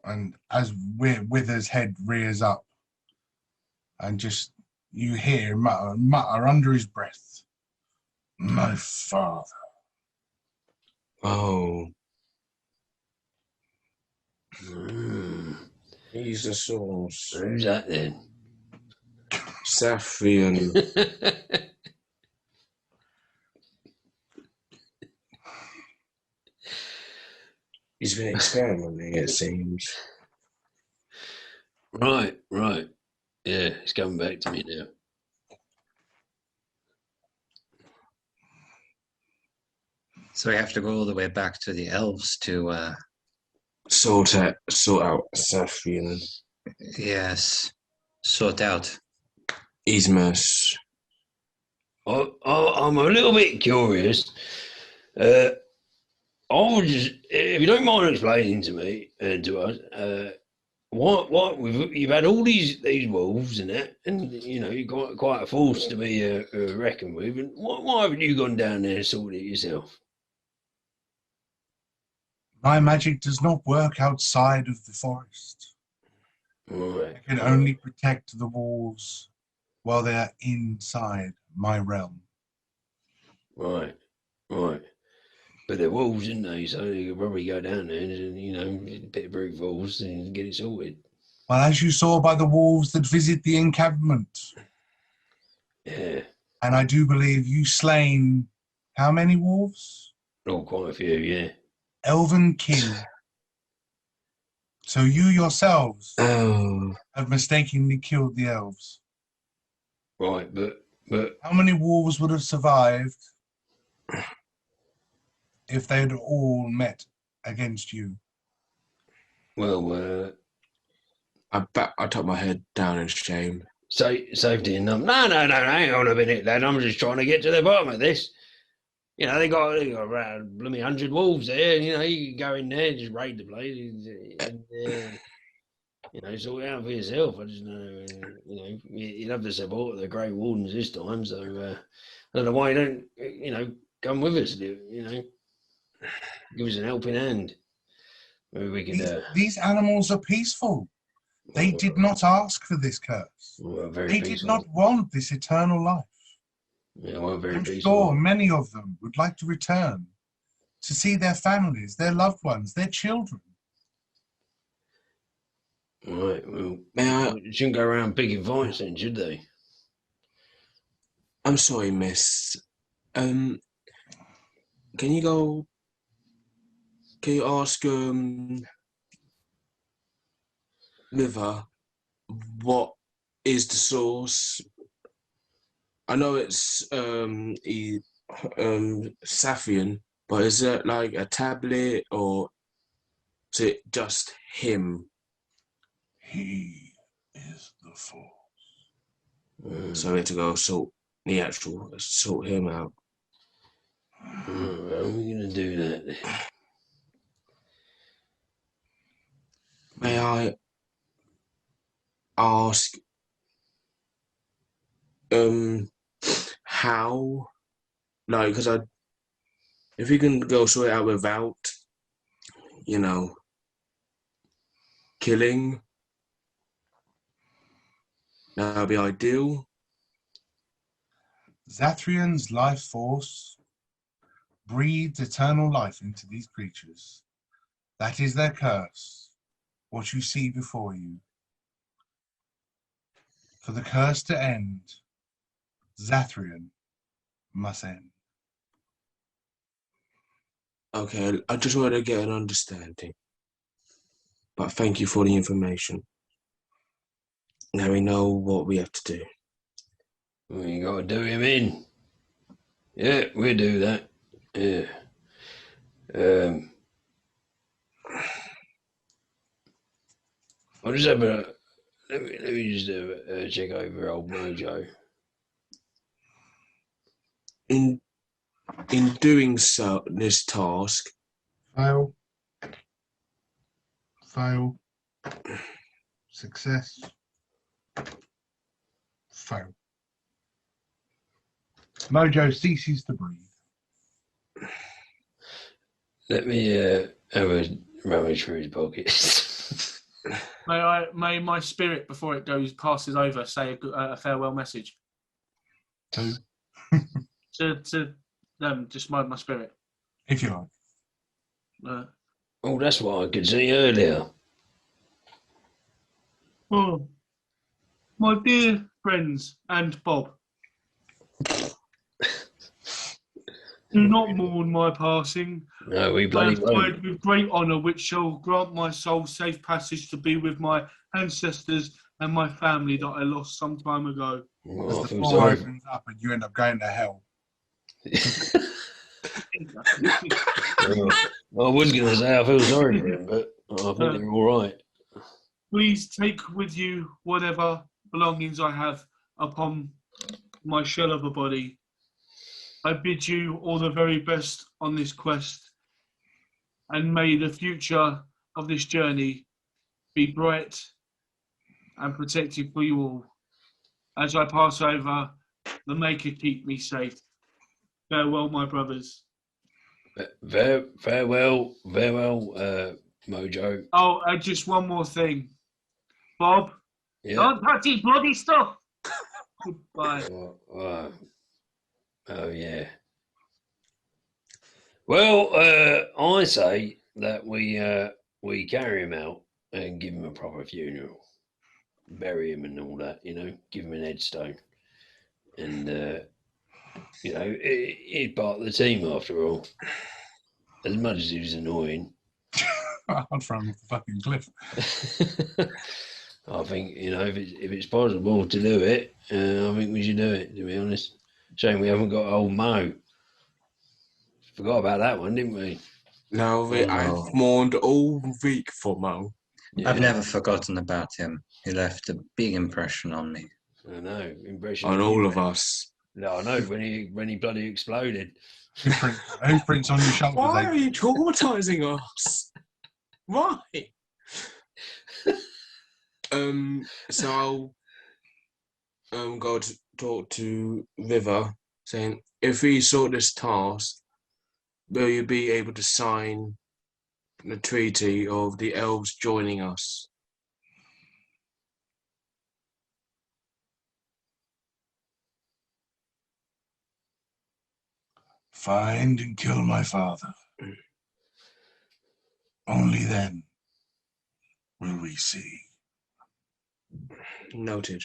And as Wither's head rears up, and just you hear mutter under his breath, "My father." Oh. He's the source. Who's that then? Saffron. He's been experimenting, it seems. Right. Yeah, it's coming back to me now. So we have to go all the way back to the elves to, Sort out Saffron. yes, sort out. Ismas. I'm a little bit curious. I was just, if you don't mind explaining to me and to us, what you've had all these wolves and that, and you know you've got quite a force to be reckoned with. And why haven't you gone down there and sorted it yourself? My magic does not work outside of the forest. Right. I can only protect the wolves while they are inside my realm. Right. But they're wolves, aren't they? So you could probably go down there and, you know, a bit of brute force and get it sorted. Well, as you saw by the wolves that visit the encampment, Yeah. and I do believe you slain how many wolves? Oh, quite a few, yeah. Elven kin. So you yourselves Oh. have mistakenly killed the elves. Right, but How many wolves would have survived if they had all met against you? well, I tuck my head down in shame. safety enough. No, hang on a minute, lad. I'm just trying to get to the bottom of this. You know, they got around blooming 100 wolves there. You know, you can go in there and just raid the place and you know, sort it out for yourself. I just know, you know, you'd have the support of the Grey Wardens this time. So I don't know why you don't, you know, come with us. You know, give us an helping hand. Maybe we could. These animals are peaceful. They did not ask for this curse. Very They peaceful. did not want this eternal life. Yeah, well, very I'm peaceful. sure many of them would like to return to see their families, their loved ones, their children. Right, well, May I? they shouldn't go around picking fights then, should they? I'm sorry, miss. Can you ask River what is the source? I know it's Safian, but is it like a tablet or is it just him? He is the force. So we have to go sort him out. How are we going to do that then? May I ask how? Like, because if we can go sort it out without, you know, killing, that would be ideal. Zathrian's life force breathes eternal life into these creatures. That is their curse, what you see before you. For the curse to end, Zathrian must end. Okay, I just wanted to get an understanding. But thank you for the information. Now we know what we have to do. We got to do him in. Yeah, we'll do that. Yeah. I'll just have a let me just check over old Mojo. In doing so, this task, Fail. Fail. Success. Fail. Mojo ceases to breathe. Let me have a rummage through his pockets. May my spirit, before it passes over, say a farewell message Who? to just my spirit. If you like. Oh, that's what I could see earlier. Oh, my dear friends and Bob, do not mourn my passing. No, we I bloody have won't. died with great honour, which shall grant my soul safe passage to be with my ancestors and my family that I lost some time ago. As Oh, I the feel door sorry. opens up and you end up going to hell. I was going to say I feel sorry for him, but I think they're all right. Please take with you whatever belongings I have upon my shell of a body. I bid you all the very best on this quest, and may the future of this journey be bright and protected for you all. As I pass over, the Maker keep me safe. Farewell, my brothers. Farewell, Mojo. Oh, just one more thing. Bob, Yeah. don't touch his bloody stuff. Goodbye. Oh yeah. Well, I say that we carry him out and give him a proper funeral, bury him and all that. Give him an headstone, and he's part of the team after all. As much as he was annoying, I'd throw him off the fucking cliff. I think if it's possible to do it, I think we should do it. To be honest, shame we haven't got old Mo. Forgot about that one, didn't we? No, no. I've mourned all week for Mo. Yeah, I've never forgotten about him. He left a big impression on me. I know. Impression On of all you, of mate. us. No, I know when he bloody exploded. Whose prints on your shoulder? Why are you traumatizing us? Why? So I'll go to talk to River, saying, if we sort this task, will you be able to sign the treaty of the elves joining us? Find and kill my father. Only then will we see. Noted.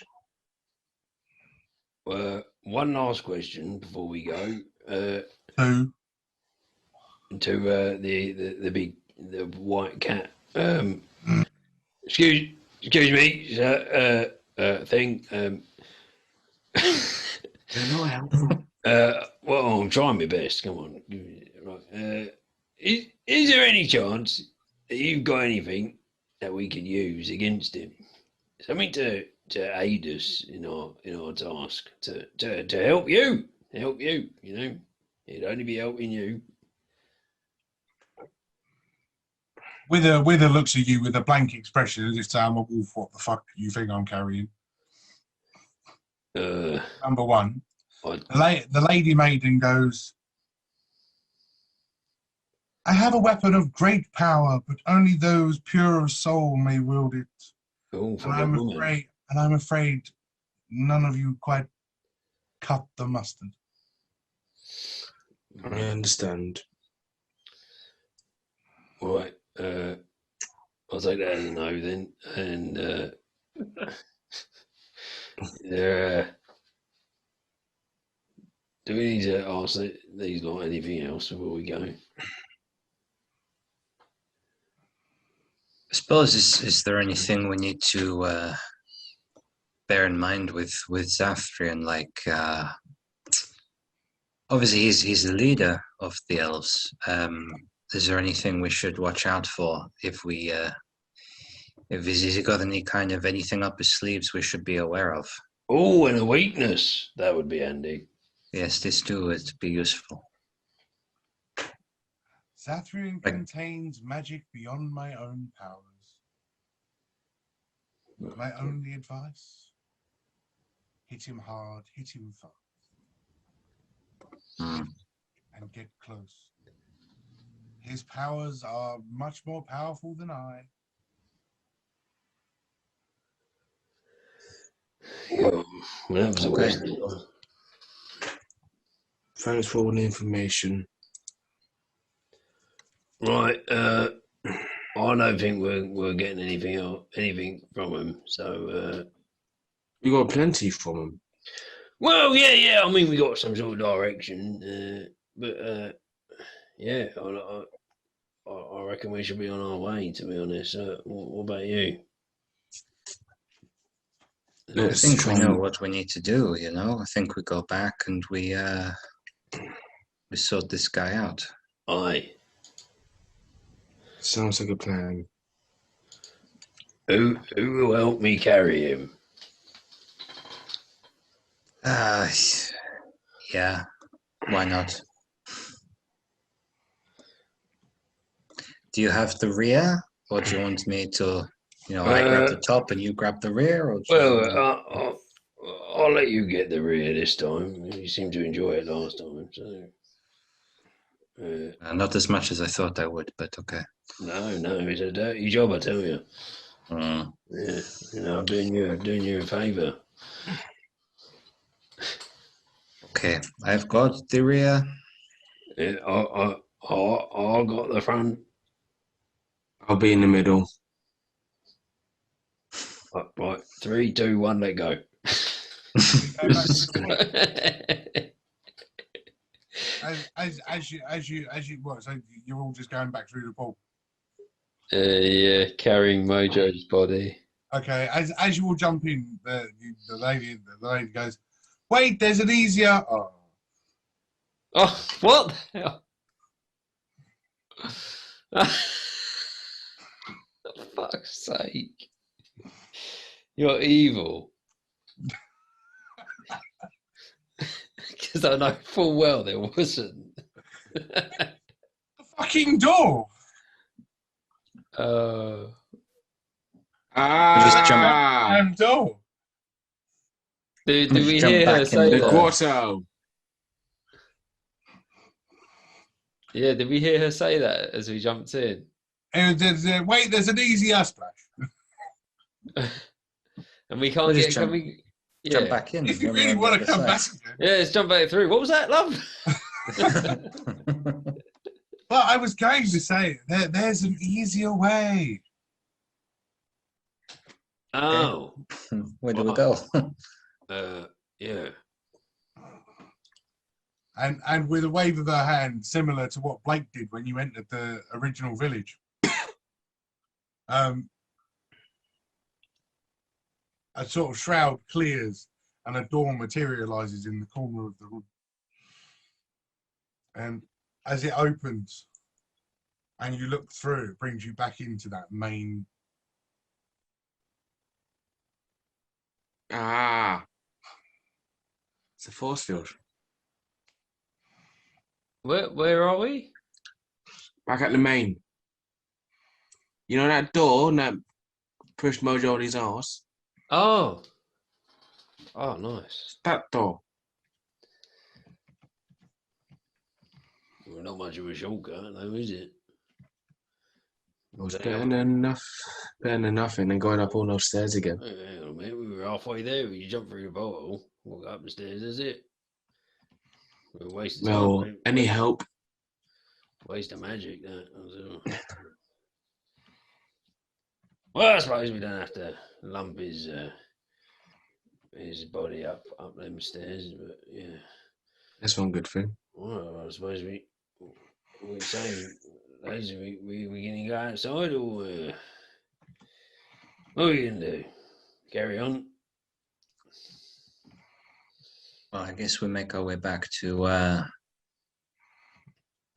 One last question before we go. Who? To the white cat. Excuse me, sir, thing. They're not helpful. Well, I'm trying my best. Come on, right. Is there any chance that you've got anything that we can use against him? Something to aid us in our task, to help you, It'd only be helping you. Wither looks at you with a blank expression as if to I'm a wolf. What the fuck you think I'm carrying? Number one. The Lady Maiden goes, I have a weapon of great power, but only those pure of soul may wield it. Oh, And I'm afraid none of you quite cut the mustard. I understand. All right. I'll take that as a no then. And do we need to ask these lot anything else before we go? I suppose is there anything we need to bear in mind with Zathrian? Like, obviously he's the leader of the elves. Is there anything we should watch out for if he's got any kind of anything up his sleeves we should be aware of? Oh, and a weakness. That would be handy. Yes, this too would be useful. Zathrian contains magic beyond my own powers. My only advice, hit him hard, hit him fast, and get close. His powers are much more powerful than I. Well, that was a waste of time. Thanks for all the information. Right. I don't think we're getting anything from him. So, We got plenty from him. well, yeah. I mean, we got some sort of direction, but yeah, I reckon we should be on our way. To be honest, what about you? I Let's think we try. know what we need to do, you know. I think we go back and we sort this guy out. Aye. Sounds like a plan. Who will help me carry him? Yeah, why not? Do you have the rear, or do you want me to, I grab the top and you grab the rear? Or Well, I'll let you get the rear this time. You seemed to enjoy it last time, so. not as much as I thought I would, but okay. No, it's a dirty job, I tell you. Mm. Yeah, I'm doing you a favour. Okay, I've got the rear. Yeah, I got the front. I'll be in the middle. Right, 3, 2, 1, let go. Go back to the point. As you what? So you're all just going back through the pool. Yeah, carrying Mojo's body. Okay, as you all jump in, the lady goes, "Wait, there's an easier." Oh, what the hell? For fuck's sake. You're evil. Because I know full well there wasn't. The fucking door. Just jump Damn door. Did we Jump hear her back in say The the that? grotto. Yeah, did we hear her say that as we jumped in? And wait, there's an easier splash. And we can't We'll get just jump- coming. jump Yeah. back in. If you when we're really on the want to other come back, side. Yeah, let's jump back through. What was that, love? but I was going to say there's an easier way. Oh, Where do we go? yeah. And with a wave of her hand, similar to what Blake did when you entered the original village. A sort of shroud clears and a door materializes in the corner of the room. And as it opens and you look through, it brings you back into that main. It's a force field. Where are we? Back at the main. You know that door that pushed Mojo on his ass? Oh. Oh, nice. That door. Well, not much of a shortcut, though, is it? It was better than nothing than going up all those stairs again. Oh, hang on a minute, we were halfway there. You jump through the portal, walk up the stairs. Is it? We're wasting Well, time. any help? Waste of magic, that. Well, I suppose we don't have to lump his body up them stairs, but yeah. That's one good thing. Well, I suppose we're saying, lads, we gonna go outside, or what are we gonna do? Carry on. Well, I guess we make our way back to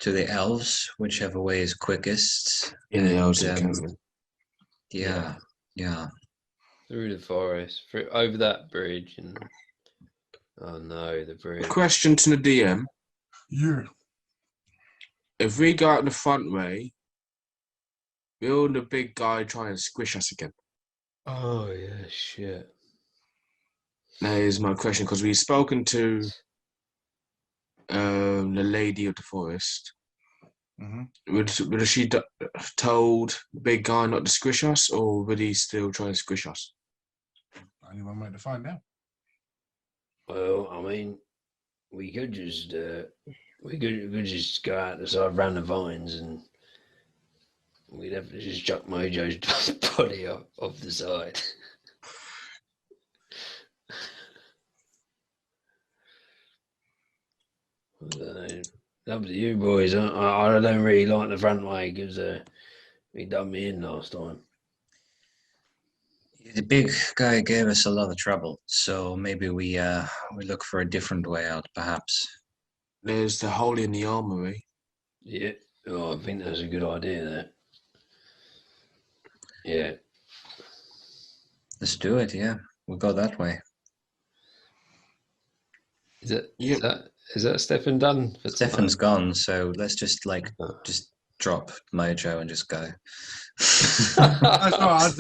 the elves, whichever way is quickest. In the elves And, encampment. Yeah. Through the forest, over that bridge, and oh no, the bridge. Question to the DM. Yeah. If we go out the front way, will the big guy try and squish us again? Oh yeah, shit. That is my question, because we've spoken to the lady of the forest. Mm-hmm. Would she told the big guy not to squish us, or would he still try and squish us? Only one way to find out. Well, I mean, we could just we could just go out the side around the vines and We'd have to just chuck Mojo's body off the side. I don't know. Up to you boys. I don't really like the front way because he done me in last time. The big guy gave us a lot of trouble, so maybe we look for a different way out, perhaps. There's the hole in the armory. Yeah. Oh, I think that's a good idea there. Yeah. Let's do it. Yeah, we'll go that way. Is it? Yep. Is that Stefan done for Stefan's tonight? gone, so let's just just drop Mojo and just go. That's all right.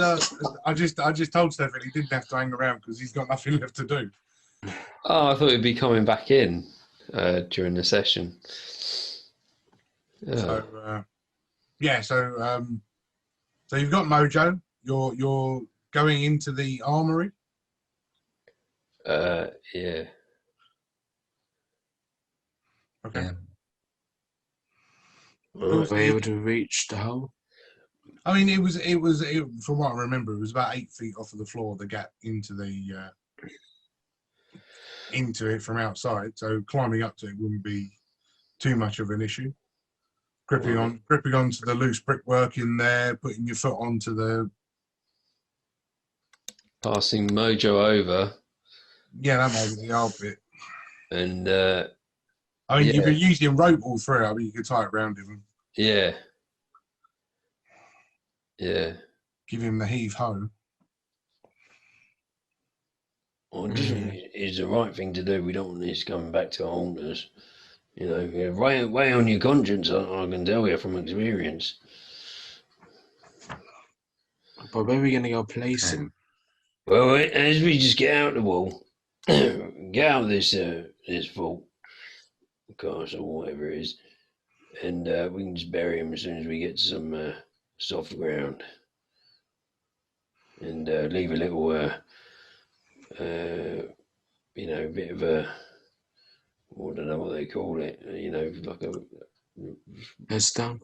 I just told Stefan he didn't have to hang around because he's got nothing left to do. Oh, I thought he'd be coming back in during the session. Oh. So yeah, so you've got Mojo. You're going into the armory. Yeah. Okay. Yeah. Were we able to reach the hole? I mean, it was from what I remember, it was about 8 feet off of the floor. The gap into the into it from outside. So climbing up to it wouldn't be too much of an issue. Gripping onto the loose brickwork in there, putting your foot onto the. Passing Mojo over. Yeah, that might be the hard bit. And I mean, yeah. you could use your rope all through. I mean, you could tie it around him. Yeah. Yeah. Give him the heave ho. Well, it's the right thing to do. We don't want this coming back to haunt us. You know, way on your conscience, I can tell you from experience. But where are we going to go place him? Well, as we just get out the wall, get out of this vault, cast or whatever it is, and we can just bury him as soon as we get to some soft ground, and leave a little, you know, bit of a, I don't know what they call it, you know, like a Headstone?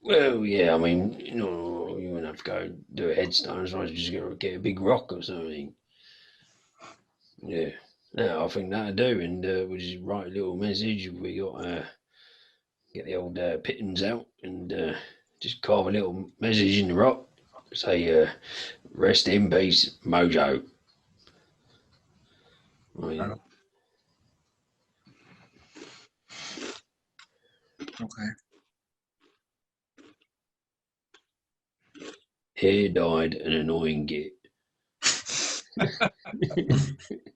well, yeah, I mean, you know, you wouldn't have to go do a headstone, as long as you just get a big rock or something. Yeah, no, I think that'll do, and we'll just write a little message. We got get the old pittons out and just carve a little message in the rock. Say, rest in peace, Mojo. I mean, Okay. here died an annoying git.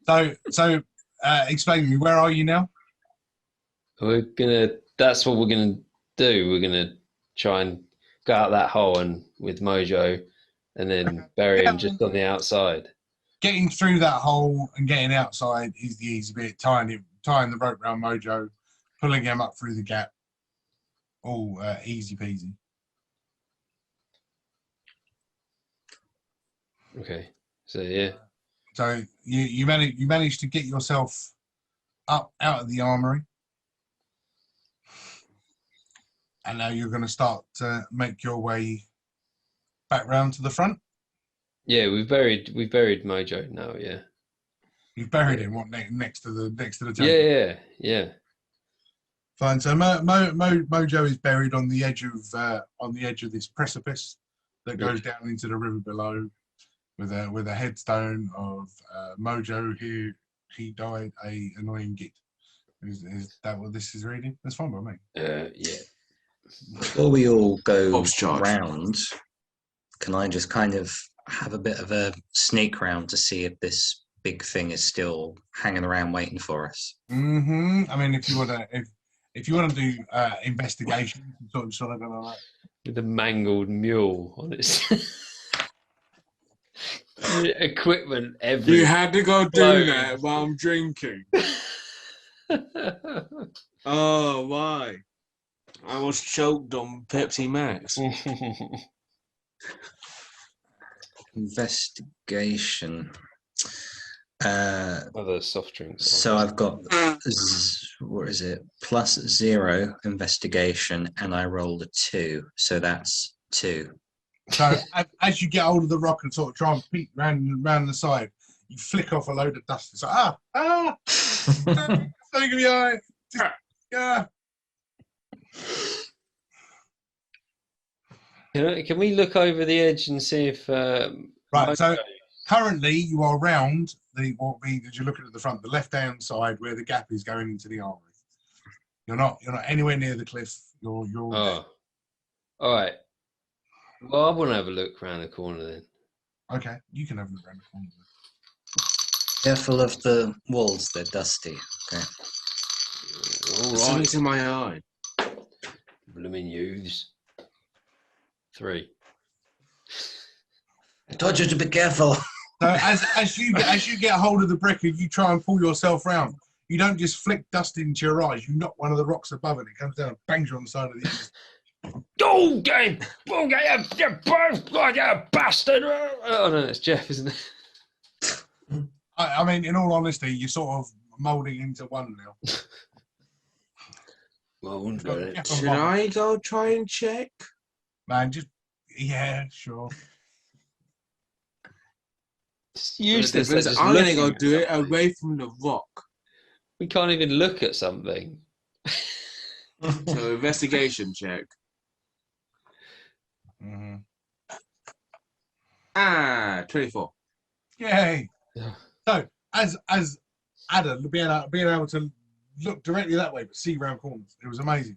So explain to me, where are you now? That's what we're gonna do. We're gonna try and go out that hole and with Mojo, and then bury him just on the outside. Getting through that hole and getting outside is the easy bit. Tying the rope around Mojo, pulling him up through the gap, all easy peasy. Okay, so yeah. So you managed to get yourself up out of the armory, and now you're going to start to make your way back round to the front. Yeah, we've buried Mojo now. Yeah. You've buried him next to the temple. Yeah. Fine. So Mojo is buried on the edge of this precipice that goes down into the river below, with a headstone of Mojo, who he died a annoying git. Is that what this is reading? That's fine by me. Yeah. Before we all go Bob's charge. round, can I just kind of have a bit of a sneak round to see if this big thing is still hanging around waiting for us? Mm-hmm. I mean, if you want to do investigation, sort of like that. With a mangled mule on its equipment everywhere. You had to go do that while I'm drinking. Oh, why? I was choked on Pepsi Max. Investigation. Other soft drinks. So I've got, what is it, +0 investigation, and I rolled a 2, so that's 2. So as you get hold of the rock and sort of try and peek round the side, you flick off a load of dust. It's like, something in the eye. Yeah. Can we look over the edge and see if Right. So currently you are round what be as you're looking at the front, the left-hand side where the gap is going into the armory. You're not anywhere near the cliff. You're Oh, all right. Well, I want to have a look around the corner then. okay. You can have a look around the corner. Careful of the walls, they're dusty. Okay. All Something right. to my eye. Blooming youths. 3. I told you to be careful. So as you get hold of the brick and you try and pull yourself round, you don't just flick dust into your eyes. You knock one of the rocks above it. It comes down and bangs you on the side of the ears. Oh, game! Oh, you bastard! Oh, no, it's Jeff, isn't it? I mean, in all honesty, you're sort of moulding into one now. Well, Should I go try and check? Man, yeah, sure. It's useless. The difference, just I'm gonna go looking do at it something. away from the rock. We can't even look at something. So investigation check. Mm-hmm. 24. Yay! Yeah. So as Ada being able to look directly that way but see round corners, it was amazing.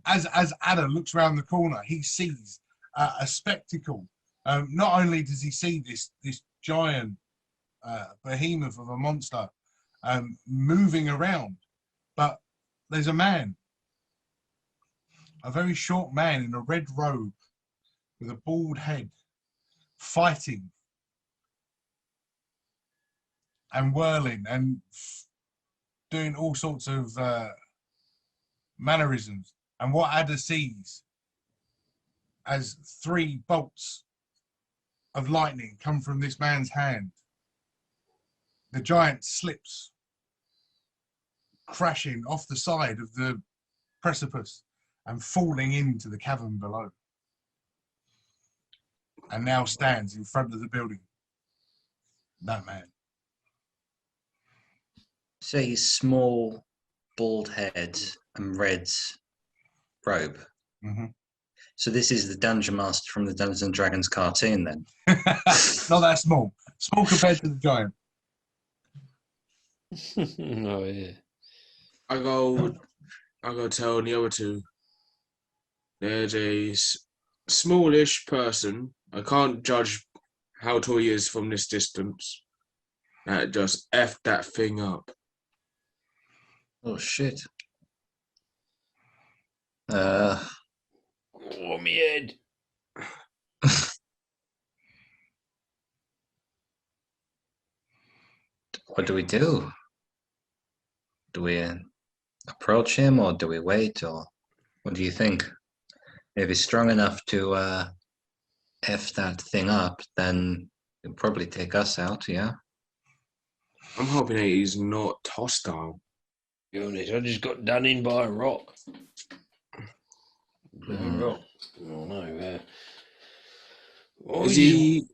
As Ada looks round the corner, he sees a spectacle. Not only does he see this giant behemoth of a monster moving around, but there's a man, a very short man in a red robe with a bald head, fighting and whirling and doing all sorts of mannerisms. And what Ada sees as 3 bolts of lightning come from this man's hand. The giant slips, crashing off the side of the precipice and falling into the cavern below. And now stands in front of the building. That man. Say small, bald head and red robe. Mm-hmm. So this is the Dungeon Master from the Dungeons and Dragons cartoon, then. Not that small. Small compared to the giant. Oh, yeah. I go tell the other 2. There's a smallish person. I can't judge how tall he is from this distance. That just F that thing up. Oh, shit. Oh, my head. What do we do? Do we approach him, or do we wait, or what do you think? If he's strong enough to F that thing up, then he'll probably take us out, yeah? I'm hoping that he's not hostile. Be honest, I just got done in by a rock. Rock. Oh no. Is he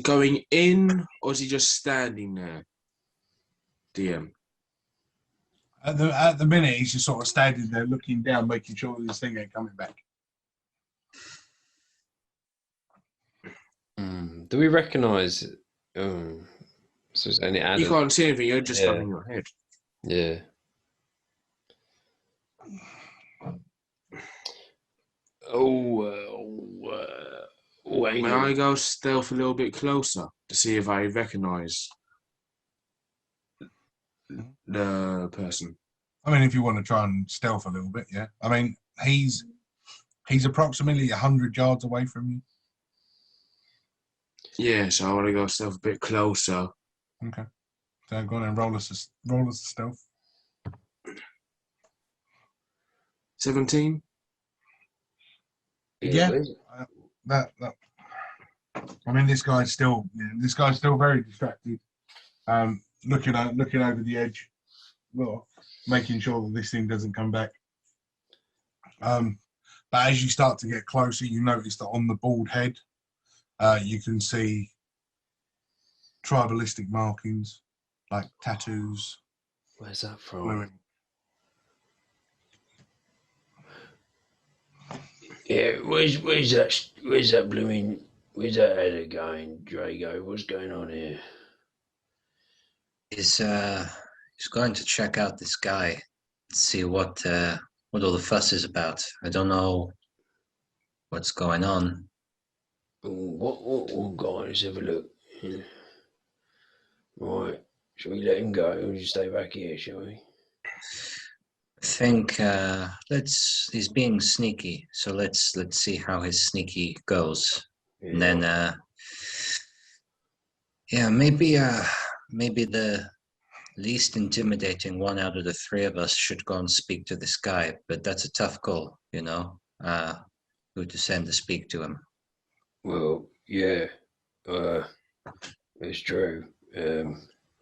going in, or is he just standing there? DM. At the minute, he's just sort of standing there looking down, making sure this thing ain't coming back. Do we recognise? So it's only Adam. You can't see anything. You're just running your head. Yeah. May I go stealth a little bit closer to see if I recognise the person? I mean, if you want to try and stealth a little bit, yeah. I mean, he's approximately 100 yards away from you. Yeah, so I want to go stealth a bit closer. Okay. So go on and roll us a stealth. 17? Yeah. That I mean, this guy's still very distracted, looking over the edge, well, making sure that this thing doesn't come back. But as you start to get closer, you notice that on the bald head, you can see tribalistic markings like tattoos. Where's that from? Gluing. Yeah, where's that blooming, where's that header going, Drago? What's going on here? He's going to check out this guy, see what all the fuss is about. I don't know what's going on. What guy? Let's have a look. Yeah. Right, shall we let him go or just stay back here, shall we? I think he's being sneaky, so let's see how his sneaky goes. Yeah. And then maybe the least intimidating one out of the three of us should go and speak to this guy, but that's a tough call, you know, who to send to speak to him. Well, yeah, it's true.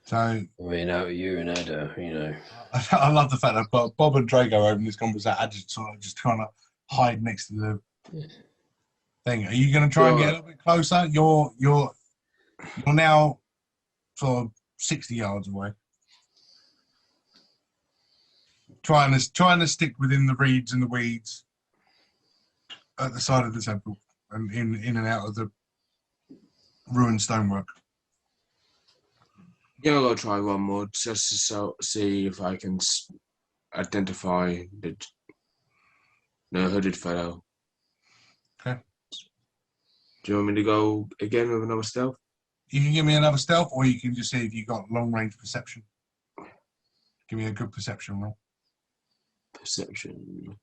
So I mean, out of you and Ada, you know. I love the fact that Bob and Drago open this conversation. I just sort of just trying to hide next to the thing. Are you going to try and get a little bit closer? You're now sort of 60 yards away. Trying to stick within the reeds and the weeds at the side of the temple and in and out of the ruined stonework. Yeah, I'll go try one more just to see if I can identify the hooded fellow. Okay. Do you want me to go again with another stealth? You can give me another stealth, or you can just see if you've got long range perception. Give me a good perception roll. Perception.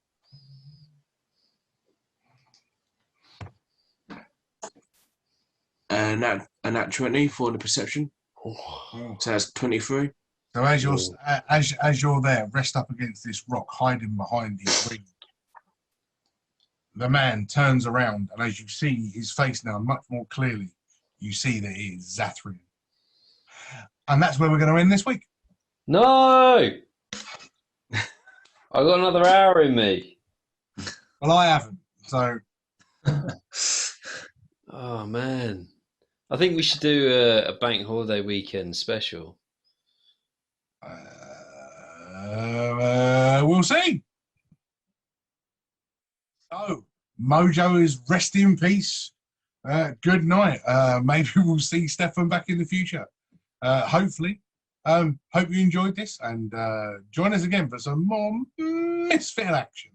And that 20 for the perception. So that's 23. So as you're there, rest up against this rock, hiding behind these reeds, the man turns around, and as you see his face now much more clearly, you see that it is Zathrian. And that's where we're going to end this week. No! I got another hour in me. Well, I haven't. So. Oh, man. I think we should do a bank holiday weekend special. We'll see. So, Mojo is rest in peace. Good night. Maybe we'll see Stefan back in the future. Hopefully. Hope you enjoyed this, and join us again for some more Misfit action.